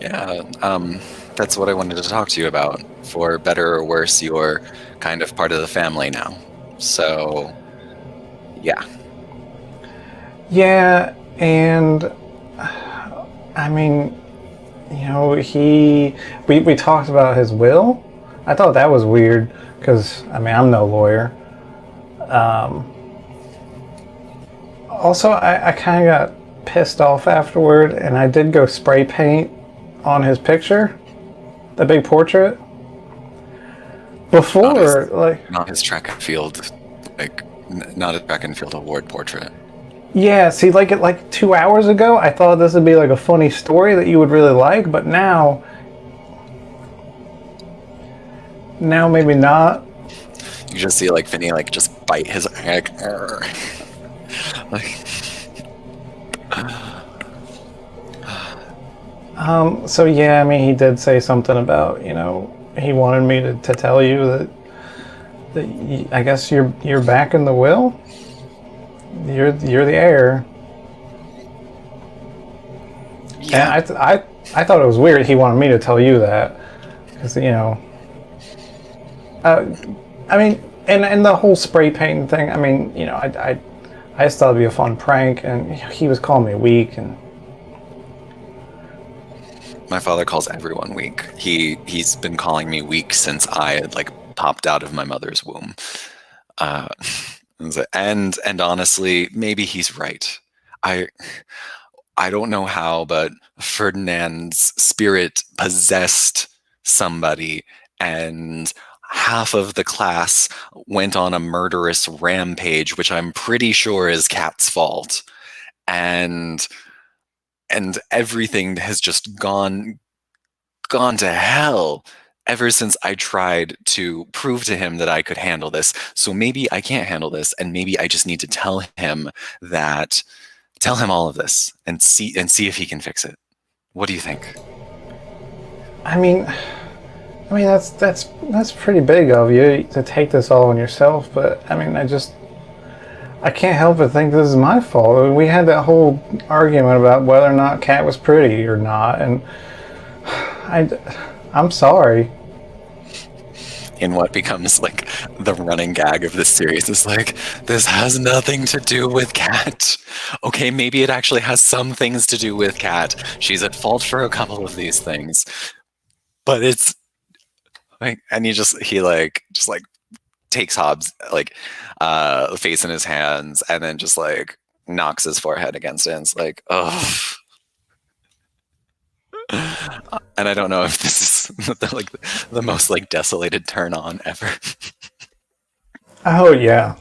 Yeah, that's what I wanted to talk to you about. For better or worse, you're kind of part of the family now. So, yeah. Yeah, and I mean, you know, we talked about his will. I thought that was weird because I mean I'm no lawyer. Also, I kind of got pissed off afterward, and I did go spray paint on his picture, the big portrait. Before, Not his track and field, not a track and field award portrait. yeah, see, like 2 hours ago, I thought this would be like a funny story that you would really like, but now maybe not. You just see like Finney like just bite his like, like So yeah, I mean, he did say something about, you know, he wanted me to tell you that I guess you're back in the will. You're the heir. yeah. And I thought it was weird he wanted me to tell you that because you know. I mean, and the whole spray painting thing. I mean, you know, I just thought it'd be a fun prank, and he was calling me weak and. My father calls everyone weak. He's been calling me weak since I had like popped out of my mother's womb. And honestly, maybe he's right. I don't know how, but Ferdinand's spirit possessed somebody, and half of the class went on a murderous rampage, which I'm pretty sure is Kat's fault. And everything has just gone to hell ever since I tried to prove to him that I could handle this. So maybe I can't handle this, and maybe I just need to tell him all of this and see if he can fix it. What do you think? I mean that's pretty big of you to take this all on yourself, but I mean I can't help but think this is my fault. I mean, we had that whole argument about whether or not Kat was pretty or not, and I'm sorry. In what becomes like the running gag of this series is like, this has nothing to do with Kat. Okay, maybe it actually has some things to do with Kat. She's at fault for a couple of these things, but it's like, and he just takes Hobbs like face in his hands and then just like knocks his forehead against it and it's like, oh. And I don't know if this is the most like desolated turn on ever. Oh yeah.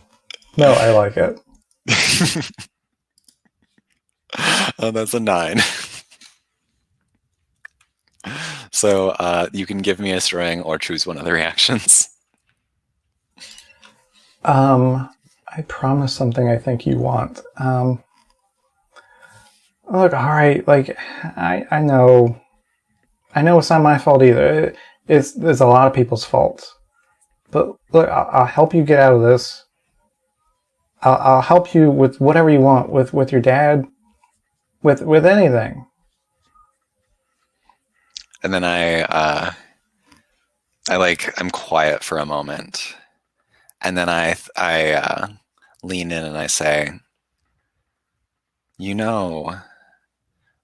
No, I like it. Oh, that's a 9. So you can give me a string or choose one of the reactions. I promise something I think you want. Look, all right, like I know it's not my fault either. It's a lot of people's faults. But look, I'll help you get out of this. I'll help you with whatever you want, with your dad, with anything. And then I'm quiet for a moment, and then I lean in and I say,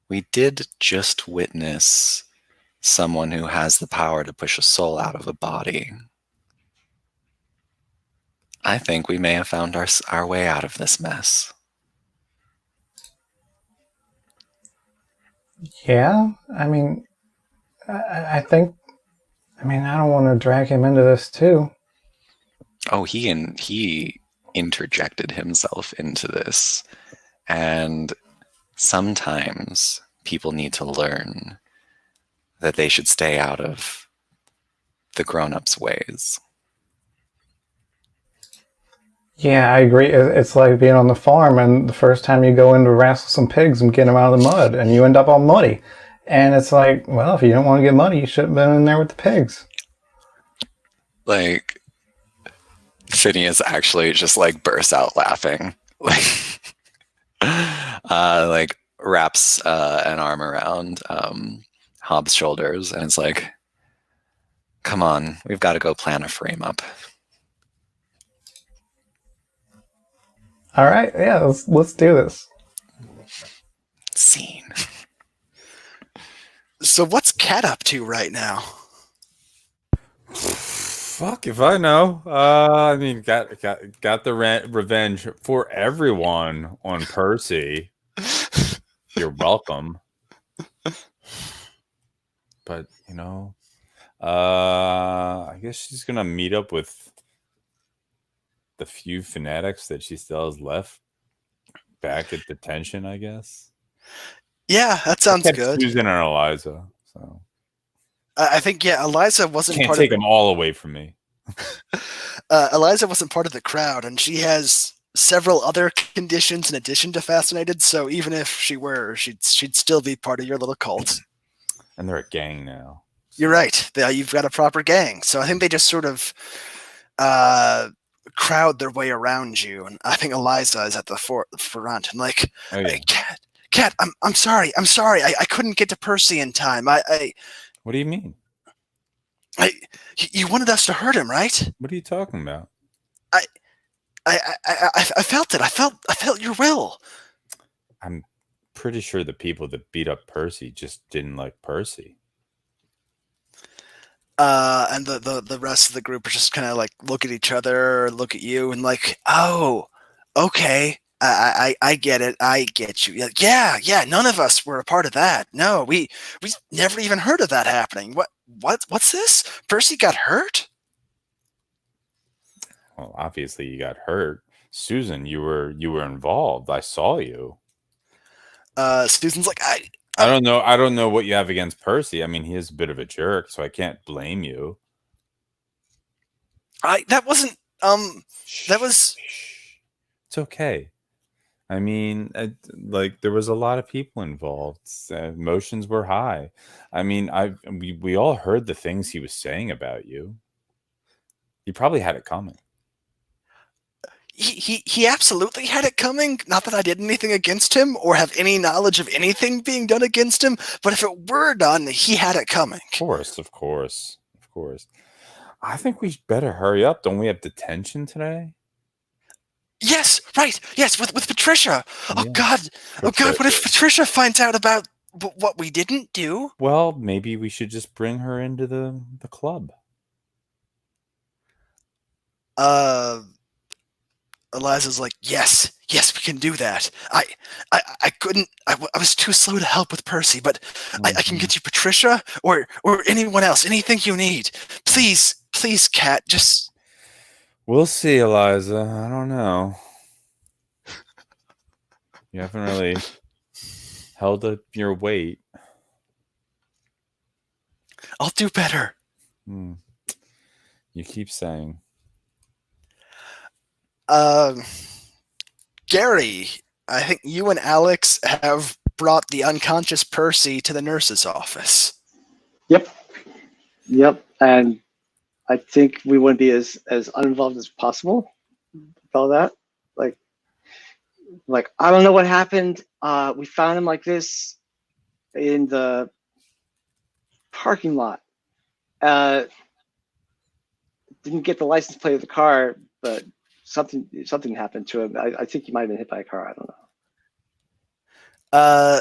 we did just witness someone who has the power to push a soul out of a body. I think we may have found our way out of this mess. Yeah, I mean, I think. I mean, I don't want to drag him into this too. Oh, he interjected himself into this, and sometimes people need to learn that they should stay out of the grown-ups' ways. Yeah, I agree. It's like being on the farm, and the first time you go in to wrestle some pigs and get them out of the mud, and you end up all muddy. And it's like, well, if you don't want to get muddy, you should have been in there with the pigs. Like, Phineas actually just like bursts out laughing, like wraps an arm around Hobbs' shoulders, and it's like, come on, we've got to go plan a frame up. All right, yeah, let's do this. Scene. So what's Cat up to right now? Fuck if I know. I mean, got the revenge for everyone on Percy. You're welcome. But I guess she's gonna meet up with the few fanatics that she still has left back at detention, I guess. Yeah, that sounds Kept good. Susan and Eliza, so I think Eliza wasn't can't part take of them all away from me. Eliza wasn't part of the crowd, and she has several other conditions in addition to fascinated. So even if she were, she'd still be part of your little cult. And they're a gang now. You're right. You've got a proper gang. So I think they just sort of crowd their way around you, and I think Eliza is at the front. And like, Oh yeah. hey, Cat, I'm sorry. I couldn't get to Percy in time. What do you mean? You wanted us to hurt him, right? What are you talking about? I felt it. I felt your will. I'm pretty sure the people that beat up Percy just didn't like Percy. And the rest of the group are just kind of like look at each other, look at you, and like, oh, okay, I get it, I get you. Yeah. None of us were a part of that. No, we never even heard of that happening. What's this? Percy got hurt? Well, obviously you got hurt. Susan, you were involved. I saw you. Susan's like, I don't know what you have against Percy. I mean, he is a bit of a jerk, so I can't blame you. that wasn't that was. It's okay. I mean, like there was a lot of people involved. Emotions were high. I mean, we all heard the things he was saying about you. He probably had it coming. He absolutely had it coming. Not that I did anything against him or have any knowledge of anything being done against him, but if it were done, he had it coming. Of course. I think we better hurry up. Don't we have detention today? Yes, right. Yes, with Patricia. Oh Yeah. God. Oh God. What if Patricia finds out about what we didn't do? Well, maybe we should just bring her into the club. Eliza's like, yes, we can do that. I couldn't. I was too slow to help with Percy, but I can get you Patricia or anyone else. Anything you need, please, Cat. Just. We'll see, Eliza. I don't know. You haven't really held up your weight. I'll do better. You keep saying. Gary, I think you and Alex have brought the unconscious Percy to the nurse's office. Yep. And I think we want to be as uninvolved as possible with all that. Like, like, I don't know what happened. We found him like this in the parking lot. Didn't get the license plate of the car, but something happened to him. I think he might have been hit by a car. I don't know.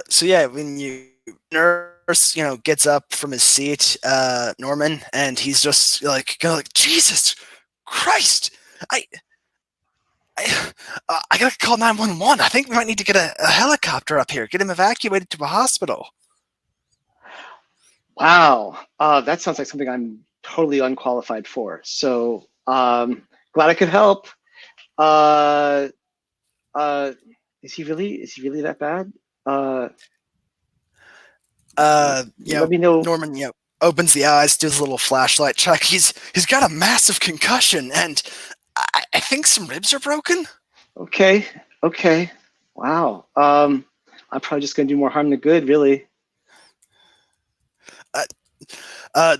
So yeah, when you nurse, gets up from his seat, Norman, and he's just like kind of like, Jesus Christ, I gotta call 911. I think we might need to get a helicopter up here, get him evacuated to a hospital. Wow, that sounds like something I'm totally unqualified for. So glad I could help. Is he really that bad? Let me know. Norman, opens the eyes, does a little flashlight check. He's got a massive concussion, and I think some ribs are broken. Okay. Wow. I'm probably just gonna do more harm than good, really.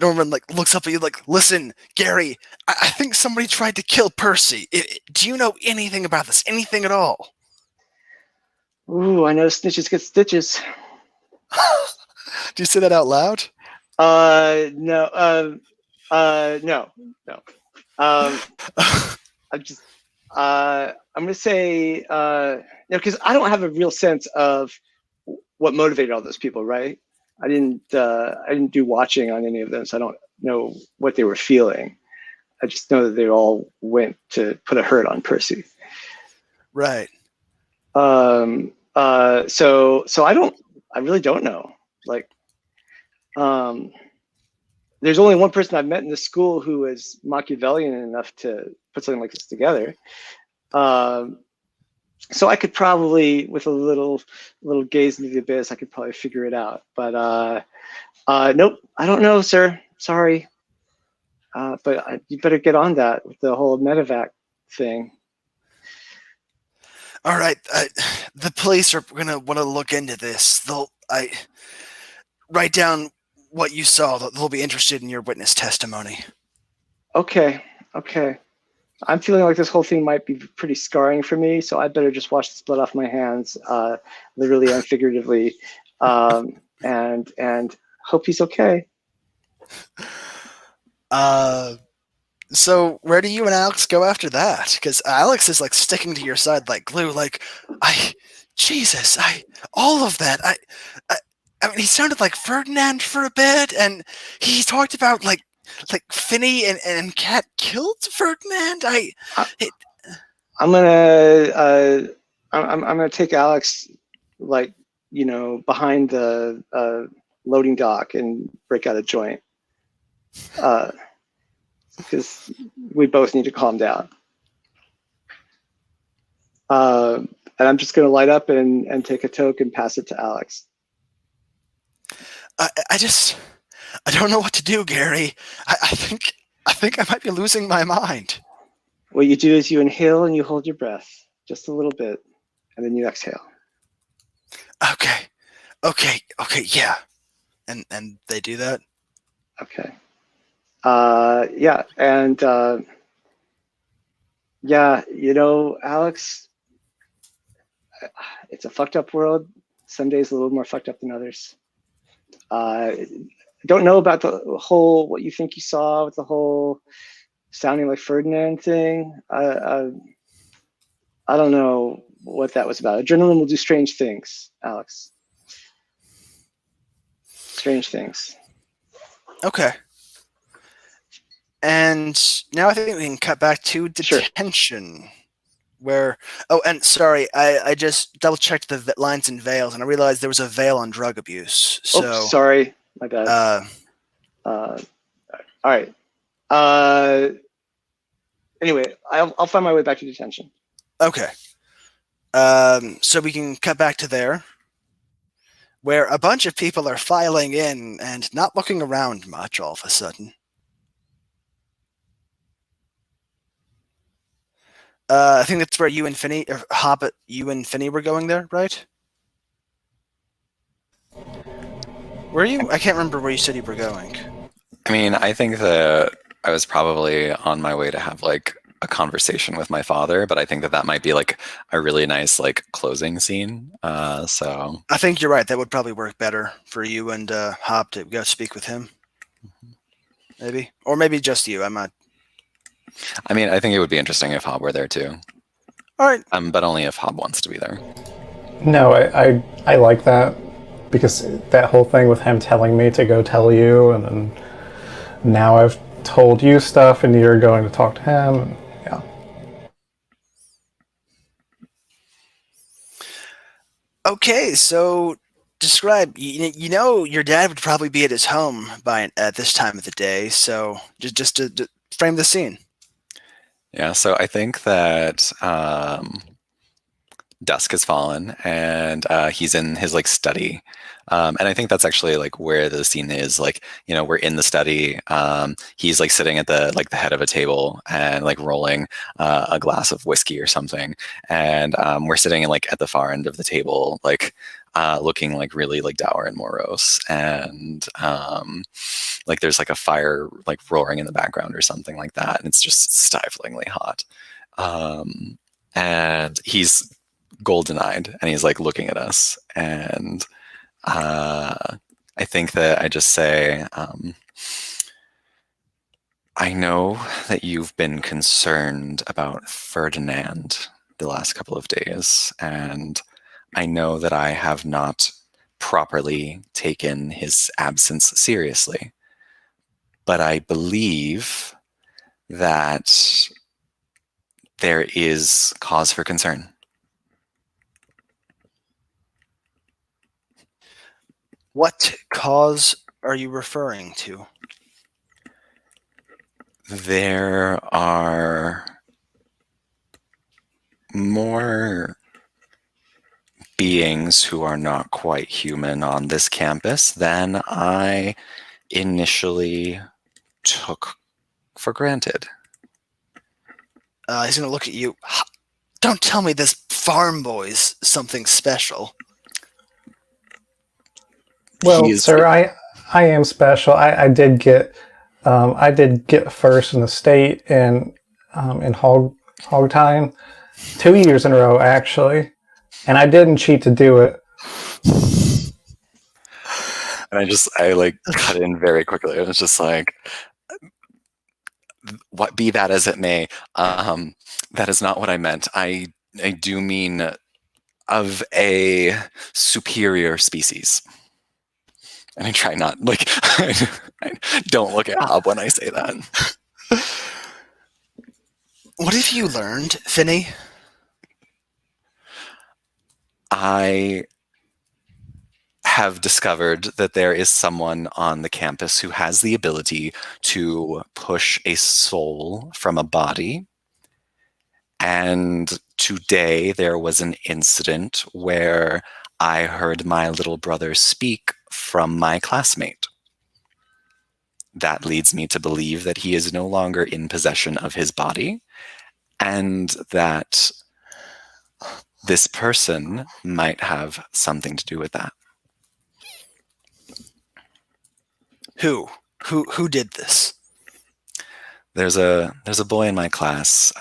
Norman looks up at you like, listen, Gary, I think somebody tried to kill Percy. Do you know anything about this? Anything at all? Ooh, I know snitches get stitches. Do you say that out loud? No. No. I'm just. I'm gonna say because I don't have a real sense of what motivated all those people, right? I didn't do watching on any of them, so I don't know what they were feeling. I just know that they all went to put a hurt on Percy. Right. So I really don't know. There's only one person I've met in this school who was Machiavellian enough to put something like this together. So I could probably, with a little gaze into the abyss, I could probably figure it out. But nope, I don't know, sir. Sorry. But you better get on that with the whole medevac thing. All right, the police are gonna want to look into this. I write down what you saw. They'll be interested in your witness testimony. Okay. I'm feeling like this whole thing might be pretty scarring for me, so I better just wash the blood off my hands, literally and figuratively, and hope he's okay. So where do you and Alex go after that? Because Alex is sticking to your side like glue. All of that. I mean, he sounded like Ferdinand for a bit, and he talked about like Finney and Kat killed Ferdinand. I'm gonna take Alex behind the loading dock and break out a joint. Because we both need to calm down. And I'm just going to light up and take a toke and pass it to Alex. I don't know what to do, Gary. I think I might be losing my mind. What you do is you inhale and you hold your breath just a little bit, and then you exhale. Okay, yeah. And they do that? Okay. Yeah, and Alex, it's a fucked up world. Some days a little more fucked up than others. Don't know about the whole what you think you saw with the whole sounding like Ferdinand thing. I don't know what that was about. Adrenaline will do strange things, Alex. Strange things. Okay. And now I think we can cut back to detention. Sure. Where, and sorry, I just double checked the lines and veils, and I realized there was a veil on drug abuse. So sorry, my bad. All right. Anyway, I'll find my way back to detention. Okay. So we can cut back to there, where a bunch of people are filing in and not looking around much all of a sudden. I think that's where you and Finney were going there, right? Were you? I can't remember where you said you were going. I mean, I think that I was probably on my way to have a conversation with my father, but I think that might be like a really nice like closing scene. So I think you're right. That would probably work better for you and Hop to go speak with him. Maybe. Or maybe just you. I'm not. I mean, I think it would be interesting if Hob were there too. All right. But only if Hob wants to be there. No, I like that because that whole thing with him telling me to go tell you, and then now I've told you stuff, and you're going to talk to him. And, yeah. Okay, so describe. You know, your dad would probably be at his home at this time of the day. So just to frame the scene. Yeah, so I think that dusk has fallen, and he's in his like study, and I think that's actually like where the scene is. Like, you know, we're in the study. He's like sitting at the head of a table and like rolling a glass of whiskey or something, and we're sitting like at the far end of the table, like looking like really like dour and morose, and like there's like a fire like roaring in the background or something like that, and it's just stiflingly hot. And he's golden-eyed and he's like looking at us, and I think that I just say, I know that you've been concerned about Ferdinand the last couple of days, and I know that I have not properly taken his absence seriously, but I believe that there is cause for concern. What cause are you referring to? There are more beings who are not quite human on this campus than I initially took for granted. He's going to look at you. Don't tell me this farm boy's something special. Well, sir, I am special. I did get first in the state in hog time 2 years in a row actually, and I didn't cheat to do it. And I like cut in very quickly. It was just like, what be that as it may, that is not what I meant. I do mean of a superior species. And I try not, like, I don't look at Hob when I say that. What have you learned, Finney? I have discovered that there is someone on the campus who has the ability to push a soul from a body. And today there was an incident where I heard my little brother speak from my classmate. That leads me to believe that he is no longer in possession of his body, and that this person might have something to do with that. Who did this? There's a boy in my class,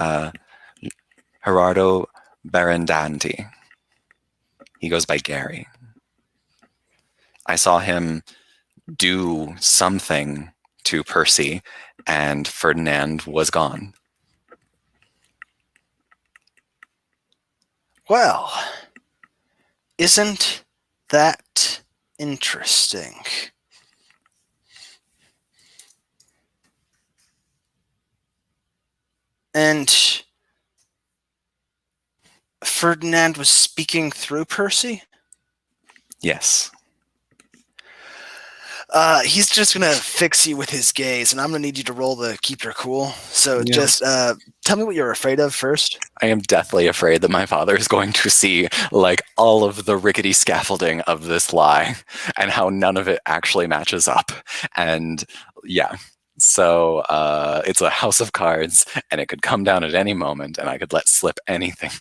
Gerardo Barandanti. He goes by Gary. I saw him do something to Percy, and Ferdinand was gone. Well, isn't that interesting? And Ferdinand was speaking through Percy? Yes. He's just gonna fix you with his gaze, and I'm gonna need you to roll the keep your cool. So Yeah. just tell me what you're afraid of first. I am deathly afraid that my father is going to see like all of the rickety scaffolding of this lie and how none of it actually matches up. And yeah, so it's a house of cards, and it could come down at any moment, and I could let slip anything.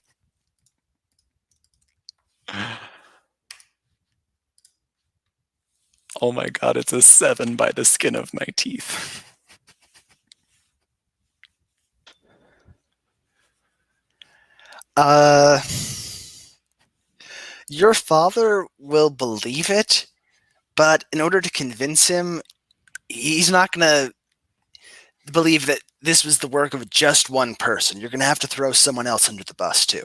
Oh my god, it's a 7 by the skin of my teeth. Uh, your father will believe it, but in order to convince him, he's not gonna believe that this was the work of just one person. You're gonna have to throw someone else under the bus too.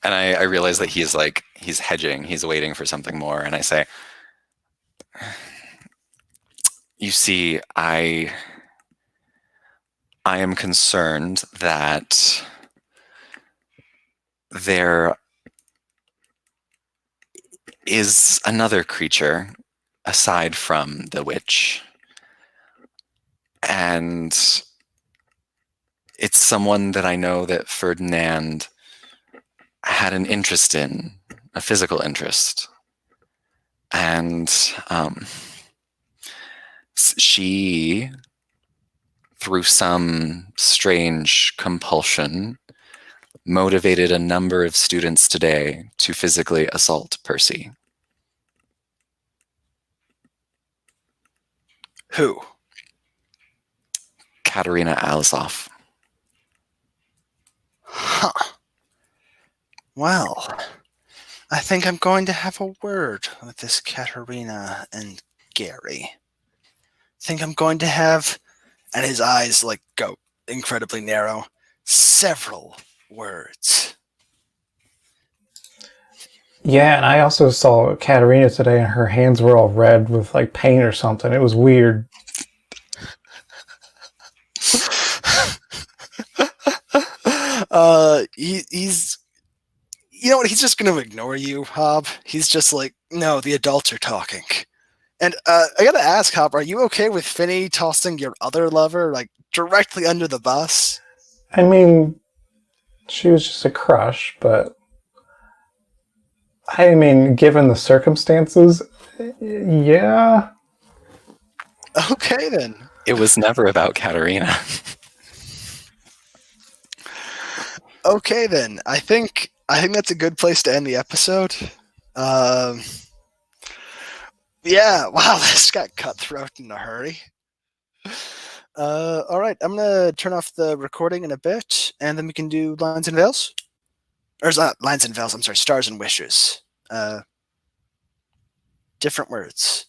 And I realize that he's hedging, he's waiting for something more. And I say, you see, I am concerned that there is another creature aside from the witch. And it's someone that I know that Ferdinand had an interest in, a physical interest. And she, through some strange compulsion, motivated a number of students today to physically assault Percy. Who? Katerina Alsop. Huh. Well, I think I'm going to have a word with this Katerina and Gary. Think I'm going to have, and his eyes like go incredibly narrow, several words. Yeah, and I also saw Katerina today, and her hands were all red with like paint or something. It was weird. He's, you know what? He's just going to ignore you, Hob. He's just like, no, the adults are talking. And I gotta ask, Hob, are you okay with Finney tossing your other lover like directly under the bus? I mean, she was just a crush, but I mean, given the circumstances, yeah. Okay then. It was never about Katerina. Okay then. I think that's a good place to end the episode. Yeah. Wow, this got cutthroat in a hurry. All right, I'm gonna turn off the recording in a bit, and then we can do lines and veils. Or it's not lines and veils. I'm sorry, stars and wishes. Different words.